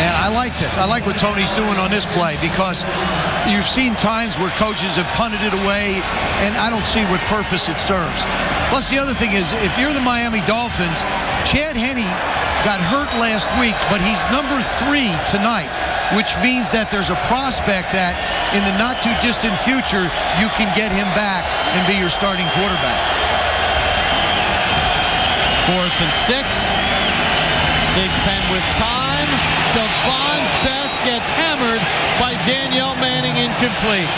And I like this. I like what Tony's doing on this play because you've seen times where coaches have punted it away, and I don't see what purpose it serves. Plus, the other thing is, if you're the Miami Dolphins, Chad Henne got hurt last week, but he's number 3 tonight, which means that there's a prospect that in the not-too-distant future, you can get him back and be your starting quarterback. 4th and 6. Thigpen with time. Devon Best gets hammered by Danielle Manning, incomplete.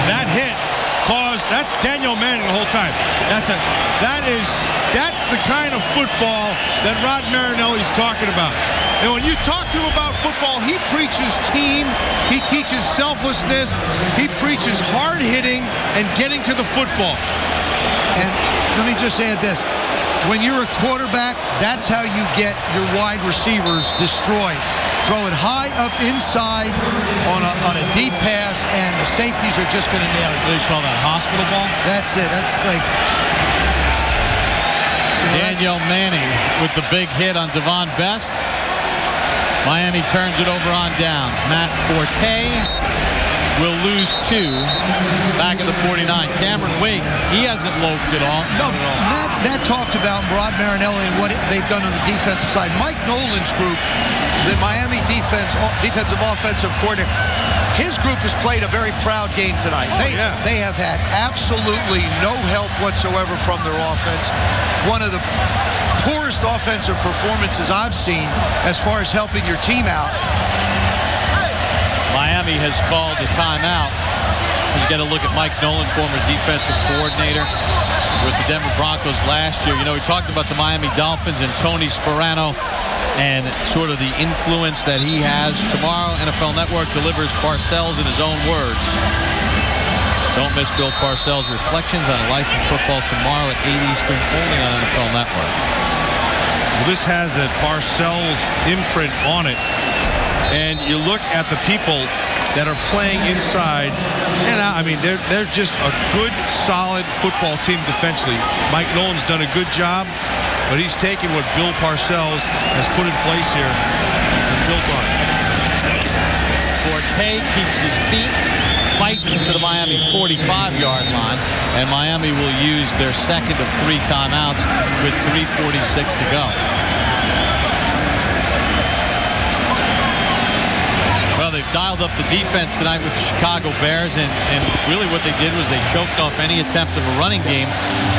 That hit caused, that's Danielle Manning the whole time. That's the kind of football that Rod Marinelli's talking about. And when you talk to him about football, he preaches team, he teaches selflessness, he preaches hard hitting and getting to the football. And let me just add this. When you're a quarterback, that's how you get your wide receivers destroyed. Throw it high up inside on a deep pass, and the safeties are just going to nail it. What do you call that, hospital ball? That's it. That's like... Danielle Manning with the big hit on Devon Best. Miami turns it over on downs. Matt Forte will lose 2 back at the 49. Cameron Wake, he hasn't loafed at all. No, Matt talked about Rod Marinelli and what they've done on the defensive side. Mike Nolan's group, the Miami defensive offensive coordinator, his group has played a very proud game tonight. They have had absolutely no help whatsoever from their offense. One of the poorest offensive performances I've seen as far as helping your team out. Miami has called the timeout. You got to look at Mike Nolan, former defensive coordinator with the Denver Broncos last year. You know, we talked about the Miami Dolphins and Tony Sparano and sort of the influence that he has. Tomorrow, NFL Network delivers Parcells in his own words. Don't miss Bill Parcells' Reflections on Life in Football tomorrow at 8 Eastern, only on NFL Network. Well, this has a Parcells imprint on it. And you look at the people that are playing inside, and I mean, they're just a good, solid football team defensively. Mike Nolan's done a good job, but he's taken what Bill Parcells has put in place here and built on it. Forte keeps his feet, fights to the Miami 45-yard line, and Miami will use their second of 3 timeouts with 3:46 to go. They've dialed up the defense tonight with the Chicago Bears, and really what they did was they choked off any attempt of a running game,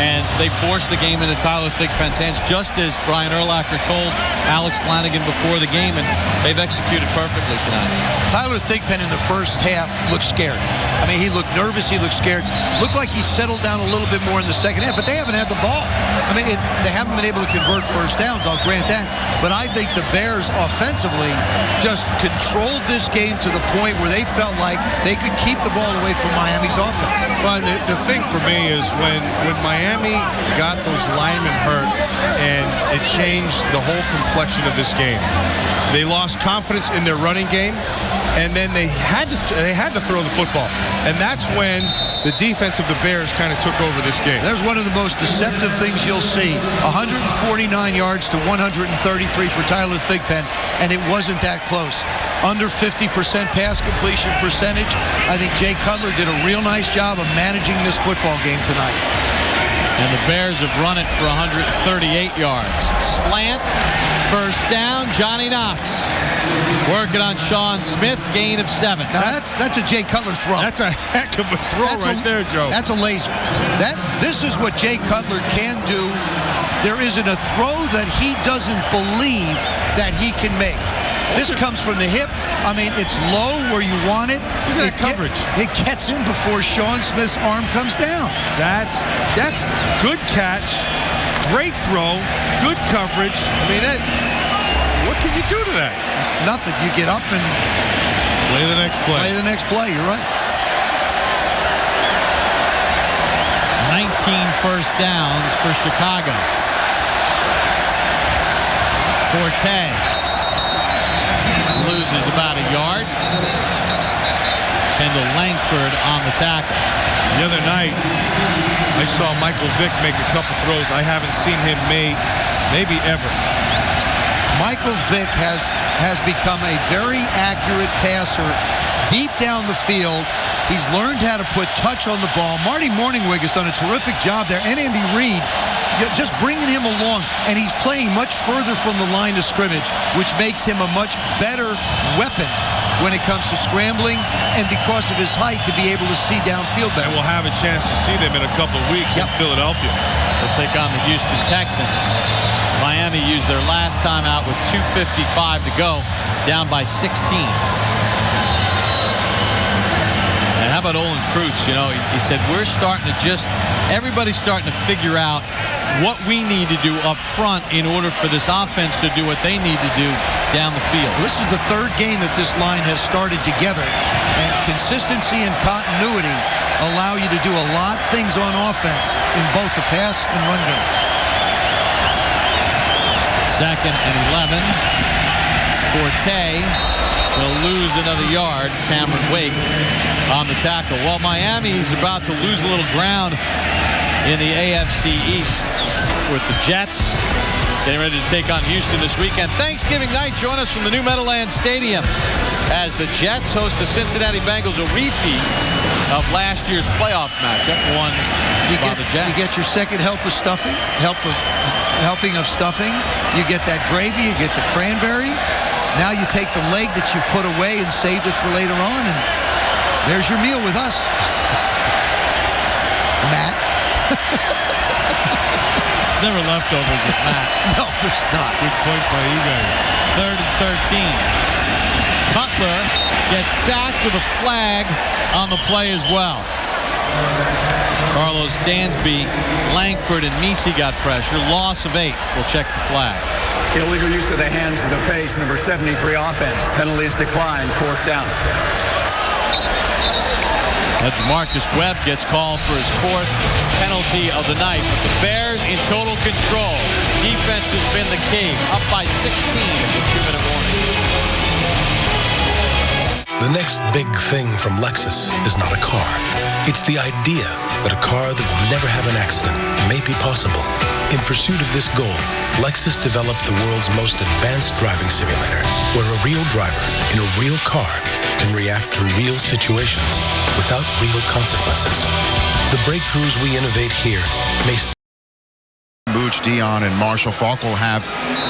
and they forced the game into Tyler Thigpen's hands, just as Brian Urlacher told Alex Flanagan before the game, and they've executed perfectly tonight. Tyler Thigpen in the first half looked scared. I mean, he looked nervous, he looked scared. Looked like he settled down a little bit more in the second half, but they haven't had the ball. I mean, they haven't been able to convert first downs, I'll grant that, but I think the Bears offensively just controlled this game to the point where they felt like they could keep the ball away from Miami's offense. Well, the thing for me is when Miami got those linemen hurt, and it changed the whole complexion of this game. They lost confidence in their running game, and then they had to throw the football. And that's when the defense of the Bears kind of took over this game. There's one of the most deceptive things you'll see. 149 yards to 133 for Tyler Thigpen, and it wasn't that close. Under 50% pass completion percentage. I think Jay Cutler did a real nice job of managing this football game tonight. And the Bears have run it for 138 yards. Slant, first down, Johnny Knox. Working on Sean Smith, gain of 7. Now that's a Jay Cutler throw. That's a heck of a throw there, Joe. That's a laser. This is what Jay Cutler can do. There isn't a throw that he doesn't believe that he can make. This comes from the hip. I mean, it's low where you want it. Look at that coverage. It gets in before Sean Smith's arm comes down. That's good catch, great throw, good coverage. I mean, what can you do to that? Nothing. You get up and play the next play. Play the next play. You're right. 19 first downs for Chicago. Forte loses about a yard. Kendall Langford on the tackle. The other night, I saw Michael Vick make a couple throws I haven't seen him make maybe ever. Michael Vick has become a very accurate passer deep down the field. He's learned how to put touch on the ball. Marty Morningwig has done a terrific job there, and Andy Reid just bringing him along, and he's playing much further from the line of scrimmage, which makes him a much better weapon when it comes to scrambling, and because of his height, to be able to see downfield better. And we'll have a chance to see them in a couple of weeks in Philadelphia. They'll take on the Houston Texans. Miami used their last time out with 2:55 to go, down by 16. And how about Olin Kreutz? You know, he said, everybody's starting to figure out what we need to do up front in order for this offense to do what they need to do down the field. Well, this is the third game that this line has started together, and consistency and continuity allow you to do a lot of things on offense in both the pass and run game. 2nd and 11. Forte will lose another yard. Cameron Wake on the tackle. Well, Miami's about to lose a little ground in the AFC East with the Jets getting ready to take on Houston this weekend. Thanksgiving night, join us from the new Meadowlands Stadium as the Jets host the Cincinnati Bengals, a repeat of last year's playoff matchup won by the Jets. You get your second helping of stuffing. You get that gravy. You get the cranberry. Now you take the leg that you put away and saved it for later on, and there's your meal with us, Matt. There's never leftovers with Matt. No, there's not. Good point by you guys. 3rd and 13. Cutler gets sacked with a flag on the play as well. Carlos Dansby, Langford, and Misi got pressure. Loss of 8. We'll check the flag. Illegal use of the hands to the face, number 73 offense. Penalties declined, 4th down. Marcus Webb gets called for his 4th penalty of the night. But the Bears in total control. Defense has been the key. Up by 16 with 2-minute warning. The next big thing from Lexus is not a car. It's the idea that a car that will never have an accident may be possible. In pursuit of this goal, Lexus developed the world's most advanced driving simulator, where a real driver in a real car can react to real situations without real consequences. The breakthroughs we innovate here may... Booch, Dion, and Marshall Falk will have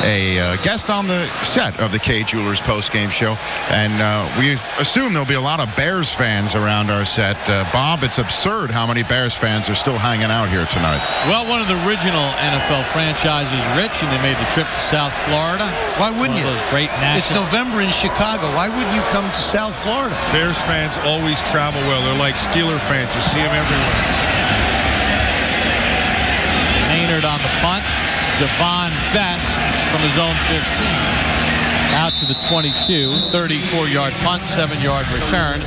a guest on the set of the K Jewelers post-game show, and we assume there'll be a lot of Bears fans around our set. Bob, it's absurd how many Bears fans are still hanging out here tonight. Well, one of the original NFL franchises, Rich, and they made the trip to South Florida. Why wouldn't you? Those great national... It's November in Chicago. Why wouldn't you come to South Florida? Bears fans always travel well. They're like Steeler fans. You see them everywhere. Maynard on the punt. Devon Best from his own 15. Out to the 22. 34-yard punt, 7-yard return.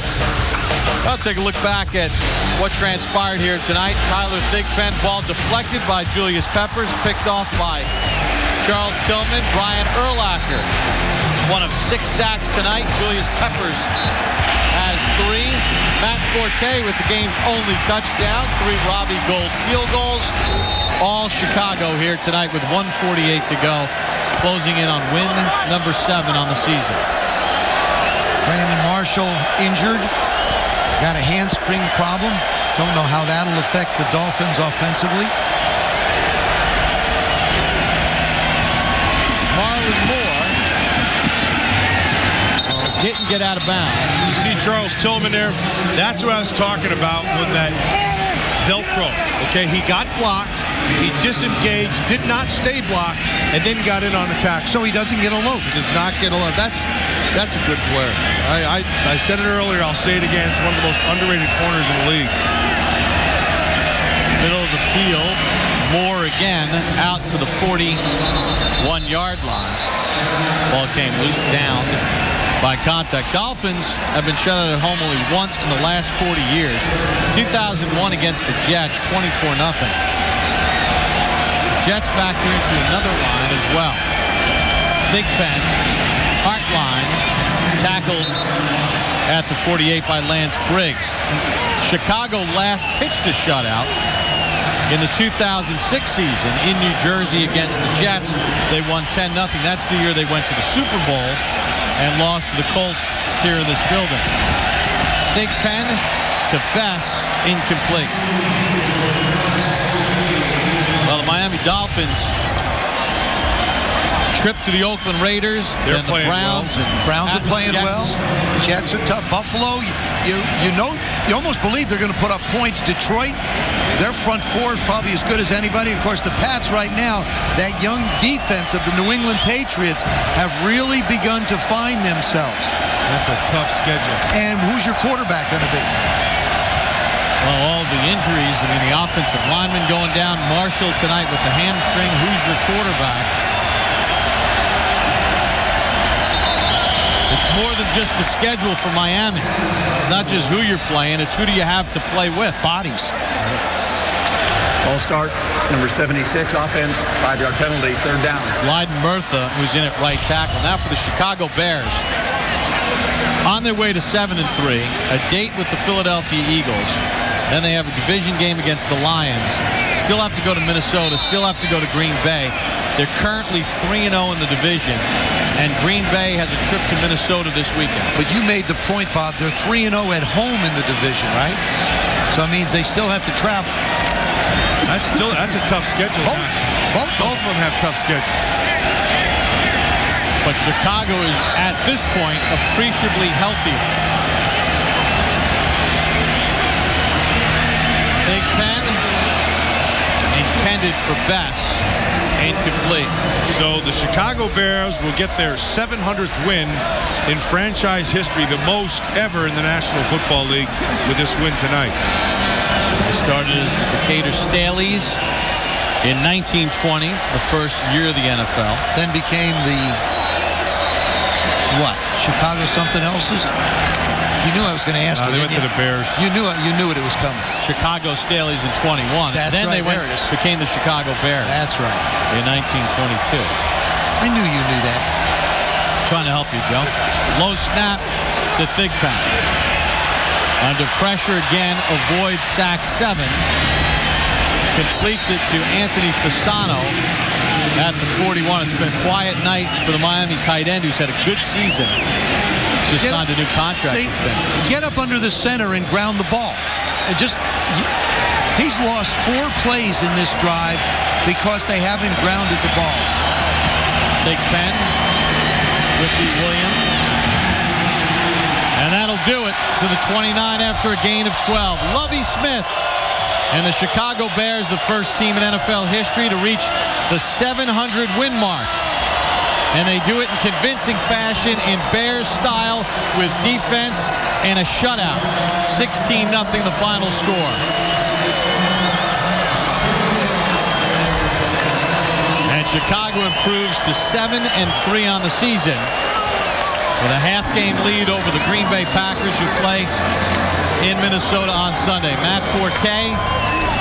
I'll take a look back at what transpired here tonight. Tyler Thigpen, ball deflected by Julius Peppers, picked off by Charles Tillman. Brian Urlacher, one of 6 sacks tonight. Julius Peppers has 3. Matt Forte with the game's only touchdown. 3 Robbie Gould field goals. All Chicago here tonight with 1:48 to go. Closing in on win number 7 on the season. Brandon Marshall injured. Got a hamstring problem. Don't know how that'll affect the Dolphins offensively. Marlon Moore didn't get out of bounds. You see Charles Tillman there? That's what I was talking about with that Velcro. Okay, he got blocked. He disengaged, did not stay blocked, and then got in on attack. So he doesn't get a loaf. He does not get a loaf. That's a good player. I said it earlier. I'll say it again. It's one of the most underrated corners in the league. Middle of the field. Moore again out to the 41-yard line. Ball came loose, down by contact. Dolphins have been shut out at home only once in the last 40 years. 2001 against the Jets, 24-0. Jets factor into another line as well. Big Ben, Hartline, tackled at the 48 by Lance Briggs. Chicago last pitched a shutout in the 2006 season in New Jersey against the Jets. They won 10-0. That's the year they went to the Super Bowl and lost to the Colts here in this building. Big Ben to Bess, incomplete. Well, the Miami Dolphins trip to the Oakland Raiders. They're and the playing Browns. well. Browns are playing well. Jets are tough. Buffalo, you almost believe they're going to put up points. Detroit, their front four is probably as good as anybody. Of course, the Pats right now, that young defense of the New England Patriots have really begun to find themselves. That's a tough schedule. And who's your quarterback going to be? Well, all the injuries. I mean, the offensive lineman going down. Marshall tonight with the hamstring. Who's your quarterback? It's more than just the schedule for Miami. It's not just who you're playing. It's who do you have to play with. Bodies. Ball start, number 76, offense, 5-yard penalty, 3rd down. It's Lyden Murtha who's in at right tackle. Now for the Chicago Bears. On their way to 7-3, a date with the Philadelphia Eagles. Then they have a division game against the Lions. Still have to go to Minnesota. Still have to go to Green Bay. They're currently 3-0 in the division. And Green Bay has a trip to Minnesota this weekend. But you made the point, Bob. They're 3-0 at home in the division, right? So it means they still have to travel. That's a tough schedule. Both of them have tough schedules. But Chicago is, at this point, appreciably healthier. Big Ben, intended for Bess, incomplete. So the Chicago Bears will get their 700th win in franchise history, the most ever in the National Football League with this win tonight. They started as the Decatur Staleys in 1920, the first year of the NFL. Then became the, what, Chicago something else's? You knew I was going to ask you. They went to the Bears. You knew it was coming. Chicago Staleys in 21. That's then right, they became the Chicago Bears. That's right. In 1922. I knew you knew that. Trying to help you, Joe. Low snap to Thigpen. Under pressure again, avoids sack 7. Completes it to Anthony Fasano at the 41. It's been a quiet night for the Miami tight end who's had a good season. Just signed a new contract extension. Get up under the center and ground the ball. He's lost 4 plays in this drive because they haven't grounded the ball. Big Ben, Ricky Williams. And that'll do it to the 29 after a gain of 12. Lovie Smith and the Chicago Bears, the first team in NFL history to reach the 700 win mark. And they do it in convincing fashion in Bears style with defense and a shutout. 16-0 the final score. And Chicago improves to 7-3 on the season with a half-game lead over the Green Bay Packers who play in Minnesota on Sunday. Matt Forte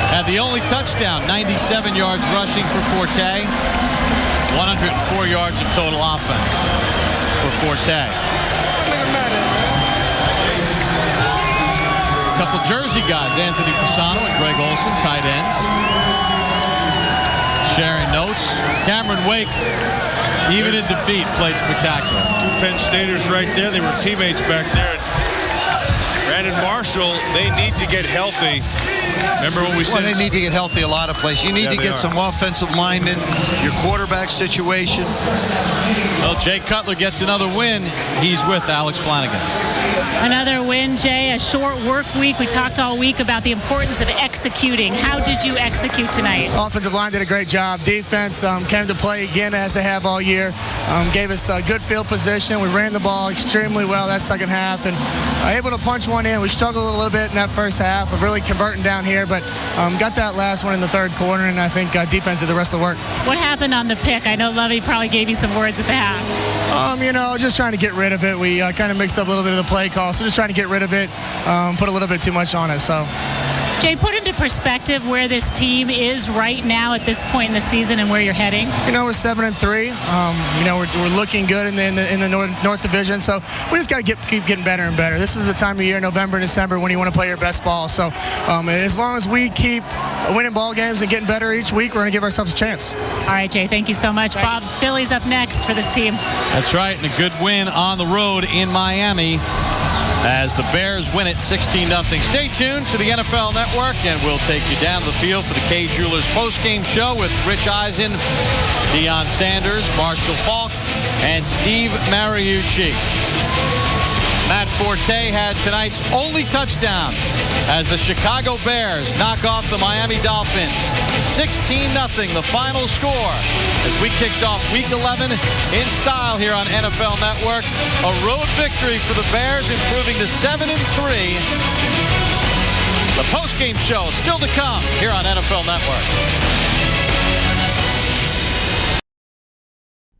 had the only touchdown, 97 yards rushing for Forte. 104 yards of total offense for Forte. couple Jersey guys, Anthony Fasano and Greg Olson, tight ends, sharing notes. Cameron Wake, even in defeat, played spectacular. Two Penn Staters right there. They were teammates back there. Brandon Marshall, they need to get healthy. Remember when we said... Well, they need to get healthy a lot of places. You need to get some offensive linemen, your quarterback situation. Well, Jay Cutler gets another win. He's with Alex Flanagan. Another win, Jay. A short work week. We talked all week about the importance of executing. How did you execute tonight? Offensive line did a great job. Defense came to play again as they have all year. Gave us a good field position. We ran the ball extremely well that second half and able to punch one in. We struggled a little bit in that first half of really converting down here, but got that last one in the third quarter, and I think defense did the rest of the work. What happened on the pick? I know Lovey probably gave you some words at the half. Just trying to get rid of it. We kind of mixed up a little bit of the play call, so just trying to get rid of it, put a little bit too much on it. So, Jay, put into perspective where this team is right now at this point in the season and where you're heading. We're 7-3. We're looking good in the North Division. So we just got to keep getting better and better. This is the time of year, November and December, when you want to play your best ball. So as long as we keep winning ball games and getting better each week, we're going to give ourselves a chance. All right, Jay, thank you so much. Bob, Philly's up next for this team. That's right, and a good win on the road in Miami as the Bears win it 16-0. Stay tuned to the NFL Network, and we'll take you down to the field for the Kay Jewelers postgame show with Rich Eisen, Deion Sanders, Marshall Falk, and Steve Mariucci. Matt Forte had tonight's only touchdown as the Chicago Bears knock off the Miami Dolphins. 16-0, the final score as we kicked off Week 11 in style here on NFL Network. A road victory for the Bears, improving to 7-3. The postgame show still to come here on NFL Network.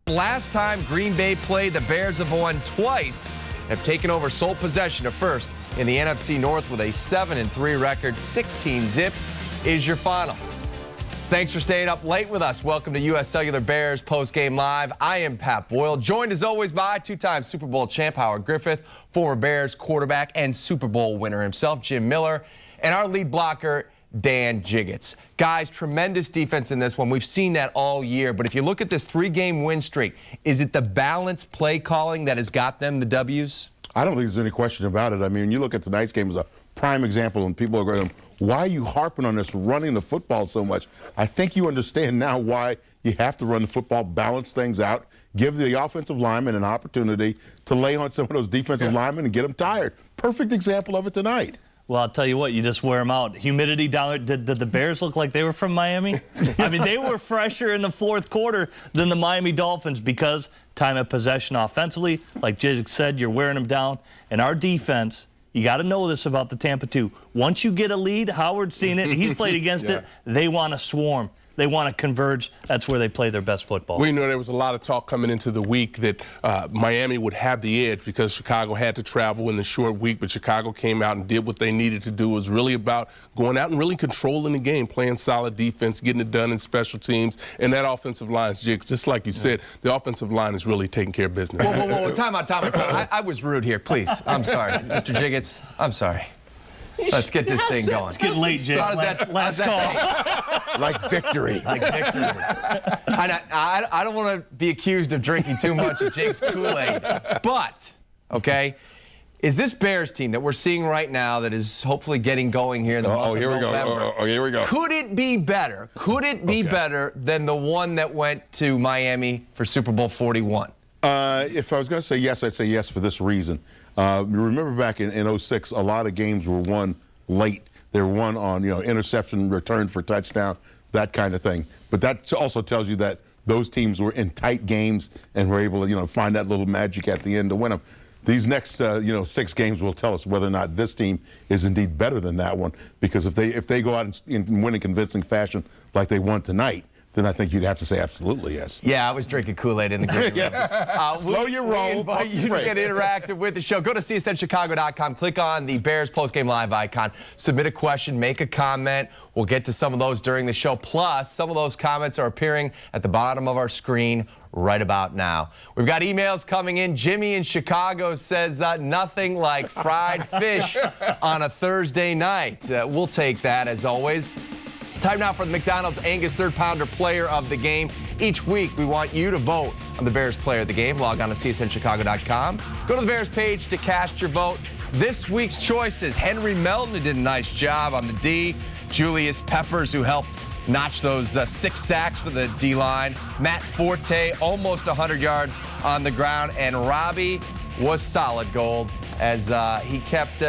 Last time Green Bay played, the Bears have won twice, have taken over sole possession of first in the NFC North with a 7-3 record. 16-zip is your final. Thanks for staying up late with us. Welcome to U.S. Cellular Bears Postgame Live. I am Pat Boyle, joined as always by two-time Super Bowl champ Howard Griffith, former Bears quarterback and Super Bowl winner himself, Jim Miller, and our lead blocker, Dan Jiggets. Guys, tremendous defense in this one. We've seen that all year. But if you look at this 3-game win streak, is it the balanced play calling that has got them the W's? I don't think there's any question about it. I mean, you look at tonight's game as a prime example, and people are going, why are you harping on this running the football so much? I think you understand now why you have to run the football, balance things out, give the offensive linemen an opportunity to lay on some of those defensive linemen and get them tired. Perfect example of it tonight. Well, I'll tell you what, you just wear them out. Humidity down there. Did the Bears look like they were from Miami? I mean, they were fresher in the fourth quarter than the Miami Dolphins because time of possession offensively, like Jig said, you're wearing them down. And our defense, you got to know this about the Tampa 2. Once you get a lead, Howard's seen it, he's played against it, they want to swarm. They want to converge. That's where they play their best football. We know there was a lot of talk coming into the week that Miami would have the edge because Chicago had to travel in the short week, but Chicago came out and did what they needed to do. It was really about going out and really controlling the game, playing solid defense, getting it done in special teams, and that offensive line, just like you said, the offensive line is really taking care of business. Whoa, time out. I was rude here, please. I'm sorry. Mr. Jiggets, I'm sorry. Let's get this thing going. It's getting late, Jake. Last call. Like victory. Like victory. I don't want to be accused of drinking too much of Jake's Kool-Aid, but, okay, is this Bears team that we're seeing right now that is hopefully getting going here in the month of November, here we go. Could it be better? Could it be better than the one that went to Miami for Super Bowl 41? If I was going to say yes, I'd say yes for this reason. Remember back in 06, a lot of games were won late. They were won on, interception, return for touchdown, that kind of thing. But that also tells you that those teams were in tight games and were able to, find that little magic at the end to win them. These next, 6 games will tell us whether or not this team is indeed better than that one. Because if they go out and win in convincing fashion like they won tonight, then I think you'd have to say absolutely yes. Yeah, I was drinking Kool-Aid in the green room. Yeah. Slow your roll. We invite you to get interactive with the show. Go to csnchicago.com, click on the Bears postgame live icon, submit a question, make a comment. We'll get to some of those during the show. Plus, some of those comments are appearing at the bottom of our screen right about now. We've got emails coming in. Jimmy in Chicago says nothing like fried fish on a Thursday night. We'll take that as always. Time now for the McDonald's Angus Third Pounder Player of the Game. Each week, we want you to vote on the Bears Player of the Game. Log on to csnchicago.com. Go to the Bears page to cast your vote. This week's choices: Henry Melton, who did a nice job on the D. Julius Peppers, who helped notch those 6 sacks for the D-line. Matt Forte, almost 100 yards on the ground. And Robbie was solid gold as he kept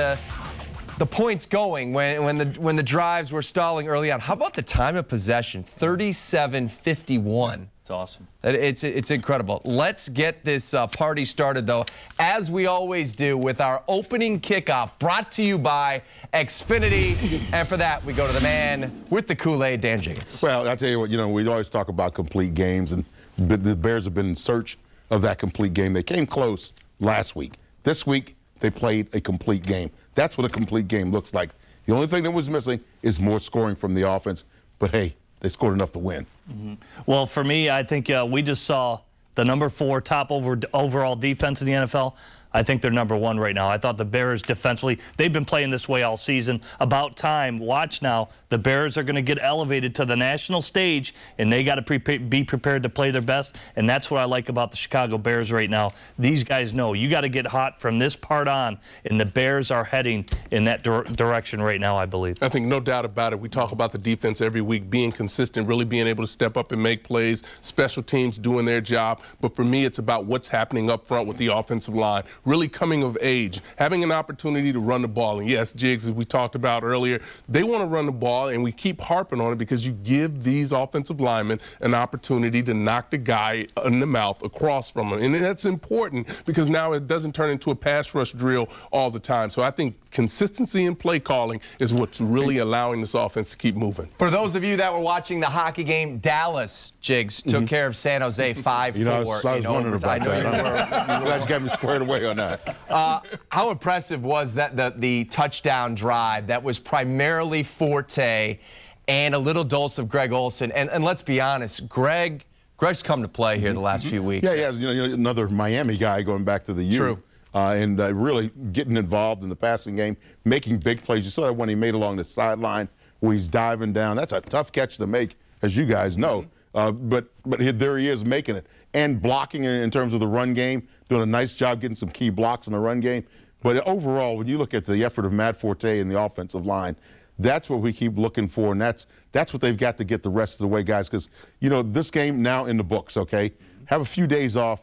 the points going when the drives were stalling early on. How about the time of possession? 37-51. It's awesome. It's incredible. Let's get this party started, though, as we always do, with our opening kickoff, brought to you by Xfinity. And for that, we go to the man with the Kool-Aid, Dan Jiggins. Well, I tell you what, we always talk about complete games, and the Bears have been in search of that complete game. They came close last week. This week, they played a complete game. That's what a complete game looks like. The only thing that was missing is more scoring from the offense. But, hey, they scored enough to win. Mm-hmm. Well, for me, I think we just saw the number 4 top overall defense in the NFL. I think they're number 1 right now. I thought the Bears defensively, they've been playing this way all season. About time. Watch now. The Bears are going to get elevated to the national stage, and they got to be prepared to play their best. And that's what I like about the Chicago Bears right now. These guys know you got to get hot from this part on, and the Bears are heading in that direction right now, I believe. I think no doubt about it. We talk about the defense every week, being consistent, really being able to step up and make plays, special teams doing their job. But for me, it's about what's happening up front with the offensive line. Really coming of age, having an opportunity to run the ball. And yes, Jiggs, as we talked about earlier, they want to run the ball, and we keep harping on it because you give these offensive linemen an opportunity to knock the guy in the mouth across from him. And that's important because now it doesn't turn into a pass rush drill all the time. So I think consistency in play calling is what's really allowing this offense to keep moving. For those of you that were watching the hockey game, Dallas, Jiggs, took care of San Jose 5-4. I was wondering about that. I'm glad you got me squared away on that. How impressive was that the touchdown drive that was primarily Forte and a little dose of Greg Olsen? And let's be honest, Greg's come to play here the last few weeks. Yeah, another Miami guy going back to the U. True. And really getting involved in the passing game, making big plays. You saw that one he made along the sideline where he's diving down. That's a tough catch to make, as you guys know. But there he is making it. And blocking in terms of the run game, doing a nice job getting some key blocks in the run game. But overall, when you look at the effort of Matt Forte and the offensive line, that's what we keep looking for, and that's what they've got to get the rest of the way, guys, because, this game now in the books, okay? Have a few days off,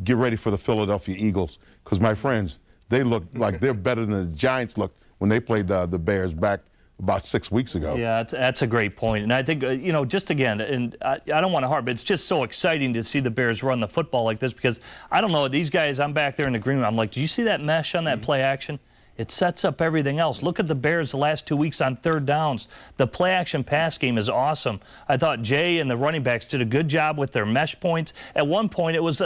get ready for the Philadelphia Eagles, because, my friends, they look like they're better than the Giants looked when they played the Bears back about 6 weeks ago. Yeah, that's a great point. And I think, just again, and I don't want to harp, but it's just so exciting to see the Bears run the football like this because, I don't know, these guys, I'm back there in the green room, I'm like, do you see that mesh on that play action? It sets up everything else. Look at the Bears the last 2 weeks on third downs. The play-action pass game is awesome. I thought Jay and the running backs did a good job with their mesh points. At one point, it was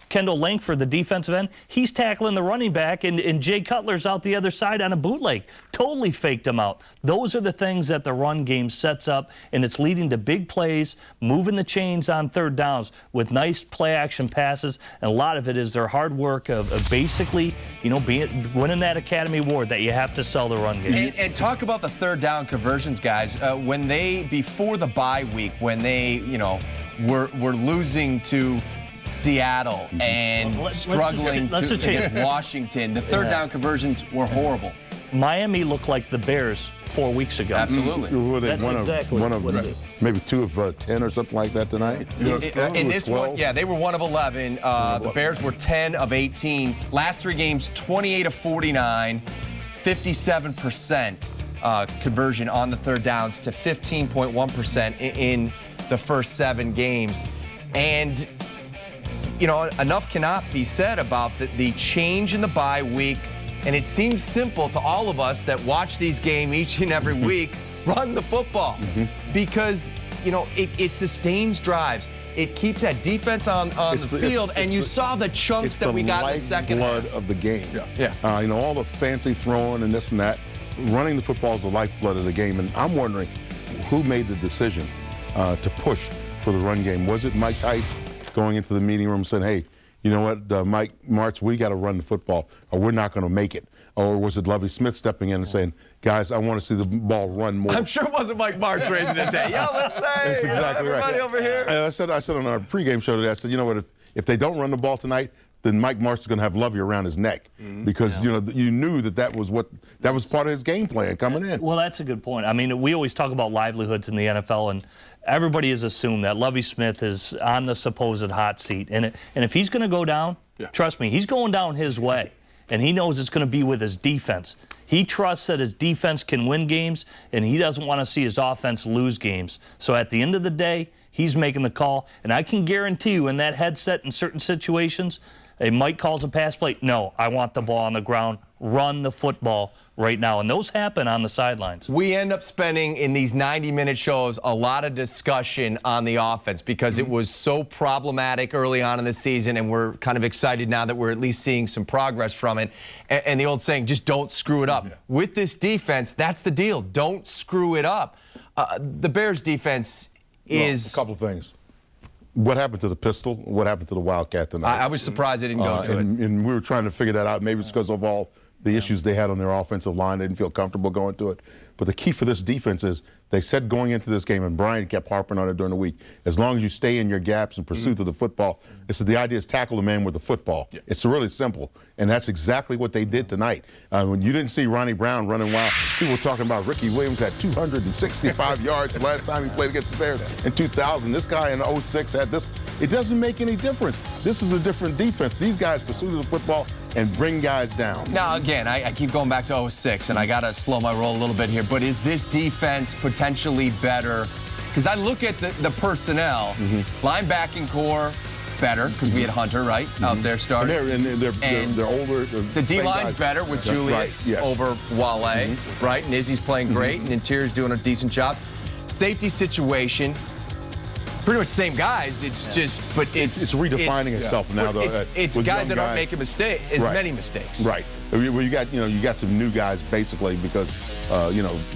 Kendall Langford, the defensive end. He's tackling the running back, and Jay Cutler's out the other side on a bootleg. Totally faked him out. Those are the things that the run game sets up, and it's leading to big plays, moving the chains on third downs with nice play-action passes, and a lot of it is their hard work of basically, winning that Academy Award that you have to sell the run game. And talk about the third down conversions, guys. When before the bye week, when they, were losing to Seattle and struggling against Washington, the third down conversions were horrible. Miami looked like the Bears 4 weeks ago. Absolutely. Were they That's exactly one of maybe 2 of 10 or something like that tonight? In this 12? One, yeah, they were 1 of 11. The Bears were 10 of 18. Last 3 games, 28 of 49, 57% conversion on the third downs to 15.1% in the first 7 games. And, enough cannot be said about the change in the bye week. And it seems simple to all of us that watch these games each and every week, run the football. Because it sustains drives. It keeps that defense on the field, and you saw the chunks that we got in the second half. It's the lifeblood of the game. Yeah. All the fancy throwing and this and that. Running the football is the lifeblood of the game, and I'm wondering who made the decision to push for the run game. Was it Mike Tice going into the meeting room saying, hey, you know what, Mike Martz, we got to run the football or we're not going to make it? Or was it Lovie Smith stepping in and saying, guys, I want to see the ball run more? I'm sure it wasn't Mike Martz raising his hand. Yo, let's say, that's exactly everybody right. over here. I said on our pregame show today, I said, you know what, if they don't run the ball tonight, then Mike Martz is going to have Lovie around his neck because you knew that was part of his game plan coming in. Well, that's a good point. I mean, we always talk about livelihoods in the NFL, and everybody has assumed that Lovie Smith is on the supposed hot seat, and if he's going to go down, trust me, he's going down his way, and he knows it's going to be with his defense. He trusts that his defense can win games, and he doesn't want to see his offense lose games. So at the end of the day, he's making the call, and I can guarantee you in that headset in certain situations, Mike calls a pass play. No, I want the ball on the ground. Run the football right now. And those happen on the sidelines. We end up spending in these 90-minute shows a lot of discussion on the offense because it was so problematic early on in the season, and we're kind of excited now that we're at least seeing some progress from it. And the old saying, just don't screw it up. With this defense, that's the deal. Don't screw it up. The Bears defense is... a couple of things. What happened to the pistol? What happened to the Wildcat tonight? I was surprised they didn't go to it. And we were trying to figure that out. Maybe it's because of all the issues they had on their offensive line. They didn't feel comfortable going to it. But the key for this defense is they said going into this game, and Brian kept harping on it during the week, as long as you stay in your gaps in pursuit of the football, the idea is tackle the man with the football. It's really simple. And that's exactly what they did tonight. When you didn't see Ronnie Brown running wild, people were talking about Ricky Williams had 265 yards last time he played against the Bears in 2000. This guy in 06 had this. It doesn't make any difference. This is a different defense. These guys pursue the football and bring guys down. Now, again, I keep going back to 06, and I got to slow my roll a little bit here, but is this defense potentially better? Because I look at the personnel, linebacking core, better, because we had Hunter, right, out there starting. They're older. The D-line's better with Julius over Wale, right? And Izzy's playing great, and Interior's doing a decent job. Safety situation, pretty much the same guys. It's just, but it's redefining itself now. Though it's guys that aren't making many mistakes. Right. Well, you got some new guys basically because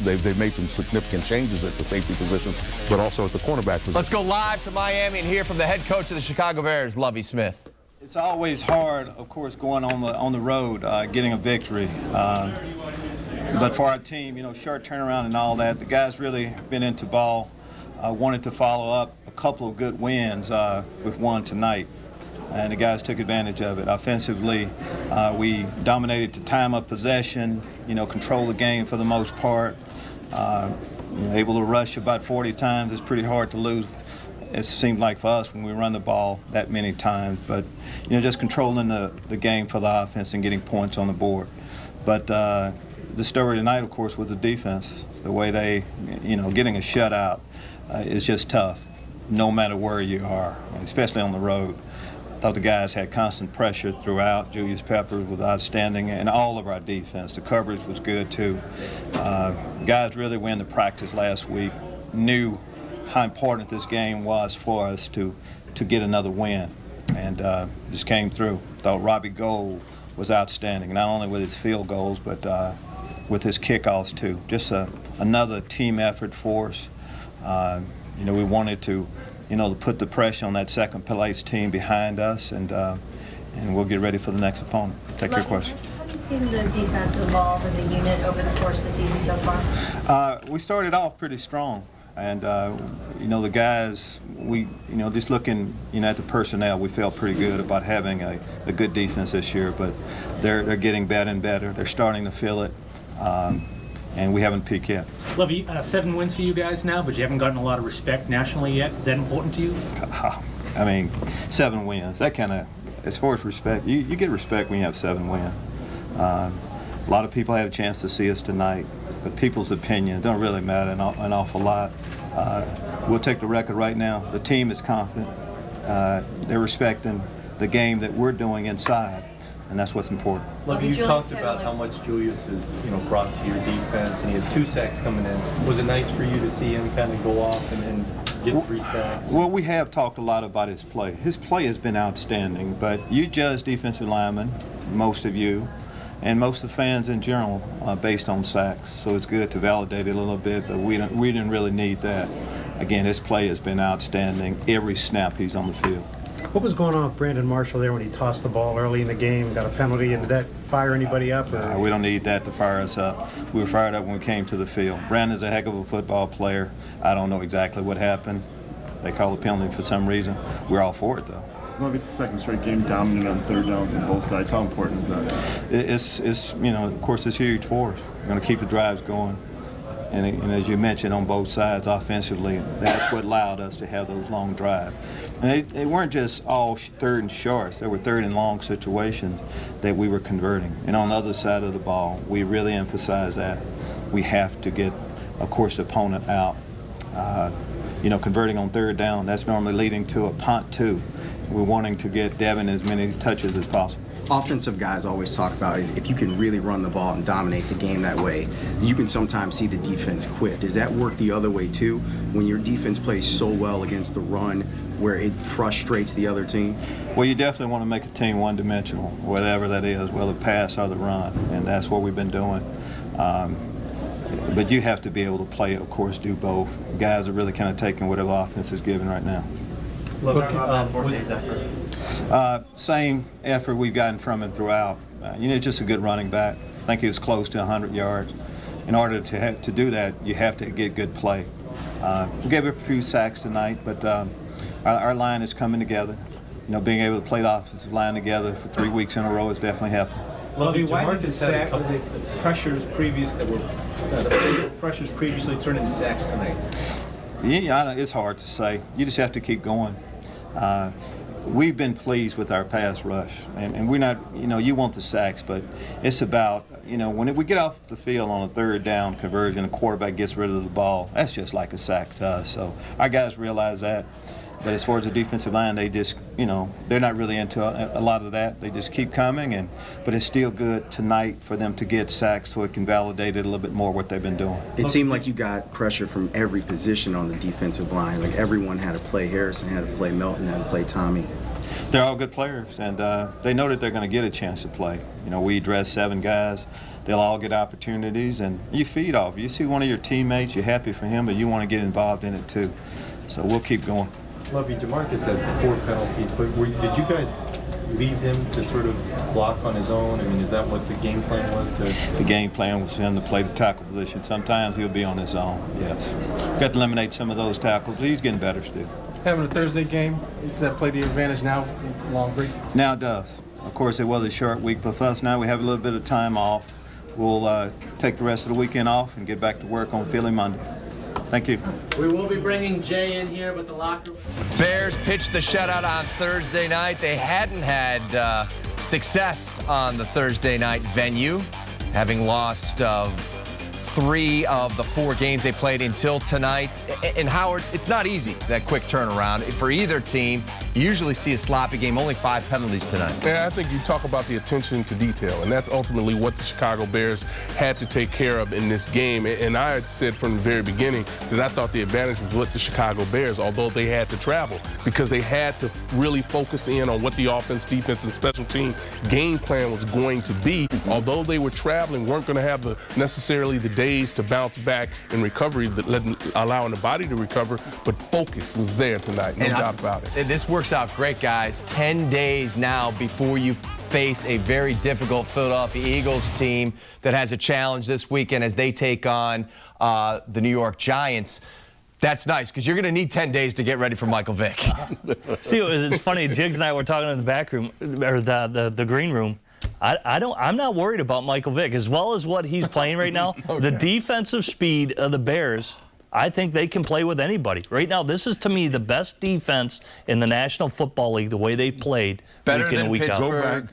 they've made some significant changes at the safety positions, but also at the cornerback position. Let's go live to Miami and hear from the head coach of the Chicago Bears, Lovie Smith. It's always hard, of course, going on the road, getting a victory. But for our team, short turnaround and all that, the guys really been into ball. Wanted to follow up a couple of good wins with one tonight, and the guys took advantage of it. Offensively, we dominated the time of possession, controlled the game for the most part. Able to rush about 40 times. It's pretty hard to lose, it seemed like for us when we run the ball that many times. But, just controlling the game for the offense and getting points on the board. But the story tonight, of course, was the defense. The way they, getting a shutout is just tough, no matter where you are, especially on the road. I thought the guys had constant pressure throughout. Julius Peppers was outstanding, and all of our defense. The coverage was good, too. Guys really went into practice last week, knew how important this game was for us to get another win, and just came through. Thought Robbie Gould was outstanding, not only with his field goals, but with his kickoffs, too. Just another team effort for us. We wanted to put the pressure on that second place team behind us, and we'll get ready for the next opponent. Take your question. How have you seen the defense evolve as a unit over the course of the season so far? We started off pretty strong, and the guys, just looking at the personnel, we felt pretty good about having a good defense this year. But they're getting better and better. They're starting to feel it. And we haven't peaked yet. Lovey, 7 wins for you guys now, but you haven't gotten a lot of respect nationally yet. Is that important to you? 7 wins. That kind of, as far as respect, you get respect when you have 7 wins. A lot of people had a chance to see us tonight, but people's opinion don't really matter an awful lot. We'll take the record right now. The team is confident. They're respecting the game that we're doing inside. And that's what's important. Look, you talked about how much Julius has, brought to your defense, and he had 2 sacks coming in. Was it nice for you to see him kind of go off and get 3 sacks. Well, we have talked a lot about his play. His play has been outstanding, but you judge defensive linemen, most of you, and most of the fans in general, based on sacks. So it's good to validate it a little bit, but we didn't really need that. Again, his play has been outstanding every snap he's on the field. What was going on with Brandon Marshall there when he tossed the ball early in the game, got a penalty, and did that fire anybody up? We don't need that to fire us up. We were fired up when we came to the field. Brandon's a heck of a football player. I don't know exactly what happened. They called a penalty for some reason. We're all for it, though. Well, it's the second straight game dominant on third downs on both sides. How important is that? It's you know, of course, it's huge for us. We're going to keep the drives going. And as you mentioned, on both sides offensively, that's what allowed us to have those long drives. And they weren't just all third and shorts. They were third and long situations that we were converting. And on the other side of the ball, we really emphasize that. We have to get, of course, the opponent out. You know, converting on third down, that's normally leading to a punt, too. We're wanting to get Devin as many touches as possible. Offensive guys always talk about if you can really run the ball and dominate the game that way, you can sometimes see the defense quit. Does that work the other way too? When your defense plays so well against the run where it frustrates the other team? Well, you definitely want to make a team one-dimensional, whatever that is, whether pass or the run, and that's what we've been doing. But you have to be able to play, of course, do both. Guys are really kind of taking whatever offense is given right now. Same effort we've gotten from him throughout. You know, it's just a good running back. I think he was close to 100 yards. In order to do that, you have to get good play. We gave up a few sacks tonight, but our line is coming together. You know, being able to play the offensive line together for 3 weeks in a row is definitely happening. Lovey, why did the pressures previously turn into sacks tonight? Yeah, it's hard to say. You just have to keep going. We've been pleased with our pass rush, and we're not, you know, you want the sacks, but it's about, you know, when we get off the field on a third down conversion, a quarterback gets rid of the ball, that's just like a sack to us. So our guys realize that. But as far as the defensive line, they just, you know, they're not really into a lot of that. They just keep coming, but it's still good tonight for them to get sacks so it can validate it a little bit more what they've been doing. It seemed like you got pressure from every position on the defensive line. Like everyone had to play. Harrison had to play, Melton had to play, Tommy. They're all good players, and they know that they're going to get a chance to play. You know, we dress 7 guys. They'll all get opportunities, and you feed off. You see one of your teammates, you're happy for him, but you want to get involved in it too. So we'll keep going. Lovey, Jamarcus had 4 penalties, but did you guys leave him to sort of block on his own? I mean, is that what the game plan was? The game plan was for him to play the tackle position. Sometimes he'll be on his own, yes. We've got to eliminate some of those tackles, but he's getting better still. Having a Thursday game, does that play to your advantage now, long break? Now it does. Of course, it was a short week, but for us now we have a little bit of time off. We'll take the rest of the weekend off and get back to work on Philly Monday. Thank you. We will be bringing Jay in here with the locker room. Bears pitched the shutout on Thursday night. They hadn't had success on the Thursday night venue, having lost 3 of the 4 games they played until tonight. And Howard, it's not easy, that quick turnaround for either team. You usually see a sloppy game, only 5 penalties tonight. Yeah, I think you talk about the attention to detail, and that's ultimately what the Chicago Bears had to take care of in this game. And I had said from the very beginning that I thought the advantage was with the Chicago Bears, although they had to travel, because they had to really focus in on what the offense, defense, and special team game plan was going to be. Although they were traveling, weren't going to have necessarily the days to bounce back in recovery, allowing the body to recover, but focus was there tonight, no doubt about it. This works out great, guys. 10 days now before you face a very difficult Philadelphia Eagles team that has a challenge this weekend as they take on the New York Giants. That's nice, because you're going to need 10 days to get ready for Michael Vick. See, it's funny. Jiggs and I were talking in the back room, or the green room. I'm not worried about Michael Vick. As well as what he's playing right now, the defensive speed of the Bears, I think they can play with anybody. Right now, this is, to me, the best defense in the National Football League, the way they've played week in and week out.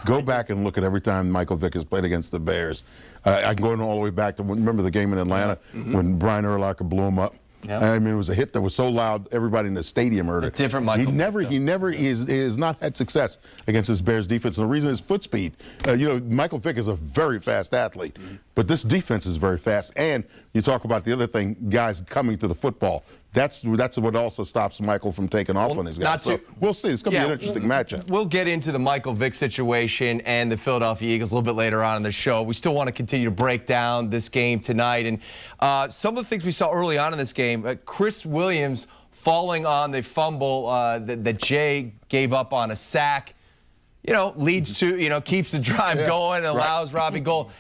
Go back and look at every time Michael Vick has played against the Bears. I can go all the way back to, remember the game in Atlanta when Brian Urlacher blew him up? Yep. I mean, it was a hit that was so loud, everybody in the stadium heard it. Different Michael. He never has not had success against this Bears defense. And the reason is foot speed. You know, Michael Vick is a very fast athlete, but this defense is very fast. And you talk about the other thing, guys coming to the football. That's what also stops Michael from taking off on his guys. So we'll see. It's going to be an interesting matchup. We'll get into the Michael Vick situation and the Philadelphia Eagles a little bit later on in the show. We still want to continue to break down this game tonight. And some of the things we saw early on in this game, Chris Williams falling on the fumble that Jay gave up on a sack, leads to, keeps the drive going, allows Robbie goal.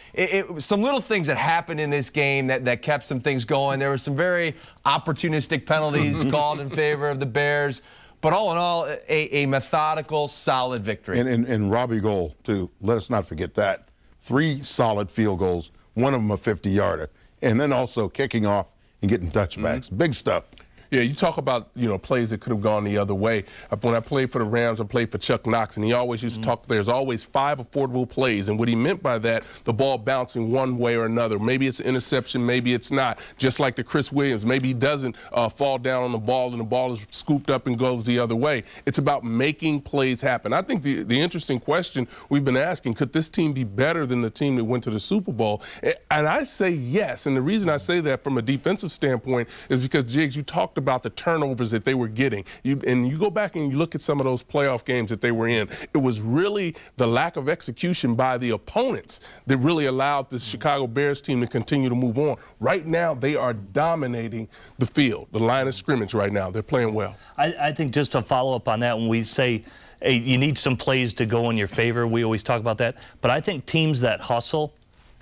Some little things that happened in this game that kept some things going. There were some very opportunistic penalties called in favor of the Bears. But all in all, a methodical, solid victory. And Robbie goal, too. Let us not forget that. 3 solid field goals, one of them a 50-yarder. And then also kicking off and getting touchbacks. Big stuff. Yeah, you talk about, plays that could have gone the other way. When I played for the Rams, I played for Chuck Knox, and he always used to talk, there's always 5 affordable plays. And what he meant by that, the ball bouncing one way or another. Maybe it's an interception, maybe it's not. Just like the Chris Williams, maybe he doesn't fall down on the ball and the ball is scooped up and goes the other way. It's about making plays happen. I think the interesting question we've been asking, could this team be better than the team that went to the Super Bowl? And I say yes. And the reason I say that from a defensive standpoint is because, Jiggs, you talked about the turnovers that they were getting. And you go back and you look at some of those playoff games that they were in, it was really the lack of execution by the opponents that really allowed the Chicago Bears team to continue to move on. Right now, they are dominating the field, the line of scrimmage right now. They're playing well. I think just to follow up on that, when we say, hey, you need some plays to go in your favor, we always talk about that. But I think teams that hustle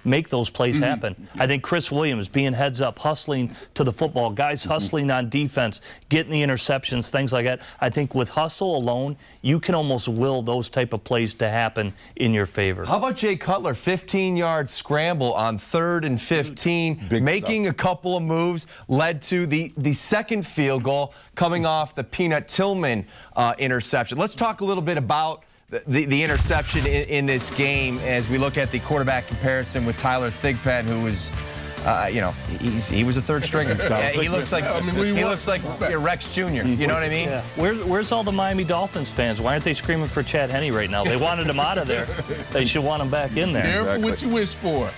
make those plays happen. I think Chris Williams being heads up, hustling to the football, guys hustling on defense, getting the interceptions, things like that. I think with hustle alone, you can almost will those type of plays to happen in your favor. How about Jay Cutler, 15-yard scramble on 3rd and 15, making a couple of moves, led to the second field goal coming off the Peanut Tillman interception. Let's talk a little bit about the interception in this game as we look at the quarterback comparison with Tyler Thigpen, who was, he was a third stringer. He looks like Rex Jr. You know what I mean? Yeah. Where's all the Miami Dolphins fans? Why aren't they screaming for Chad Henne right now? They wanted him out of there. They should want him back in there. Careful what you wish for.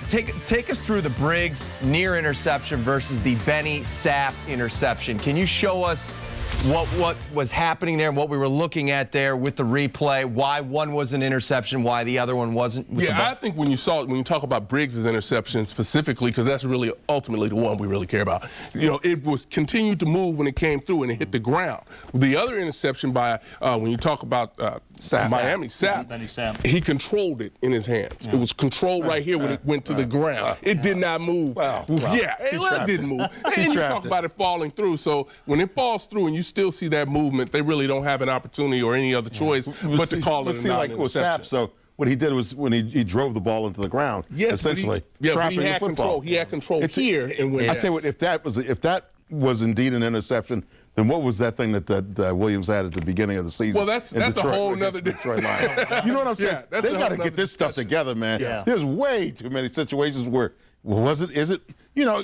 Take us through the Briggs near interception versus the Benny Sapp interception. Can you show us what was happening there and what we were looking at there with the replay, why one was an interception, why the other one wasn't? I think when you talk about Briggs' interception specifically, because that's really ultimately the one we really care about, it was continued to move when it came through and it hit the ground. The other interception by, when you talk about Miami, Sapp, he controlled it in his hands. It was controlled right here when it went to the ground. It did not move. It didn't move. And you talk about it falling through. So when it falls through and you still see that movement, they really don't have an opportunity or any other choice but to call it a non-interception. So what he did was when he drove the ball into the ground, essentially trapping the football. He had control here and when. I tell you what, if that was indeed an interception, then what was that thing that Williams had at the beginning of the season? Well, that's a whole nother Detroit line. You know what I'm saying? They got to get this stuff together, man. Yeah. There's way too many situations where, is it?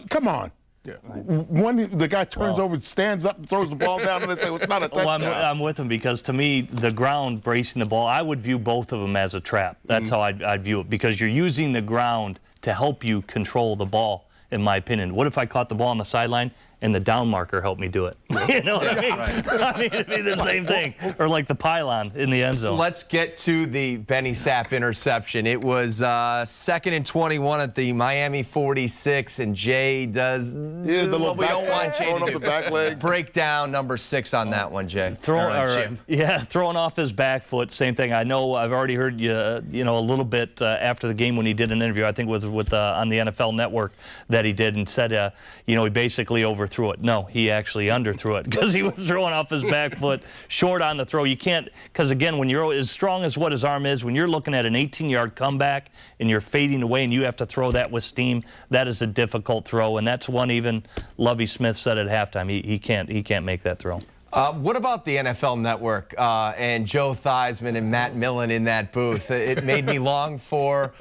Come on. Yeah. When the guy turns over, stands up, and throws the ball down, and they say, well, it's not a touchdown. I'm with him because, to me, the ground bracing the ball, I would view both of them as a trap. That's how I'd view it, because you're using the ground to help you control the ball, in my opinion. What if I caught the ball on the sideline and the down marker helped me do it? You know what I mean? Right. I mean, it'd be the same thing. Or like the pylon in the end zone. Let's get to the Benny Sapp interception. It was 2nd and 21 at the Miami 46, and Jay does what we don't want Jay to do. The back leg. Break down number 6 on that one, Jay. Throwing off his back foot, same thing. I know I've already heard a little bit after the game when he did an interview, I think with on the NFL Network, that he did, and said, he basically overthrew it. No, he actually underthrew it because he was throwing off his back foot short on the throw. You can't, because again, when you're as strong as what his arm is, when you're looking at an 18-yard comeback and you're fading away and you have to throw that with steam, that is a difficult throw, and that's one even Lovie Smith said at halftime. He can't make that throw. What about the NFL Network and Joe Theismann and Matt Millen in that booth? It made me long for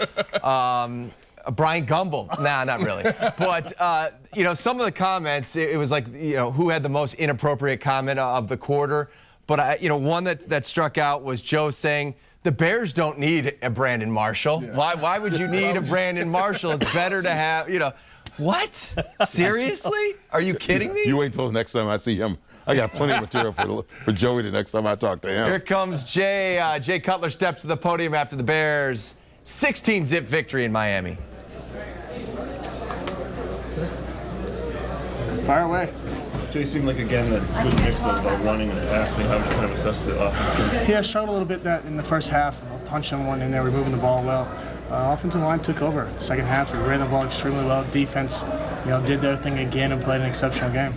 Brian Gumbel. Nah, not really. But, some of the comments, it was like, who had the most inappropriate comment of the quarter. But, one that struck out was Joe saying, the Bears don't need a Brandon Marshall. Yeah. Why would you need a Brandon Marshall? It's better to have, What? Seriously? Are you kidding me? You wait until the next time I see him. I got plenty of material for Joey the next time I talk to him. Here comes Jay. Jay Cutler steps to the podium after the Bears' 16-zip victory in Miami. Fire away. Jay seemed like, again, that good mix of running and passing. How would you kind of assess the offense? Yeah, struggled a little bit that in the first half. Punching one in there, we're moving the ball well. Offensive line took over. Second half, we ran the ball extremely well. Defense, did their thing again and played an exceptional game.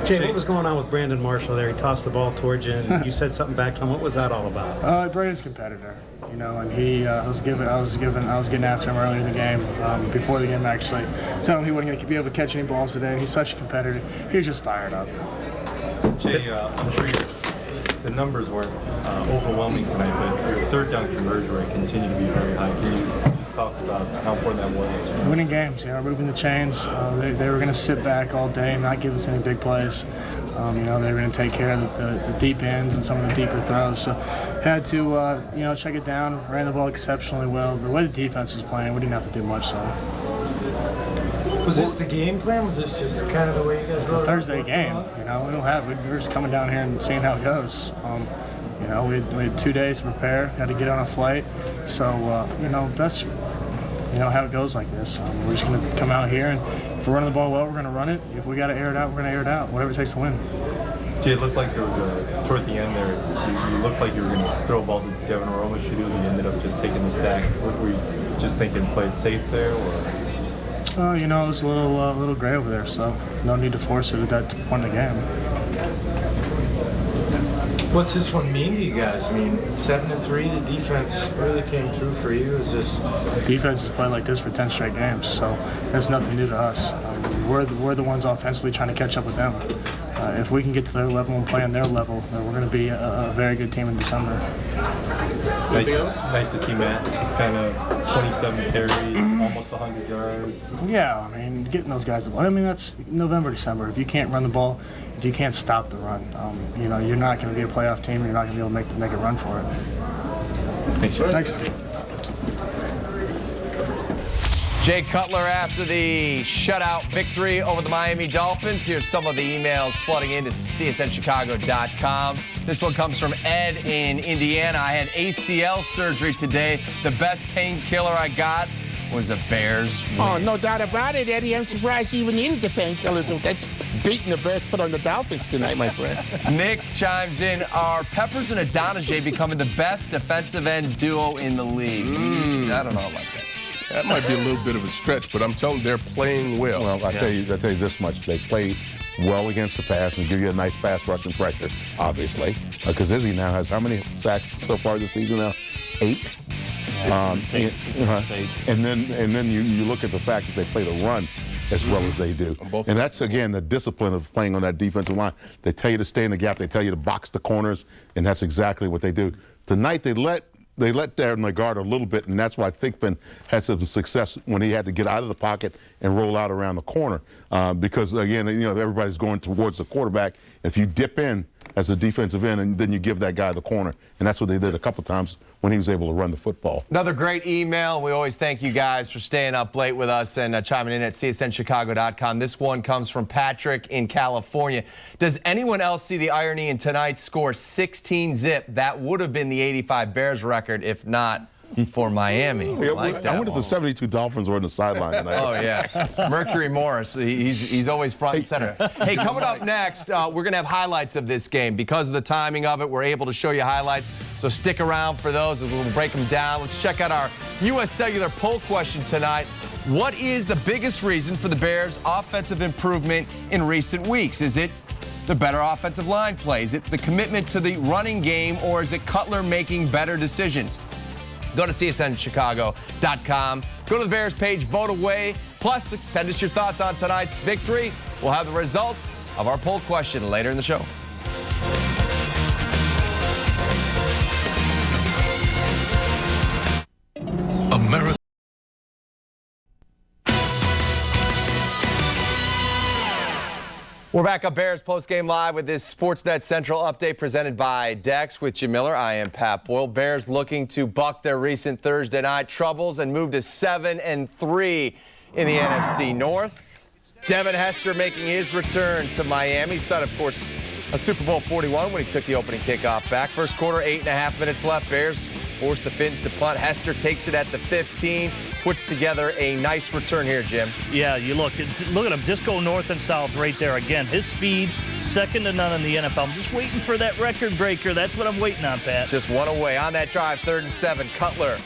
Jay, what was going on with Brandon Marshall there? He tossed the ball towards you, and you said something back to him. What was that all about? Brandon's a competitor, and I was getting after him earlier in the game, before the game actually, telling him he wasn't going to be able to catch any balls today. He's such a competitor. He was just fired up. Jay, I'm sure the numbers weren't overwhelming tonight, but your third down conversion rate continued to be very high. Can you just talk about how important that was? Winning games, moving the chains. They were going to sit back all day and not give us any big plays. They were going to take care of the deep ends and some of the deeper throws. So had to, check it down, ran the ball exceptionally well. The way the defense was playing, we didn't have to do much, so. Was this the game plan? Was this just kind of the way you guys It's a Thursday game, we're just coming down here and seeing how it goes. We had 2 days to prepare, had to get on a flight. So, that's, how it goes like this. We're just going to come out here, and if we're running the ball well, we're going to run it. If we got to air it out, we're going to air it out, whatever it takes to win. Jay, it looked like there was toward the end there, you looked like you were going to throw a ball to Devin Aromashidu, and you ended up just taking the sack. What were you just thinking, played safe there, or? It was a little gray over there, so no need to force it at that point in the game. What's this one mean to you guys? 7-3, the defense really came through for you. Is this defense has played like this for 10 straight games, so that's nothing new to us. We're the ones offensively trying to catch up with them. If we can get to their level and play on their level, then we're going to be a very good team in December. Nice to see Matt kind of 27 carries, almost 100 yards. Yeah, getting those guys the ball. That's November, December. If you can't run the ball, if you can't stop the run, you're not going to be a playoff team. You're not going to be able to make a run for it. Thanks. Jay Cutler after the shutout victory over the Miami Dolphins. Here's some of the emails flooding into csnchicago.com. This one comes from Ed in Indiana. I had ACL surgery today. The best painkiller I got was a Bears win. Oh, no doubt about it, Eddie. I'm surprised you even needed the painkillers. That's beating the Bears put on the Dolphins tonight, my friend. Nick chimes in, are Peppers and Adonijay becoming the best defensive end duo in the league? I don't know about that. That might be a little bit of a stretch, but I'm telling you, they're playing well. Well, I'll tell you this much. They play well against the pass and give you a nice pass rushing pressure, obviously. Because Izzy now has how many sacks so far this season now? 8? And then you look at the fact that they play the run as well as they do. And that's, again, the discipline of playing on that defensive line. They tell you to stay in the gap. They tell you to box the corners, and that's exactly what they do. Tonight, they let Darren Lagarde a little bit, and that's why Thigpen had some success when he had to get out of the pocket and roll out around the corner. Because, again, everybody's going towards the quarterback. If you dip in as a defensive end, and then you give that guy the corner. And that's what they did a couple times when he was able to run the football. Another great email. We always thank you guys for staying up late with us and chiming in at csnchicago.com. This one comes from Patrick in California. Does anyone else see the irony in tonight's score, 16-zip? That would have been the 85 Bears record, if not for Miami. I wonder if the 72 Dolphins were on the sideline tonight. Oh, yeah. Mercury Morris, he's always front and center. Hey, coming up next, we're going to have highlights of this game. Because of the timing of it, we're able to show you highlights, so stick around for those, and we'll break them down. Let's check out our U.S. Cellular poll question tonight. What is the biggest reason for the Bears' offensive improvement in recent weeks? Is it the better offensive line play? Is it the commitment to the running game, or is it Cutler making better decisions? Go to csnchicago.com. Go to the Bears page, vote away. Plus, send us your thoughts on tonight's victory. We'll have the results of our poll question later in the show. America. We're back up Bears postgame live with this Sportsnet Central update presented by Dex with Jim Miller. I am Pat Boyle. Bears looking to buck their recent Thursday night troubles and move to 7-3 in the NFC North. Devin Hester making his return to Miami. Son, of course, a Super Bowl 41 when he took the opening kickoff back. First quarter, 8.5 minutes left. Bears force the Finns to punt. Hester takes it at the 15, puts together a nice return here, Jim. Yeah, you look at him just go north and south right there. Again, his speed, second to none in the NFL. I'm just waiting for that record breaker. That's what I'm waiting on, Pat. Just one away on that drive, 3rd and 7. Cutler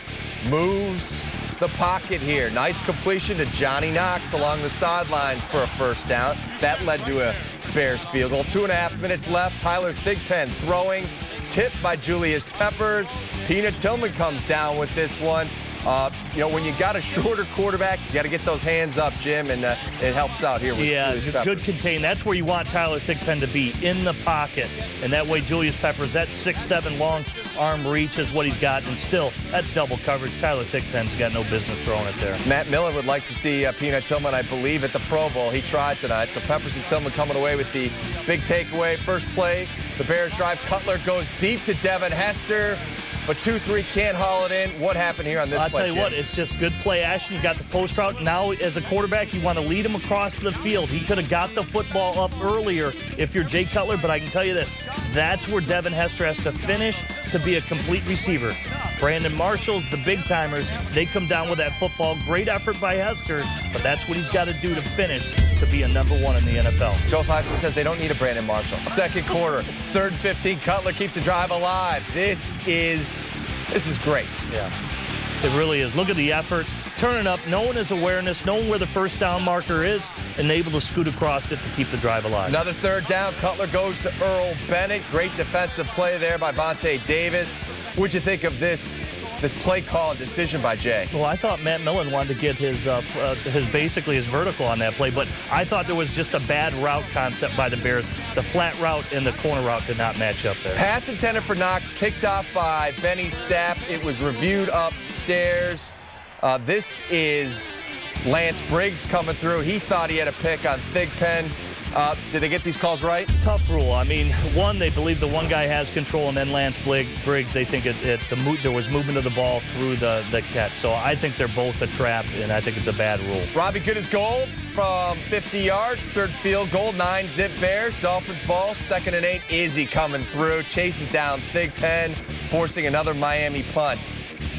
moves the pocket here. Nice completion to Johnny Knox along the sidelines for a first down. That led to a Bears field goal. 2.5 minutes left. Tyler Thigpen throwing, tipped by Julius Peppers. Peanut Tillman comes down with this one. When you got a shorter quarterback, you got to get those hands up, Jim, and it helps out here with Julius Peppers. Good contain. That's where you want Tyler Thigpen to be, in the pocket. And that way, Julius Peppers, that 6'7" long arm reach is what he's got. And still, that's double coverage. Tyler Thigpen's got no business throwing it there. Matt Millen would like to see Peanut Tillman, I believe, at the Pro Bowl. He tried tonight. So Peppers and Tillman coming away with the big takeaway. First play, the Bears drive. Cutler goes deep to Devin Hester. But 2-3 can't haul it in. What happened here on this play? I'll tell you Jim? what, it's just good play action. You got the post route. Now, as a quarterback, you want to lead him across the field. He could have got the football up earlier if you're Jay Cutler, but I can tell you this. That's where Devin Hester has to finish to be a complete receiver. Brandon Marshall's, the big-timers, they come down with that football. Great effort by Hester, but that's what he's got to do to finish to be a number 1 in the NFL. Joe Theismann says they don't need a Brandon Marshall. Second quarter, 3rd and 15. Cutler keeps the drive alive. This is great. Yeah, it really is. Look at the effort. Turning up, knowing his awareness, knowing where the first down marker is, and able to scoot across it to keep the drive alive. Another 3rd down. Cutler goes to Earl Bennett. Great defensive play there by Vontae Davis. What'd you think of this play call and decision by Jay? Well, I thought Matt Millen wanted to get his basically his vertical on that play, but I thought there was just a bad route concept by the Bears. The flat route and the corner route did not match up there. Pass intended for Knox, picked off by Benny Sapp. It was reviewed upstairs. This is Lance Briggs coming through. He thought he had a pick on Thigpen. Did they get these calls right? Tough rule. I mean, one, they believe the one guy has control, and then Lance Briggs, they think there was movement of the ball through the catch. So I think they're both a trap, and I think it's a bad rule. Robbie good as gold from 50 yards. 3rd field goal, 9-zip Bears. Dolphins ball, 2nd and 8. Izzy coming through, chases down Thigpen, forcing another Miami punt.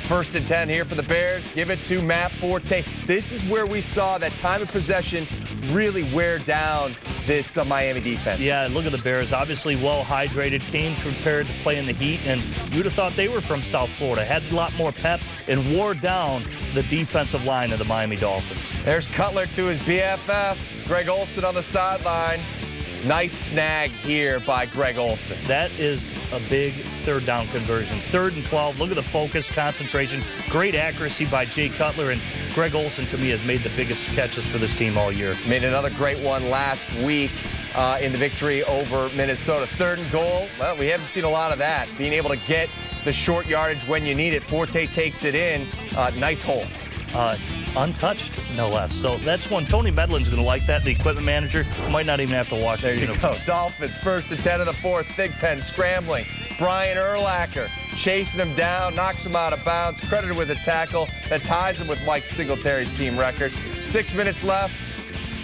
1st and 10 here for the Bears. Give it to Matt Forte. This is where we saw that time of possession really wear down this Miami defense. Yeah, look at the Bears. Obviously well hydrated, came prepared to play in the heat, and you'd have thought they were from South Florida. Had a lot more pep and wore down the defensive line of the Miami Dolphins. There's Cutler to his BFF. Greg Olsen on the sideline. Nice snag here by Greg Olsen. That is a big 3rd down conversion. 3rd and 12. Look at the focus, concentration, great accuracy by Jay Cutler, and Greg Olsen, to me, has made the biggest catches for this team all year. Made another great one last week in the victory over Minnesota. 3rd and goal. Well, we haven't seen a lot of that. Being able to get the short yardage when you need it. Forte takes it in. Nice hole. Untouched, no less. So that's one. Tony Medlin's going to like that. The equipment manager might not even have to watch. There you go. Dolphins 1st and 10 of the 4th. Thigpen scrambling. Brian Urlacher chasing him down, knocks him out of bounds. Credited with a tackle that ties him with Mike Singletary's team record. 6 minutes left.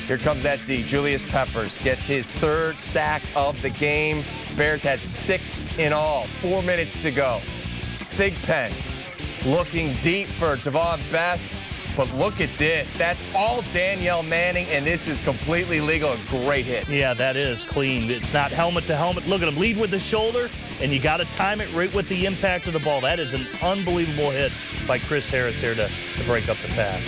Here comes that D. Julius Peppers gets his 3rd sack of the game. Bears had 6 in all. 4 minutes to go. Thigpen looking deep for Devon Bess. But look at this. That's all Danielle Manning, and this is completely legal. A great hit. Yeah, that is clean. It's not helmet to helmet. Look at him lead with the shoulder, and you got to time it right with the impact of the ball. That is an unbelievable hit by Chris Harris here to break up the pass.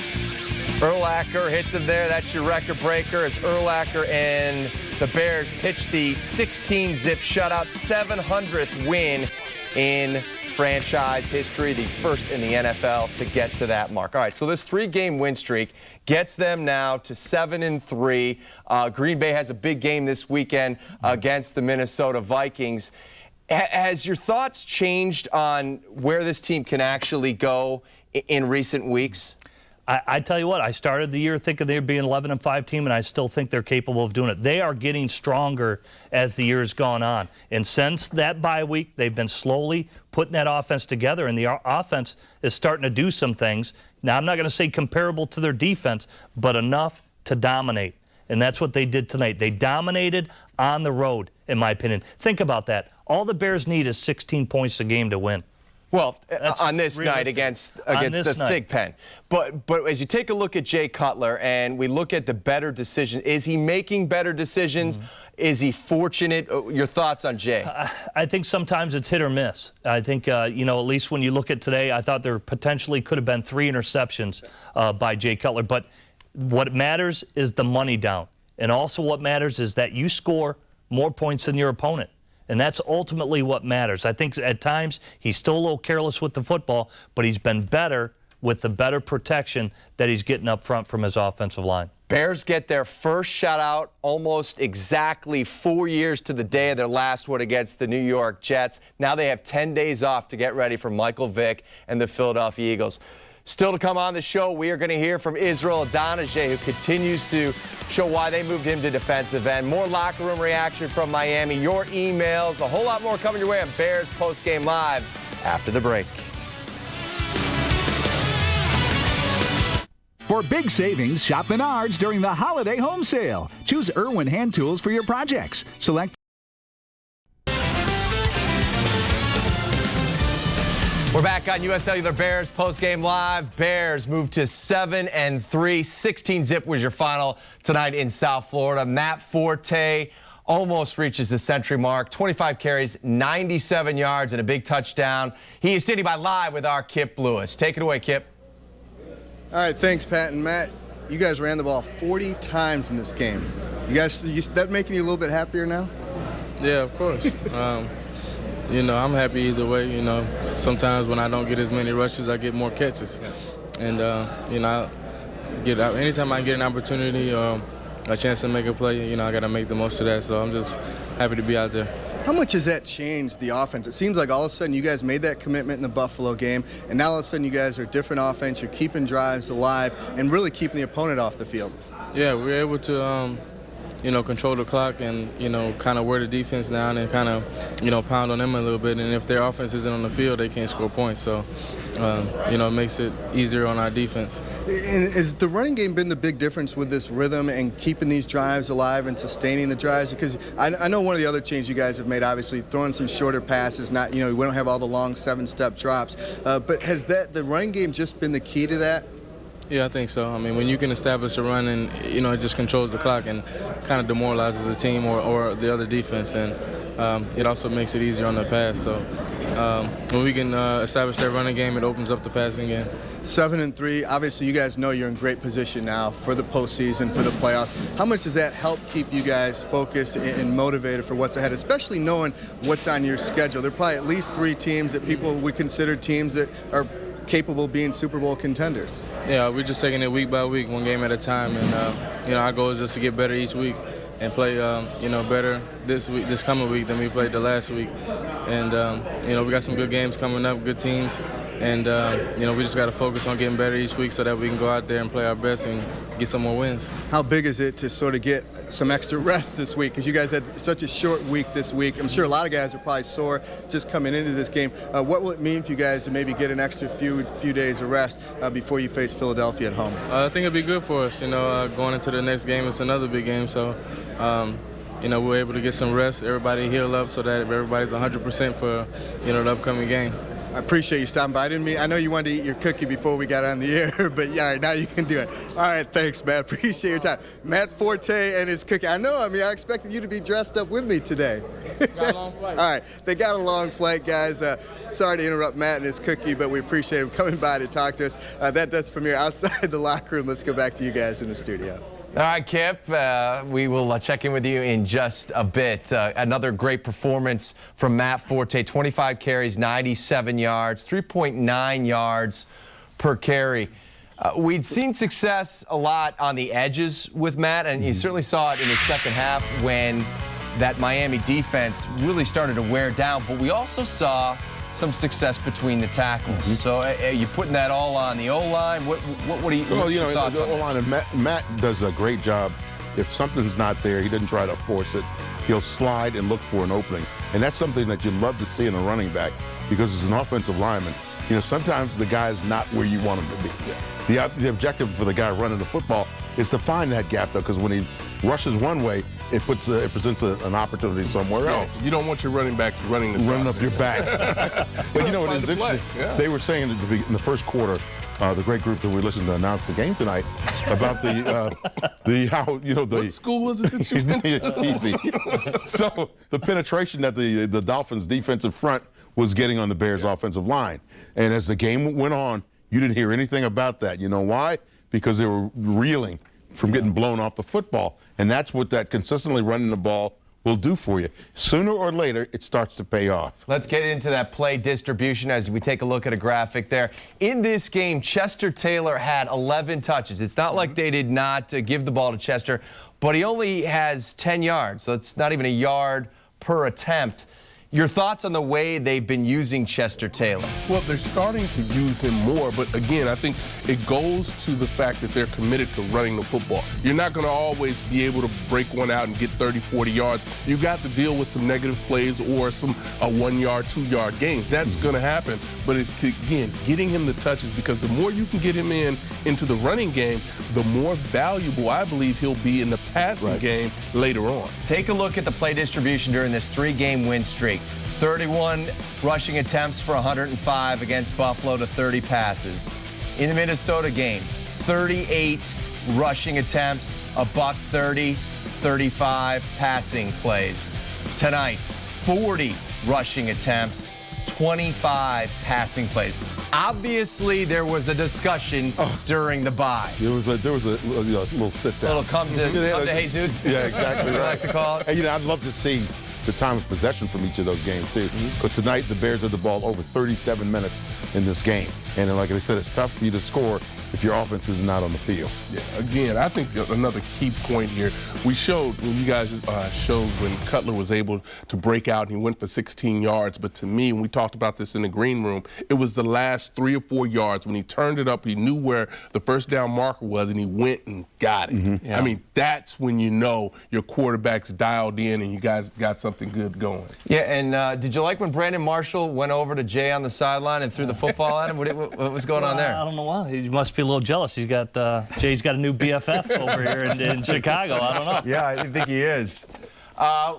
Urlacher hits him there. That's your record breaker as Urlacher and the Bears pitch the 16-zip shutout, 700th win in franchise history, the first in the NFL to get to that mark. All right, so this 3-game win streak gets them now to 7-3. Green Bay has a big game this weekend against the Minnesota Vikings. Has your thoughts changed on where this team can actually go in recent weeks? I tell you what, I started the year thinking they'd be an 11-5 team, and I still think they're capable of doing it. They are getting stronger as the year's gone on. And since that bye week, they've been slowly putting that offense together, and the offense is starting to do some things. Now, I'm not going to say comparable to their defense, but enough to dominate. And that's what they did tonight. They dominated on the road, in my opinion. Think about that. All the Bears need is 16 points a game to win. Well, on this night against the Thig Pen. But as you take a look at Jay Cutler and we look at the better decision, is he making better decisions? Is he fortunate? Your thoughts on Jay? I think sometimes it's hit or miss. I think, at least when you look at today, I thought there potentially could have been 3 interceptions by Jay Cutler. But what matters is the money down. And also what matters is that you score more points than your opponent. And that's ultimately what matters. I think at times he's still a little careless with the football, but he's been better with the better protection that he's getting up front from his offensive line. Bears get their first shutout almost exactly 4 years to the day of their last one against the New York Jets. Now they have 10 days off to get ready for Michael Vick and the Philadelphia Eagles. Still to come on the show, we are going to hear from Israel Adonijah, who continues to show why they moved him to defensive end. More locker room reaction from Miami, your emails, a whole lot more coming your way on Bears Postgame Live after the break. For big savings, shop Menards during the holiday home sale. Choose Irwin hand tools for your projects. Select. We're back on U.S. Cellular Bears Postgame Live. Bears moved to 7-3. 16-zip was your final tonight in South Florida. Matt Forte almost reaches the century mark. 25 carries, 97 yards, and a big touchdown. He is standing by live with our Kip Lewis. Take it away, Kip. All right, thanks, Pat and Matt. You guys ran the ball 40 times in this game. That making you a little bit happier now? Yeah, of course. I'm happy either way. Sometimes when I don't get as many rushes, I get more catches. And, anytime I get an opportunity or a chance to make a play, I got to make the most of that. So I'm just happy to be out there. How much has that changed the offense? It seems like all of a sudden you guys made that commitment in the Buffalo game, and now all of a sudden you guys are a different offense. You're keeping drives alive and really keeping the opponent off the field. Yeah, we're able to control the clock and, kind of wear the defense down and kind of, pound on them a little bit. And if their offense isn't on the field, they can't score points. So, it makes it easier on our defense. And has the running game been the big difference with this rhythm and keeping these drives alive and sustaining the drives? Because I know one of the other changes you guys have made, obviously, throwing some shorter passes, not, we don't have all the long 7-step drops. But has the running game just been the key to that? Yeah, I think so. I mean, when you can establish a run and, it just controls the clock and kind of demoralizes the team or the other defense, and it also makes it easier on the pass. So when we can establish that running game, it opens up the passing game. 7-3. Obviously, you guys know you're in great position now for the postseason, for the playoffs. How much does that help keep you guys focused and motivated for what's ahead, especially knowing what's on your schedule? There are probably at least 3 teams that people would consider teams that are capable of being Super Bowl contenders. Yeah, we're just taking it week by week, one game at a time, and our goal is just to get better each week and play, better this coming week than we played the last week. And we got some good games coming up, good teams, and we just got to focus on getting better each week so that we can go out there and play our best and get some more wins. How big is it to sort of get some extra rest this week? Because you guys had such a short week this week. I'm sure a lot of guys are probably sore just coming into this game. What will it mean for you guys to maybe get an extra few days of rest before you face Philadelphia at home? I think it'd be good for us. Going into the next game, it's another big game, so we're able to get some rest, everybody heal up so that everybody's 100% for the upcoming game. I appreciate you stopping by. I know you wanted to eat your cookie before we got on the air, but yeah, all right, now you can do it. All right, thanks, Matt. Appreciate your time. Matt Forte and his cookie. I expected you to be dressed up with me today. Got a long flight. All right, they got a long flight, guys. Sorry to interrupt Matt and his cookie, but we appreciate him coming by to talk to us. That does it from here outside the locker room. Let's go back to you guys in the studio. All right, Kip, we will check in with you in just a bit. Another great performance from Matt Forte, 25 carries, 97 yards, 3.9 yards per carry. We'd seen success a lot on the edges with Matt, and you certainly saw it in the second half when that Miami defense really started to wear down, but we also saw some success between the tackles. So are you putting that all on the O-line? What are you, what's your thoughts on that? Matt does a great job. If something's not there, he doesn't try to force it. He'll slide and look for an opening. And that's something that you love to see in a running back because as an offensive lineman, sometimes the guy's not where you want him to be. The objective for the guy running the football is to find that gap, though, because when rushes one way, it presents an opportunity somewhere else. You don't want your running back running up your back. But you know what is interesting? Yeah. They were saying in the first quarter, the great group that we listened to announce the game tonight, about what school was it that you went to? Easy. So the penetration that the Dolphins defensive front was getting on the Bears offensive line. And as the game went on, you didn't hear anything about that. You know why? Because they were reeling from getting blown off the football. And that's what that consistently running the ball will do for you. Sooner or later, it starts to pay off. Let's get into that play distribution as we take a look at a graphic there. In this game, Chester Taylor had 11 touches. It's not like they did not give the ball to Chester, but he only has 10 yards, so it's not even a yard per attempt. Your thoughts on the way they've been using Chester Taylor? Well, they're starting to use him more, but again, I think it goes to the fact that they're committed to running the football. You're not going to always be able to break one out and get 30, 40 yards. You got to deal with some negative plays or some 1 yard, 2 yard gains. That's going to happen. But again, getting him the touches, because the more you can get him into the running game, the more valuable I believe he'll be in the passing game later on. Take a look at the play distribution during this 3-game win streak. 31 rushing attempts for 105 against Buffalo to 30 passes. In the Minnesota game, 38 rushing attempts, $130, 35 passing plays. Tonight, 40 rushing attempts, 25 passing plays. Obviously, there was a discussion during the bye. There was a little sit down. A little come to Jesus. Yeah, exactly. I like to call it. And, I'd love to see the time of possession from each of those games, too. Because tonight, the Bears had the ball over 37 minutes in this game. And like I said, it's tough for you to score if your offense is not on the field. Yeah, again, I think another key point here, we showed, when you guys showed when Cutler was able to break out and he went for 16 yards. But to me, when we talked about this in the green room, it was the last 3 or 4 yards. When he turned it up, he knew where the first down marker was, and he went and got it. Yeah. I mean, that's when you know your quarterback's dialed in and you guys got something good going. Yeah, and did you like when Brandon Marshall went over to Jay on the sideline and threw the football at him? What was going on there? I don't know why. He must be a little jealous. He's got Jay's got a new BFF over here in Chicago. I don't know. Yeah, I think he is.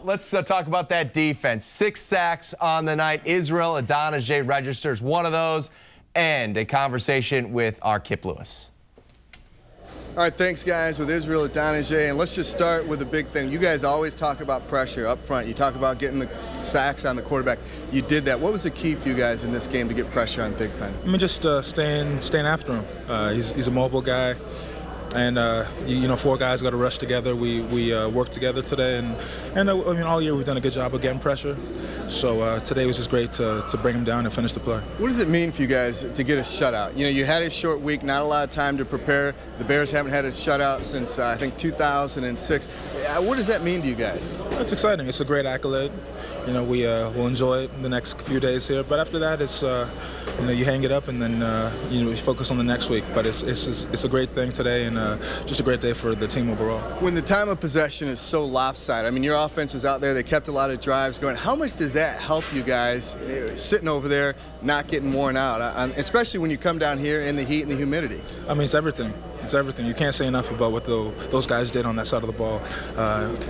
Let's talk about that defense. 6 sacks on the night. Israel Adonijah registers one of those, and a conversation with our Kip Lewis. All right, thanks, guys, with Israel Adonijah. And let's just start with the big thing. You guys always talk about pressure up front. You talk about getting the sacks on the quarterback. You did that. What was the key for you guys in this game to get pressure on Thigpen? I mean, just staying after him. He's a mobile guy. And, 4 guys got to rush together. We worked together today. And I mean, all year we've done a good job of getting pressure. So today was just great to bring him down and finish the play. What does it mean for you guys to get a shutout? You had a short week, not a lot of time to prepare. The Bears haven't had a shutout since, I think, 2006. What does that mean to you guys? It's exciting. It's a great accolade. We'll enjoy it the next few days here. But after that, it's, you hang it up and then, you focus on the next week. But it's a great thing today and just a great day for the team overall. When the time of possession is so lopsided, I mean, your offense was out there. They kept a lot of drives going. How much does that help you guys sitting over there, not getting worn out, especially when you come down here in the heat and the humidity? I mean, it's everything. It's everything. You can't say enough about what those guys did on that side of the ball.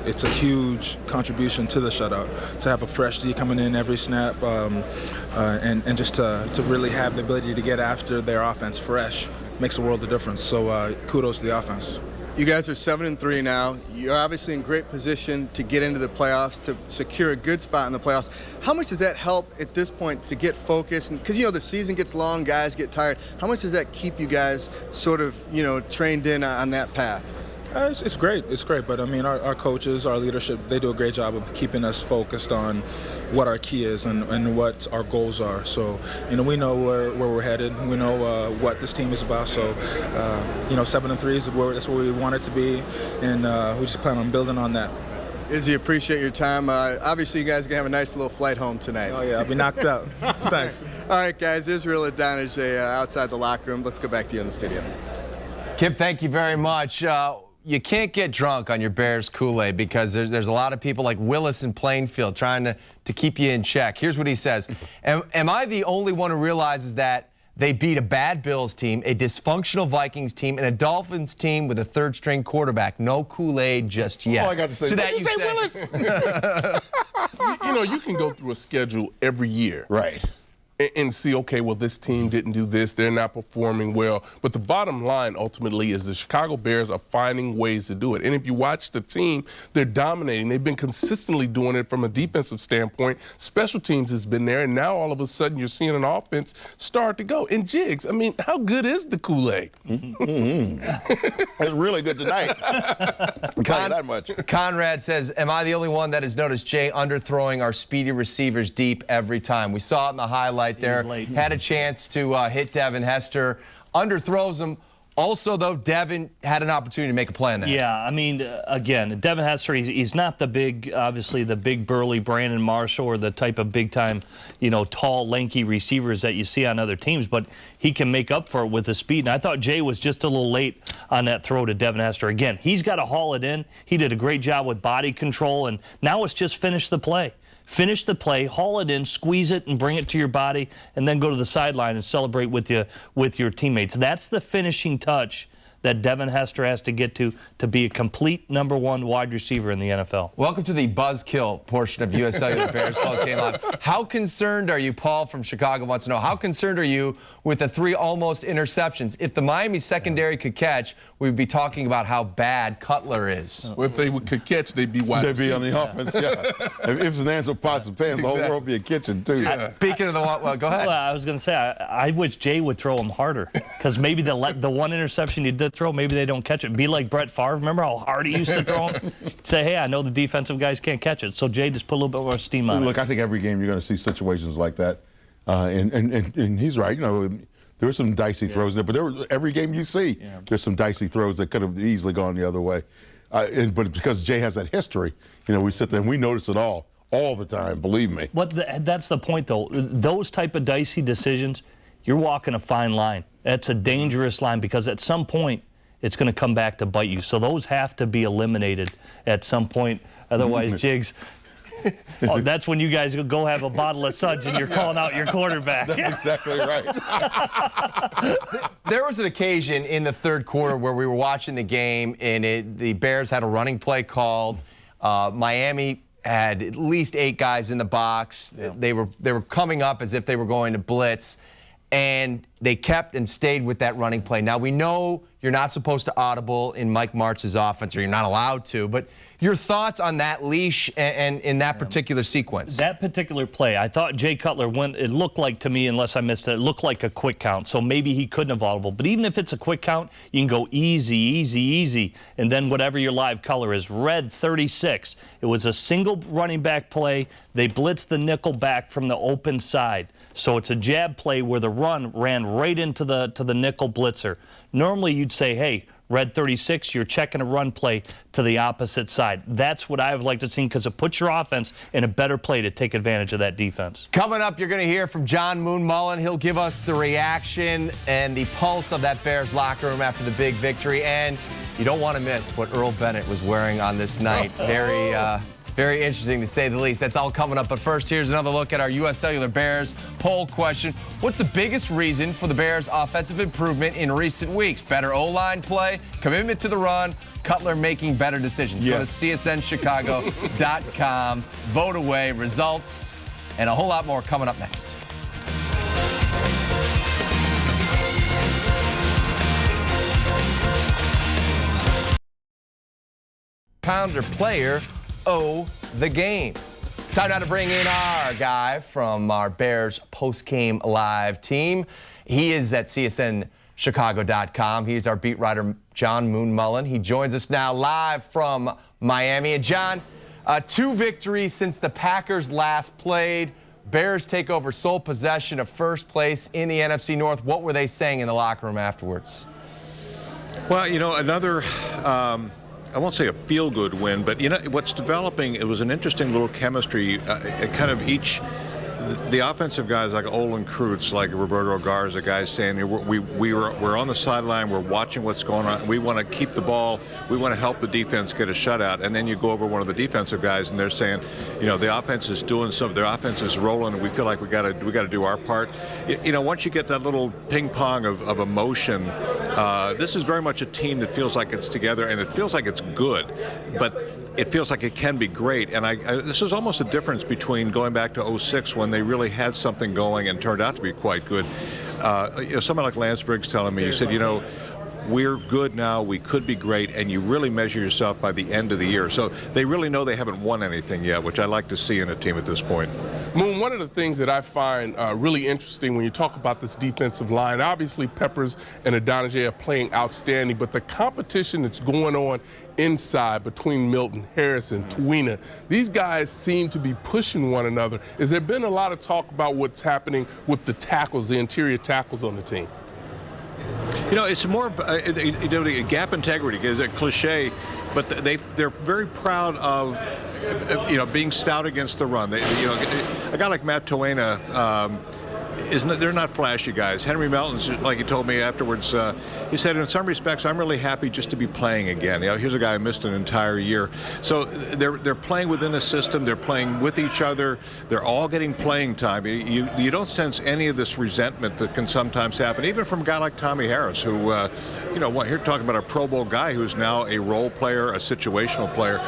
It's a huge contribution to the shutout to have a fresh D coming in every snap and just to really have the ability to get after their offense fresh makes a world of difference. So kudos to the offense. You guys are 7-3 now. You're obviously in great position to get into the playoffs, to secure a good spot in the playoffs. How much does that help at this point to get focused? Because, the season gets long, guys get tired. How much does that keep you guys sort of, trained in on that path? It's great. It's great. But, I mean, our coaches, our leadership, they do a great job of keeping us focused on what our key is and what our goals are. So, we know where we're headed. We know what this team is about. So, 7-3 is that's where we want it to be. And we just plan on building on that. Izzy, appreciate your time. Obviously, you guys are going to have a nice little flight home tonight. Oh, yeah. I'll be knocked out. Thanks. All right, guys. Israel Adonijah outside the locker room. Let's go back to you in the studio. Kip, thank you very much. You can't get drunk on your Bears Kool-Aid because there's a lot of people like Willis in Plainfield trying to keep you in check. Here's what he says. Am I the only one who realizes that They beat a bad Bills team, a dysfunctional Vikings team, and a Dolphins team with a third-string quarterback. No Kool-Aid just yet. All I got to say, to that You know, you can go through a schedule every year. Right. And see, okay, well, this team didn't do this. They're not performing well. But the bottom line, ultimately, is the Chicago Bears are finding ways to do it. And if you watch the team, they're dominating. They've been consistently doing it from a defensive standpoint. Special teams has been there. And now, all of a sudden, you're seeing an offense start to go. And Jiggs, I mean, how good is the Kool-Aid? It's really good tonight. I'll tell you that much. Conrad says, am I the only one that has noticed Jay underthrowing our speedy receivers deep every time? We saw it in the highlight there. Had a chance to hit Devin Hester. Underthrows him. Also, though, Devin had an opportunity to make a play on that. Yeah, I mean, again, Devin Hester, he's not the big, obviously, the big burly Brandon Marshall or the type of big-time, you know, tall, lanky receivers that you see on other teams, but he can make up for it with the speed. And I thought Jay was just a little late on that throw to Devin Hester. Again, he's got to haul it in. He did a great job with body control, and now it's just finish the play. Finish the play, haul it in, squeeze it, and bring it to your body, and then go to the sideline and celebrate with your teammates. That's the finishing touch that Devin Hester has to get to be a complete #1 wide receiver in the NFL. Welcome to the buzzkill portion of US Cellular Bears Postgame Live. How concerned are you, Paul from Chicago wants to know, how concerned are you with the 3 almost interceptions? If the Miami secondary could catch, we'd be talking about how bad Cutler is. Well, if they could catch, they'd be wide They'd be on the offense, yeah. If it's an answer pots and pans, the whole world would be a kitchen, too. Speaking of the one, well, go ahead. Well, I was going to say, I wish Jay would throw him harder, because maybe the one interception he did throw, maybe they don't catch it. Be like Brett Favre. Remember how hard he used to throw him? Say, hey, I know the defensive guys can't catch it. So Jay just put a little bit more steam on it. Look, I think every game you're going to see situations like that. And he's right. You know, there were some dicey throws there, but every game you see, there's some dicey throws that could have easily gone the other way. But because Jay has that history, you know, we sit there and we notice it all the time, believe me. But that's the point, though. Those type of dicey decisions, you're walking a fine line. That's a dangerous line, because at some point, it's going to come back to bite you. So those have to be eliminated at some point. Otherwise, Jiggs, that's when you guys go have a bottle of Suds and you're calling out your quarterback. That's exactly right. There was an occasion in the third quarter where we were watching the game, and the Bears had a running play called. Miami had at least 8 guys in the box. Yeah. They were coming up as if they were going to blitz, and they kept and stayed with that running play. Now, we know you're not supposed to audible in Mike Martz's offense, or you're not allowed to, but your thoughts on that leash and in that particular sequence? That particular play, I thought Jay Cutler went, it looked like to me, unless I missed it, it looked like a quick count, so maybe he couldn't have audible. But even if it's a quick count, you can go easy, easy, easy, and then whatever your live color is, red 36. It was a single running back play. They blitzed the nickel back from the open side. So it's a jab play where the run ran right into the nickel blitzer. Normally you'd say, hey, red 36, you're checking a run play to the opposite side. That's what I would like to see, because it puts your offense in a better play to take advantage of that defense. Coming up, you're going to hear from John Moon Mullen. He'll give us the reaction and the pulse of that Bears locker room after the big victory. And you don't want to miss what Earl Bennett was wearing on this night. Very interesting, to say the least. That's all coming up. But first, here's another look at our U.S. Cellular Bears poll question. What's the biggest reason for the Bears' offensive improvement in recent weeks? Better O-line play, commitment to the run, Cutler making better decisions. Go to csnchicago.com. Vote away, results, and a whole lot more coming up next. Pounder player the game. Time now to bring in our guy from our Bears post-game live team. He is at csnchicago.com. He's our beat writer, John Moon Mullen. He joins us now live from Miami. And John, 2 victories since the Packers last played. Bears take over sole possession of first place in the NFC North. What were they saying in the locker room afterwards? Well, you know, another I won't say a feel-good win, but you know what's developing. It was an interesting little chemistry. Kind of each the offensive guys like Olin Kreutz, like Roberto Garza, guys saying we're on the sideline, we're watching what's going on, we want to keep the ball, we want to help the defense get a shutout, and then you go over one of the defensive guys and they're saying, the offense is doing something, their offense is rolling, and we feel like we got to do our part. Once you get that little ping pong of emotion, this is very much a team that feels like it's together and it feels like it's good, but it feels like it can be great. And this is almost a difference between going back to 06 when they really had something going and turned out to be quite good. Somebody like Lance Briggs telling me, he said, we're good now, we could be great, and you really measure yourself by the end of the year. So they really know they haven't won anything yet, which I like to see in a team at this point. Moon, one of the things that I find really interesting when you talk about this defensive line, obviously Peppers and Adonijah are playing outstanding, but the competition that's going on inside between Milton, Harrison, Twina, these guys seem to be pushing one another. Has there been a lot of talk about what's happening with the tackles, the interior tackles on the team? It's more gap integrity is a cliche, but they're very proud of being stout against the run. A guy like Matt Toena, they're not flashy guys. Henry Melton's, like he told me afterwards, he said, in some respects, I'm really happy just to be playing again. Here's a guy who missed an entire year. So they're playing within a system. They're playing with each other. They're all getting playing time. You don't sense any of this resentment that can sometimes happen, even from a guy like Tommy Harris, who, you're talking about a Pro Bowl guy who's now a role player, a situational player.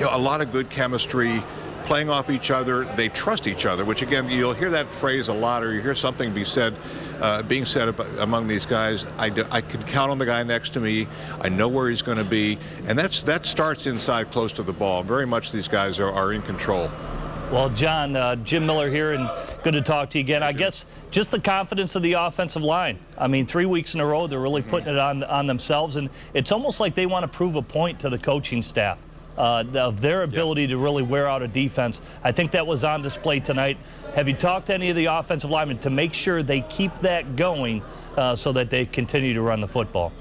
A lot of good chemistry. Playing off each other, they trust each other, which again, you'll hear that phrase a lot, or you hear something being said among these guys. I can count on the guy next to me. I know where he's going to be, and that starts inside close to the ball. Very much these guys are in control. Well, John, Jim Miller here, and good to talk to you again. I guess just the confidence of the offensive line. I mean, 3 weeks in a row, they're really putting it on themselves, and it's almost like they want to prove a point to the coaching staff. Of their ability to really wear out a defense. I think that was on display tonight. Have you talked to any of the offensive linemen to make sure they keep that going so that they continue to run the football?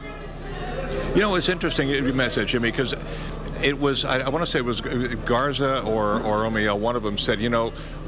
It's interesting you mentioned that, Jimmy, because it was, I want to say it was Garza or Omiel, one of them said,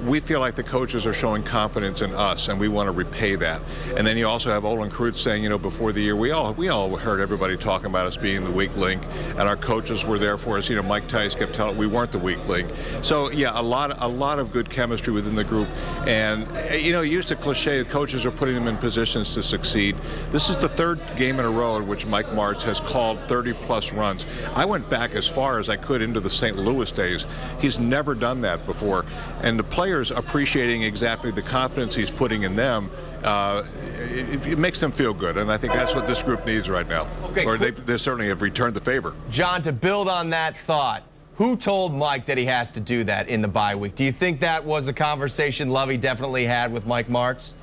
we feel like the coaches are showing confidence in us, and we want to repay that. And then you also have Olin Kreutz saying, before the year, we all heard everybody talking about us being the weak link, and our coaches were there for us. Mike Tice kept telling we weren't the weak link. So yeah, a lot of good chemistry within the group. And you used the cliche, coaches are putting them in positions to succeed. This is the third game in a row in which Mike Martz has called 30-plus runs. I went back as far as I could into the St. Louis days. He's never done that before, and the players appreciating exactly the confidence he's putting in them, it makes them feel good, and I think that's what this group needs right now. Okay, or they certainly have returned the favor. John, to build on that thought, who told Mike that he has to do that in the bye week? Do you think that was a conversation Lovey definitely had with Mike Martz?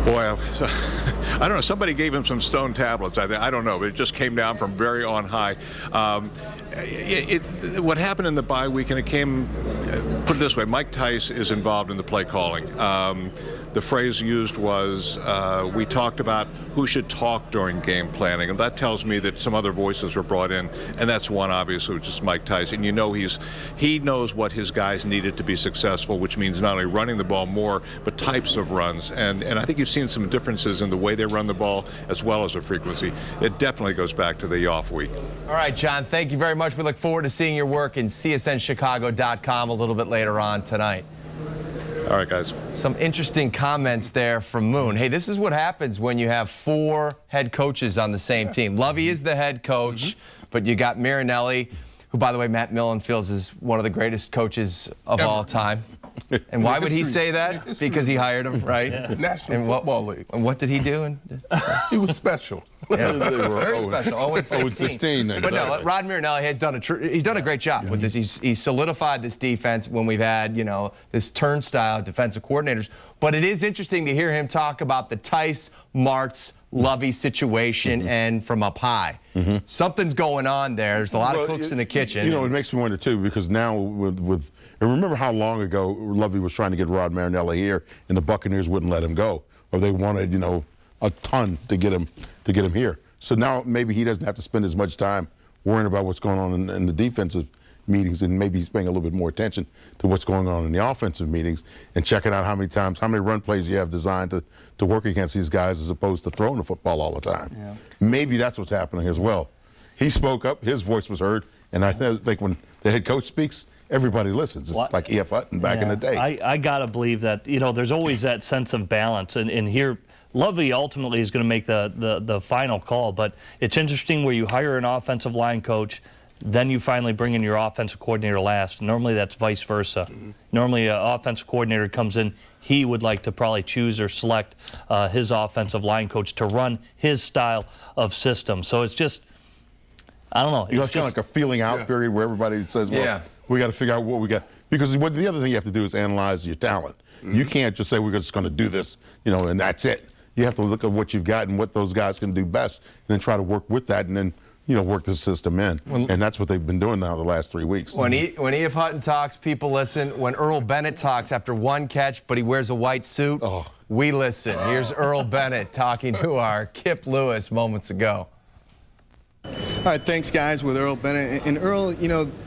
Boy, I don't know. Somebody gave him some stone tablets. I don't know, but it just came down from very on high. What happened in the bye week, and it came, put it this way, Mike Tice is involved in the play calling. The phrase used was, we talked about who should talk during game planning, and that tells me that some other voices were brought in, and that's one, obviously, which is Mike Tice. And he knows what his guys needed to be successful, which means not only running the ball more, but types of runs. And I think you've seen some differences in the way they run the ball as well as the frequency. It definitely goes back to the off week. All right, John, thank you very much. We look forward to seeing your work in csnchicago.com a little bit later on tonight. All right, guys. Some interesting comments there from Moon. Hey, this is what happens when you have 4 head coaches on the same team. Lovey is the head coach, but you got Marinelli, who, by the way, Matt Millen feels is one of the greatest coaches of all time. And why would he say that? Because he hired him, right? Yeah. National Football League. And what did he do? He was special. Yeah, very special. 0-16. But no, Rod Marinelli has done he's done a great job with this. He's solidified this defense when we've had, this turnstile defensive coordinators. But it is interesting to hear him talk about the Tice, Martz, Lovey situation and from up high. Something's going on there. There's a lot of cooks in the kitchen. It makes me wonder, too, because now with and remember how long ago Lovey was trying to get Rod Marinelli here, and the Buccaneers wouldn't let him go, or they wanted, a ton to get him here. So now maybe he doesn't have to spend as much time worrying about what's going on in the defensive meetings and maybe he's paying a little bit more attention to what's going on in the offensive meetings and checking out how many run plays you have designed to work against these guys as opposed to throwing the football all the time. Yeah. Maybe that's what's happening as well. He spoke up, his voice was heard, and I think when the head coach speaks, everybody listens. It's like E.F. Hutton back in the day. I got to believe that, there's always that sense of balance. And here, Lovey ultimately is going to make the final call. But it's interesting where you hire an offensive line coach, then you finally bring in your offensive coordinator last. Normally that's vice versa. Normally an offensive coordinator comes in, he would like to probably choose or select his offensive line coach to run his style of system. So it's just, I don't know. It's kind of like a feeling out period where everybody says, well, we got to figure out what we got. Because the other thing you have to do is analyze your talent. You can't just say we're just going to do this, and that's it. You have to look at what you've got and what those guys can do best and then try to work with that and then, work the system in. And that's what they've been doing now the last 3 weeks. When E.F. Hutton talks, people listen. When Earl Bennett talks after one catch, but he wears a white suit, we listen. Here's Earl Bennett talking to our Kip Lewis moments ago. All right, thanks, guys, with Earl Bennett. And Earl,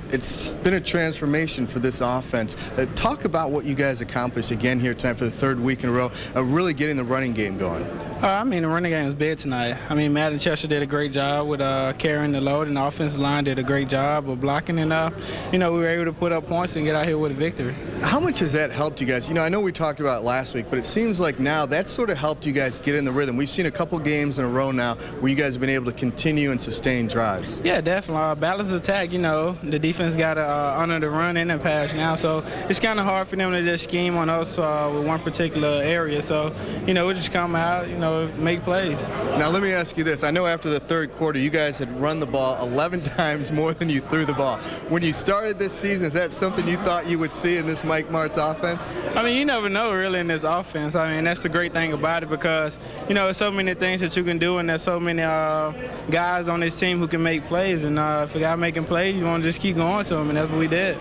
it's been a transformation for this offense. Talk about what you guys accomplished again here tonight for the third week in a row, really getting the running game going. The running game was big tonight. Matt and Chester did a great job with carrying the load, and the offensive line did a great job of blocking. And, we were able to put up points and get out here with a victory. How much has that helped you guys? I know we talked about it last week, but it seems like now that's sort of helped you guys get in the rhythm. We've seen a couple games in a row now where you guys have been able to continue and sustain drives. Yeah, definitely. Balanced attack, the defense got to honor the run and the pass now, so it's kind of hard for them to just scheme on us with one particular area. So, we just come out, make plays. Now, let me ask you this. I know after the third quarter, you guys had run the ball 11 times more than you threw the ball. When you started this season, is that something you thought you would see in this Mike Martz offense? You never know, really, in this offense. That's the great thing about it because, there's so many things that you can do, and there's so many guys on this team who can make plays. And if a guy making plays, you want to just keep going to him, and that's what we did.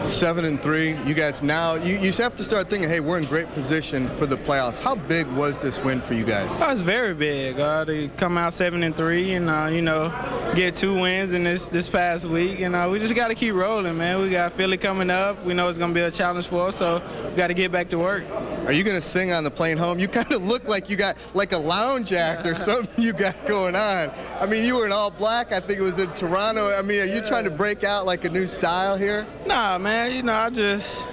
7-3. You guys now, you have to start thinking, hey, we're in great position for the playoffs. How big was this win for you guys? Oh, it's very big. To come out 7-3 and, get 2 wins in this past week. And we just got to keep rolling, man. We got Philly coming up. We know it's going to be a challenge for us, so we got to get back to work. Are you going to sing on the plane home? You kind of look like you got like a lounge act or something you got going on. You were in all black. I think it was in Toronto. Are you trying to break out like a new style here? Nah, man. I just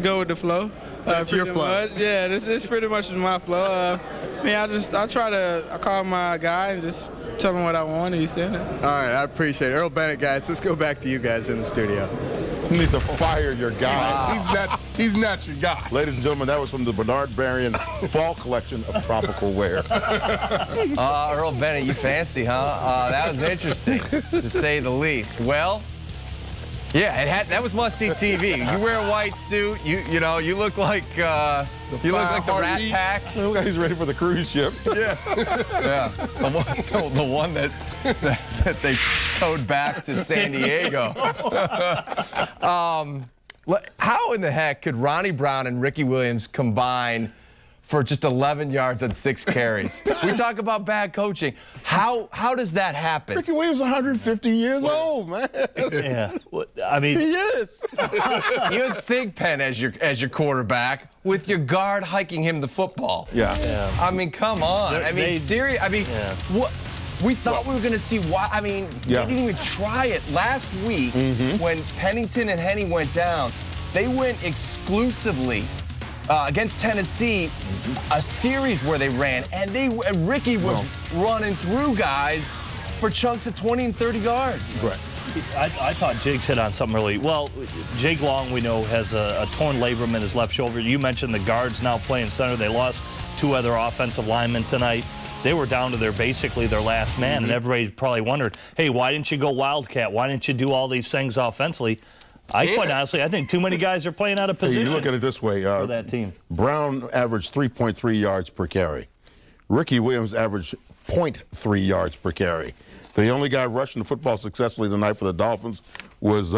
go with the flow. That's your flow. Much. Yeah, this pretty much is my flow. I call my guy and just tell him what I want, and he said it. All right, I appreciate it. Earl Bennett, guys, let's go back to you guys in the studio. You need to fire your guy. He's not your guy. Ladies and gentlemen, that was from the Bernard Berrien Fall Collection of Tropical Wear. Earl Bennett, you fancy, huh? That was interesting, to say the least. Well, yeah, that was must-see TV. You wear a white suit. You look like the Rat Pack. Look like he's ready for the cruise ship. Yeah, the one that they towed back to San Diego. How in the heck could Ronnie Brown and Ricky Williams combine for just 11 yards on 6 carries? We talk about bad coaching. How does that happen? Ricky Williams 150 years old, man. Yeah. He is. You'd think Penn as your quarterback with your guard hiking him the football. Yeah. Come on. Serious. What? We thought we were going to see why. They didn't even try it last week when Pennington and Henne went down. They went exclusively against Tennessee, a series where they ran, and Ricky was running through guys for chunks of 20 and 30 yards. Right. I thought Jiggs hit on something really well. Jake Long, we know, has a torn labrum in his left shoulder. You mentioned the guards now playing center. They lost 2 other offensive linemen tonight. They were down to basically their last man, and everybody probably wondered, hey, why didn't you go Wildcat? Why didn't you do all these things offensively? Quite honestly, I think too many guys are playing out of position. You look at it this way. For that team. Brown averaged 3.3 yards per carry. Ricky Williams averaged 0.3 yards per carry. The only guy rushing the football successfully tonight for the Dolphins was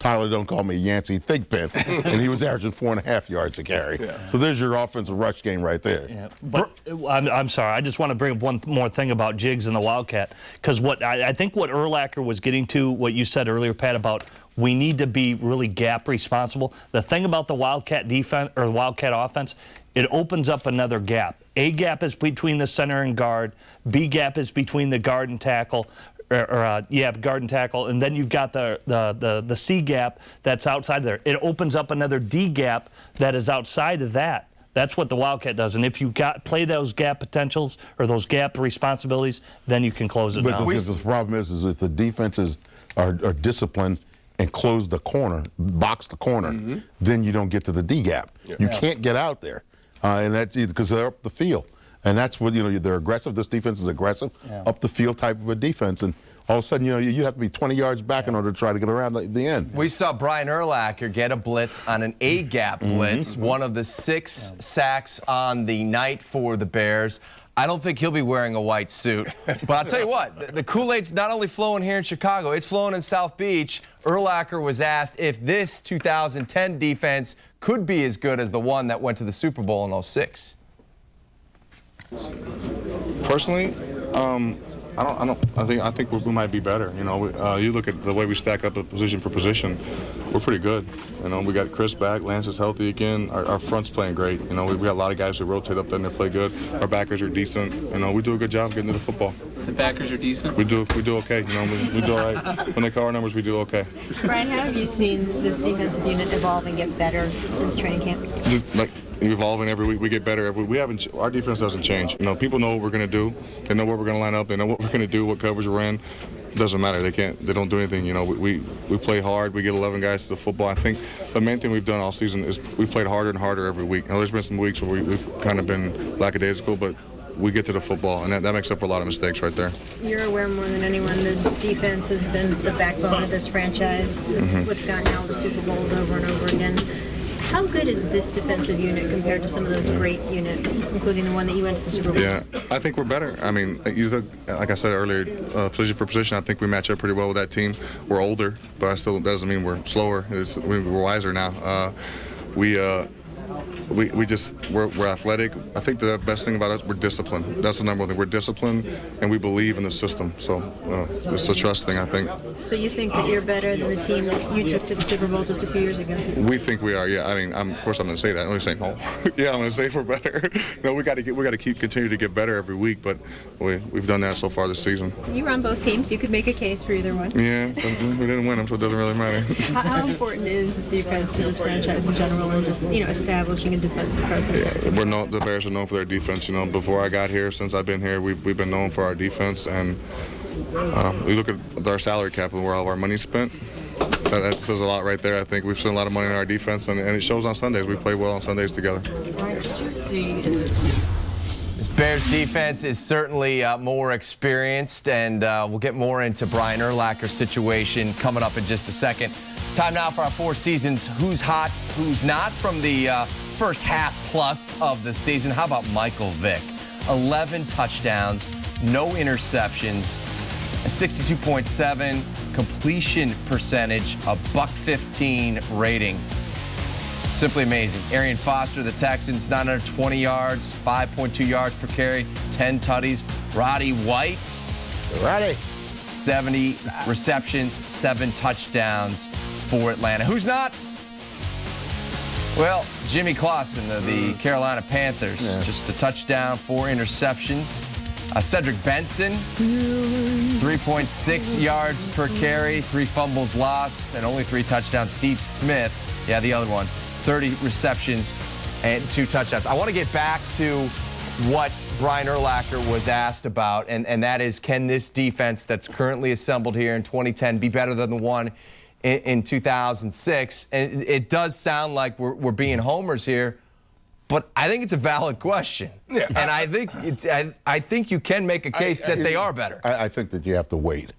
Tyler, don't call me Yancey Thigpen, and he was averaging 4.5 yards a carry. So there's your offensive rush game right there. Yeah, but I'm sorry. I just want to bring up one more thing about Jiggs and the Wildcat, because what I think what Urlacher was getting to, what you said earlier, Pat, about we need to be really gap responsible. The thing about the Wildcat defense or the Wildcat offense, it opens up another gap. A gap is between the center and guard. B gap is between the guard and tackle. Guard and tackle, and then you've got the C gap that's outside there. It opens up another D gap that is outside of that. That's what the Wildcat does. And if you play those gap potentials or those gap responsibilities, then you can close it down. But the problem is if the defenses are disciplined and close the corner, box the corner, then you don't get to the D gap. You can't get out there, and that's because they're up the field. And that's what, they're aggressive. This defense is aggressive, up the field type of a defense. And all of a sudden, you have to be 20 yards back in order to try to get around the end. We saw Brian Urlacher get a blitz on an A-gap blitz, one of the 6 sacks on the night for the Bears. I don't think he'll be wearing a white suit. But I'll tell you what, the Kool-Aid's not only flowing here in Chicago, it's flowing in South Beach. Urlacher was asked if this 2010 defense could be as good as the one that went to the Super Bowl in '06. Personally, I think we might be better. You look at the way we stack up position for position, we're pretty good. We got Chris back, Lance is healthy again. Our front's playing great. We got a lot of guys who rotate up there and they play good. Our backers are decent. We do a good job getting to the football. The backers are decent? We do okay. We do all right. When they call our numbers, we do okay. Brian, how have you seen this defensive unit evolve and get better since training camp? Just like evolving every week, we get better every week. Our defense doesn't change. People know what we're going to do. They know where we're going to line up. They know what we're going to do, what coverage we're in. It doesn't matter. They don't do anything. We play hard. We get 11 guys to the football. I think the main thing we've done all season is we've played harder and harder every week. There's been some weeks where we've kind of been lackadaisical, but we get to the football, and that makes up for a lot of mistakes right there. You're aware more than anyone the defense has been the backbone of this franchise. What's gotten all the Super Bowls over and over again. How good is this defensive unit compared to some of those great units, including the one that you went to the Super Bowl? Yeah, I think we're better. I mean, you look, like I said earlier, position for position, I think we match up pretty well with that team. We're older, but that doesn't mean we're slower. We're wiser now. We're athletic. I think the best thing about us, we're disciplined. That's the number one thing. We're disciplined, and we believe in the system. So it's a trust thing, I think. So you think that you're better than the team that you took to the Super Bowl just a few years ago? We think we are. Yeah. I mean, of course, I'm going to say that. I'm going to say no. Yeah, I'm going to say we're better. No, we got to continue to get better every week. But we've done that so far this season. You run both teams. You could make a case for either one. Yeah, we didn't win them, so it doesn't really matter. How important is defense to this franchise in general, and just establishing a defensive presence? Yeah, the Bears are known for their defense. Before I got here, since I've been here, we've been known for our defense. And we look at our salary cap and where all of our money's spent. That says a lot right there. I think we've spent a lot of money on our defense, and it shows on Sundays. We play well on Sundays together. What did you see in this? This Bears defense is certainly more experienced, and we'll get more into Brian Urlacher's situation coming up in just a second. Time now for our 4 seasons. Who's hot, who's not from the first half plus of the season. How about Michael Vick? 11 touchdowns, no interceptions, a 62.7 completion percentage, a $115 rating. Simply amazing. Arian Foster, the Texans, 920 yards, 5.2 yards per carry, 10 tutties. Roddy White, 70 receptions, 7 touchdowns for Atlanta. Who's not? Well, Jimmy Clausen of the Carolina Panthers, just a touchdown, 4 interceptions. Cedric Benson, 3.6 yards per carry, 3 fumbles lost, and only 3 touchdowns. Steve Smith, the other one, 30 receptions and 2 touchdowns. I want to get back to what Brian Urlacher was asked about, and that is, can this defense that's currently assembled here in 2010 be better than the one in 2006? And it does sound like we're being homers here, but I think it's a valid question. Yeah. And I think you can make a case that they are better. I think that you have to wait.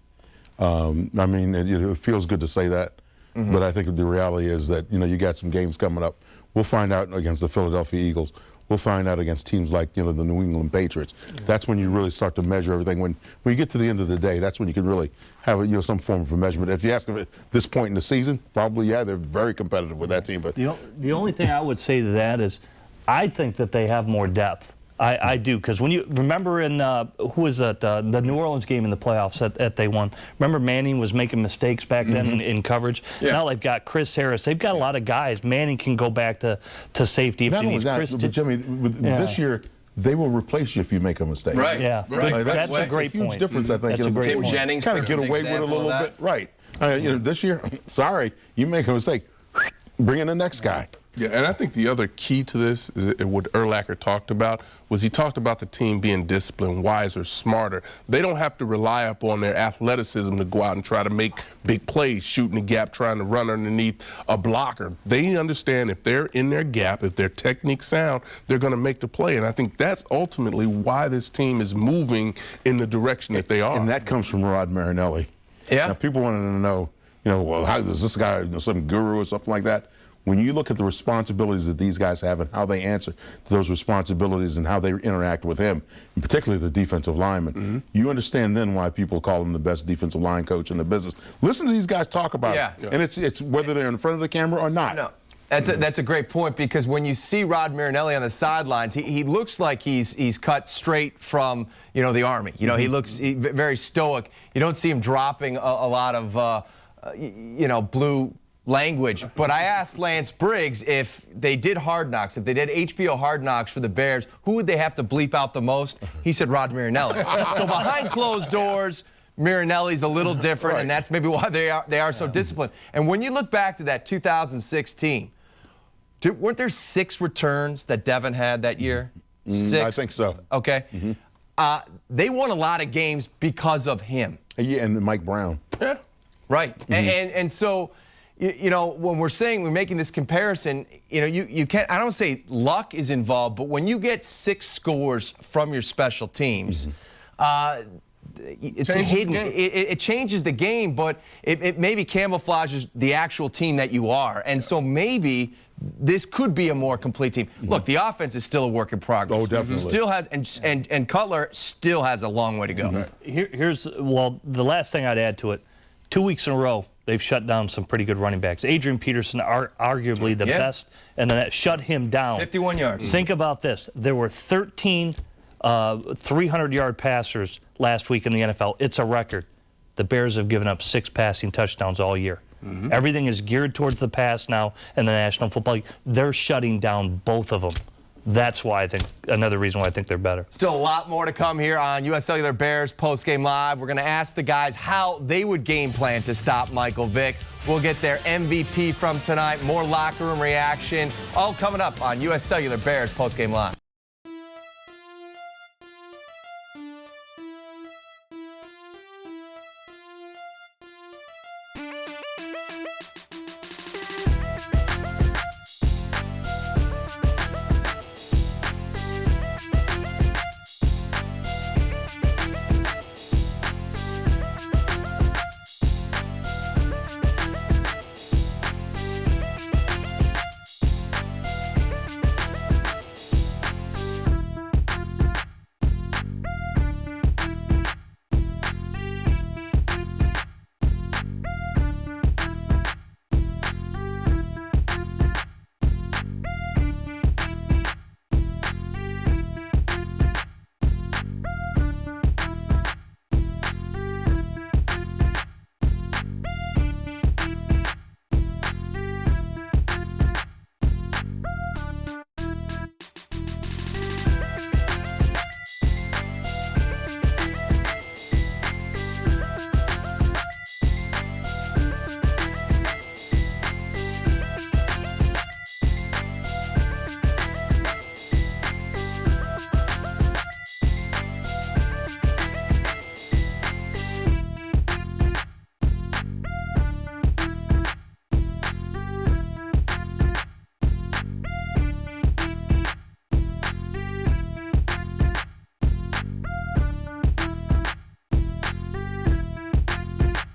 I mean, it feels good to say that, but I think the reality is that, you got some games coming up. We'll find out against the Philadelphia Eagles. we'll find out against teams like, the New England Patriots. That's when you really start to measure everything. When you get to the end of the day, that's when you can really have some form of a measurement. If you ask them at this point in the season, probably, yeah, they're very competitive with that team. But the only thing I would say to that is I think that they have more depth. I do, because when you remember in who was that the New Orleans game in the playoffs that they won. Remember Manning was making mistakes back then in coverage. Yeah. Now they've got Chris Harris. They've got a lot of guys. Manning can go back to safety if not he only needs. that, but Jimmy, this year they will replace you if you make a mistake. Right. Yeah. Right. That's a great huge point. difference, I think. That's a great Tim point. Jennings kind of get away with it a little bit. Right. This year, sorry, you make a mistake, bring in the next guy. Yeah, and I think the other key to this is what Urlacher talked about was he talked about the team being disciplined, wiser, smarter. They don't have to rely upon their athleticism to go out and try to make big plays, shooting the gap, trying to run underneath a blocker. They understand if they're in their gap, if their technique's sound, they're going to make the play. And I think that's ultimately why this team is moving in the direction that they are. And that comes from Rod Marinelli. Yeah. Now, people wanted to know, well, how is this guy some guru or something like that? When you look at the responsibilities that these guys have and how they answer to those responsibilities and how they interact with him, and particularly the defensive lineman, you understand then why people call him the best defensive line coach in the business. Listen to these guys talk about it, and it's whether they're in front of the camera or not. No. That's a great point, because when you see Rod Marinelli on the sidelines, he looks like he's cut straight from the Army. He looks very stoic. You don't see him dropping a lot of blue language. But I asked Lance Briggs if they did Hard Knocks, if they did HBO Hard Knocks for the Bears, who would they have to bleep out the most? He said Rod Marinelli. So behind closed doors, Marinelli's a little different, and that's maybe why they are so disciplined. And when you look back to that 2016, weren't there 6 returns that Devin had that year? 6? I think so. Okay. They won a lot of games because of him. Yeah, and Mike Brown. Yeah. Right. And so, when we're making this comparison, you can't, I don't say luck is involved, but when you get 6 scores from your special teams, it's hidden. It changes the game, but it maybe camouflages the actual team that you are. And so maybe this could be a more complete team. Look, the offense is still a work in progress. Oh, definitely. Still has, and Cutler still has a long way to go. Here's the last thing I'd add to it. 2 weeks in a row, they've shut down some pretty good running backs. Adrian Peterson, arguably the best, and then that shut him down. 51 yards. Think about this. There were 13 300-yard passers last week in the NFL. It's a record. The Bears have given up 6 passing touchdowns all year. Everything is geared towards the pass now in the National Football League. They're shutting down both of them. That's why another reason why I think they're better. Still a lot more to come here on US Cellular Bears Postgame Live. We're going to ask the guys how they would game plan to stop Michael Vick. We'll get their MVP from tonight, more locker room reaction, all coming up on US Cellular Bears Postgame Live.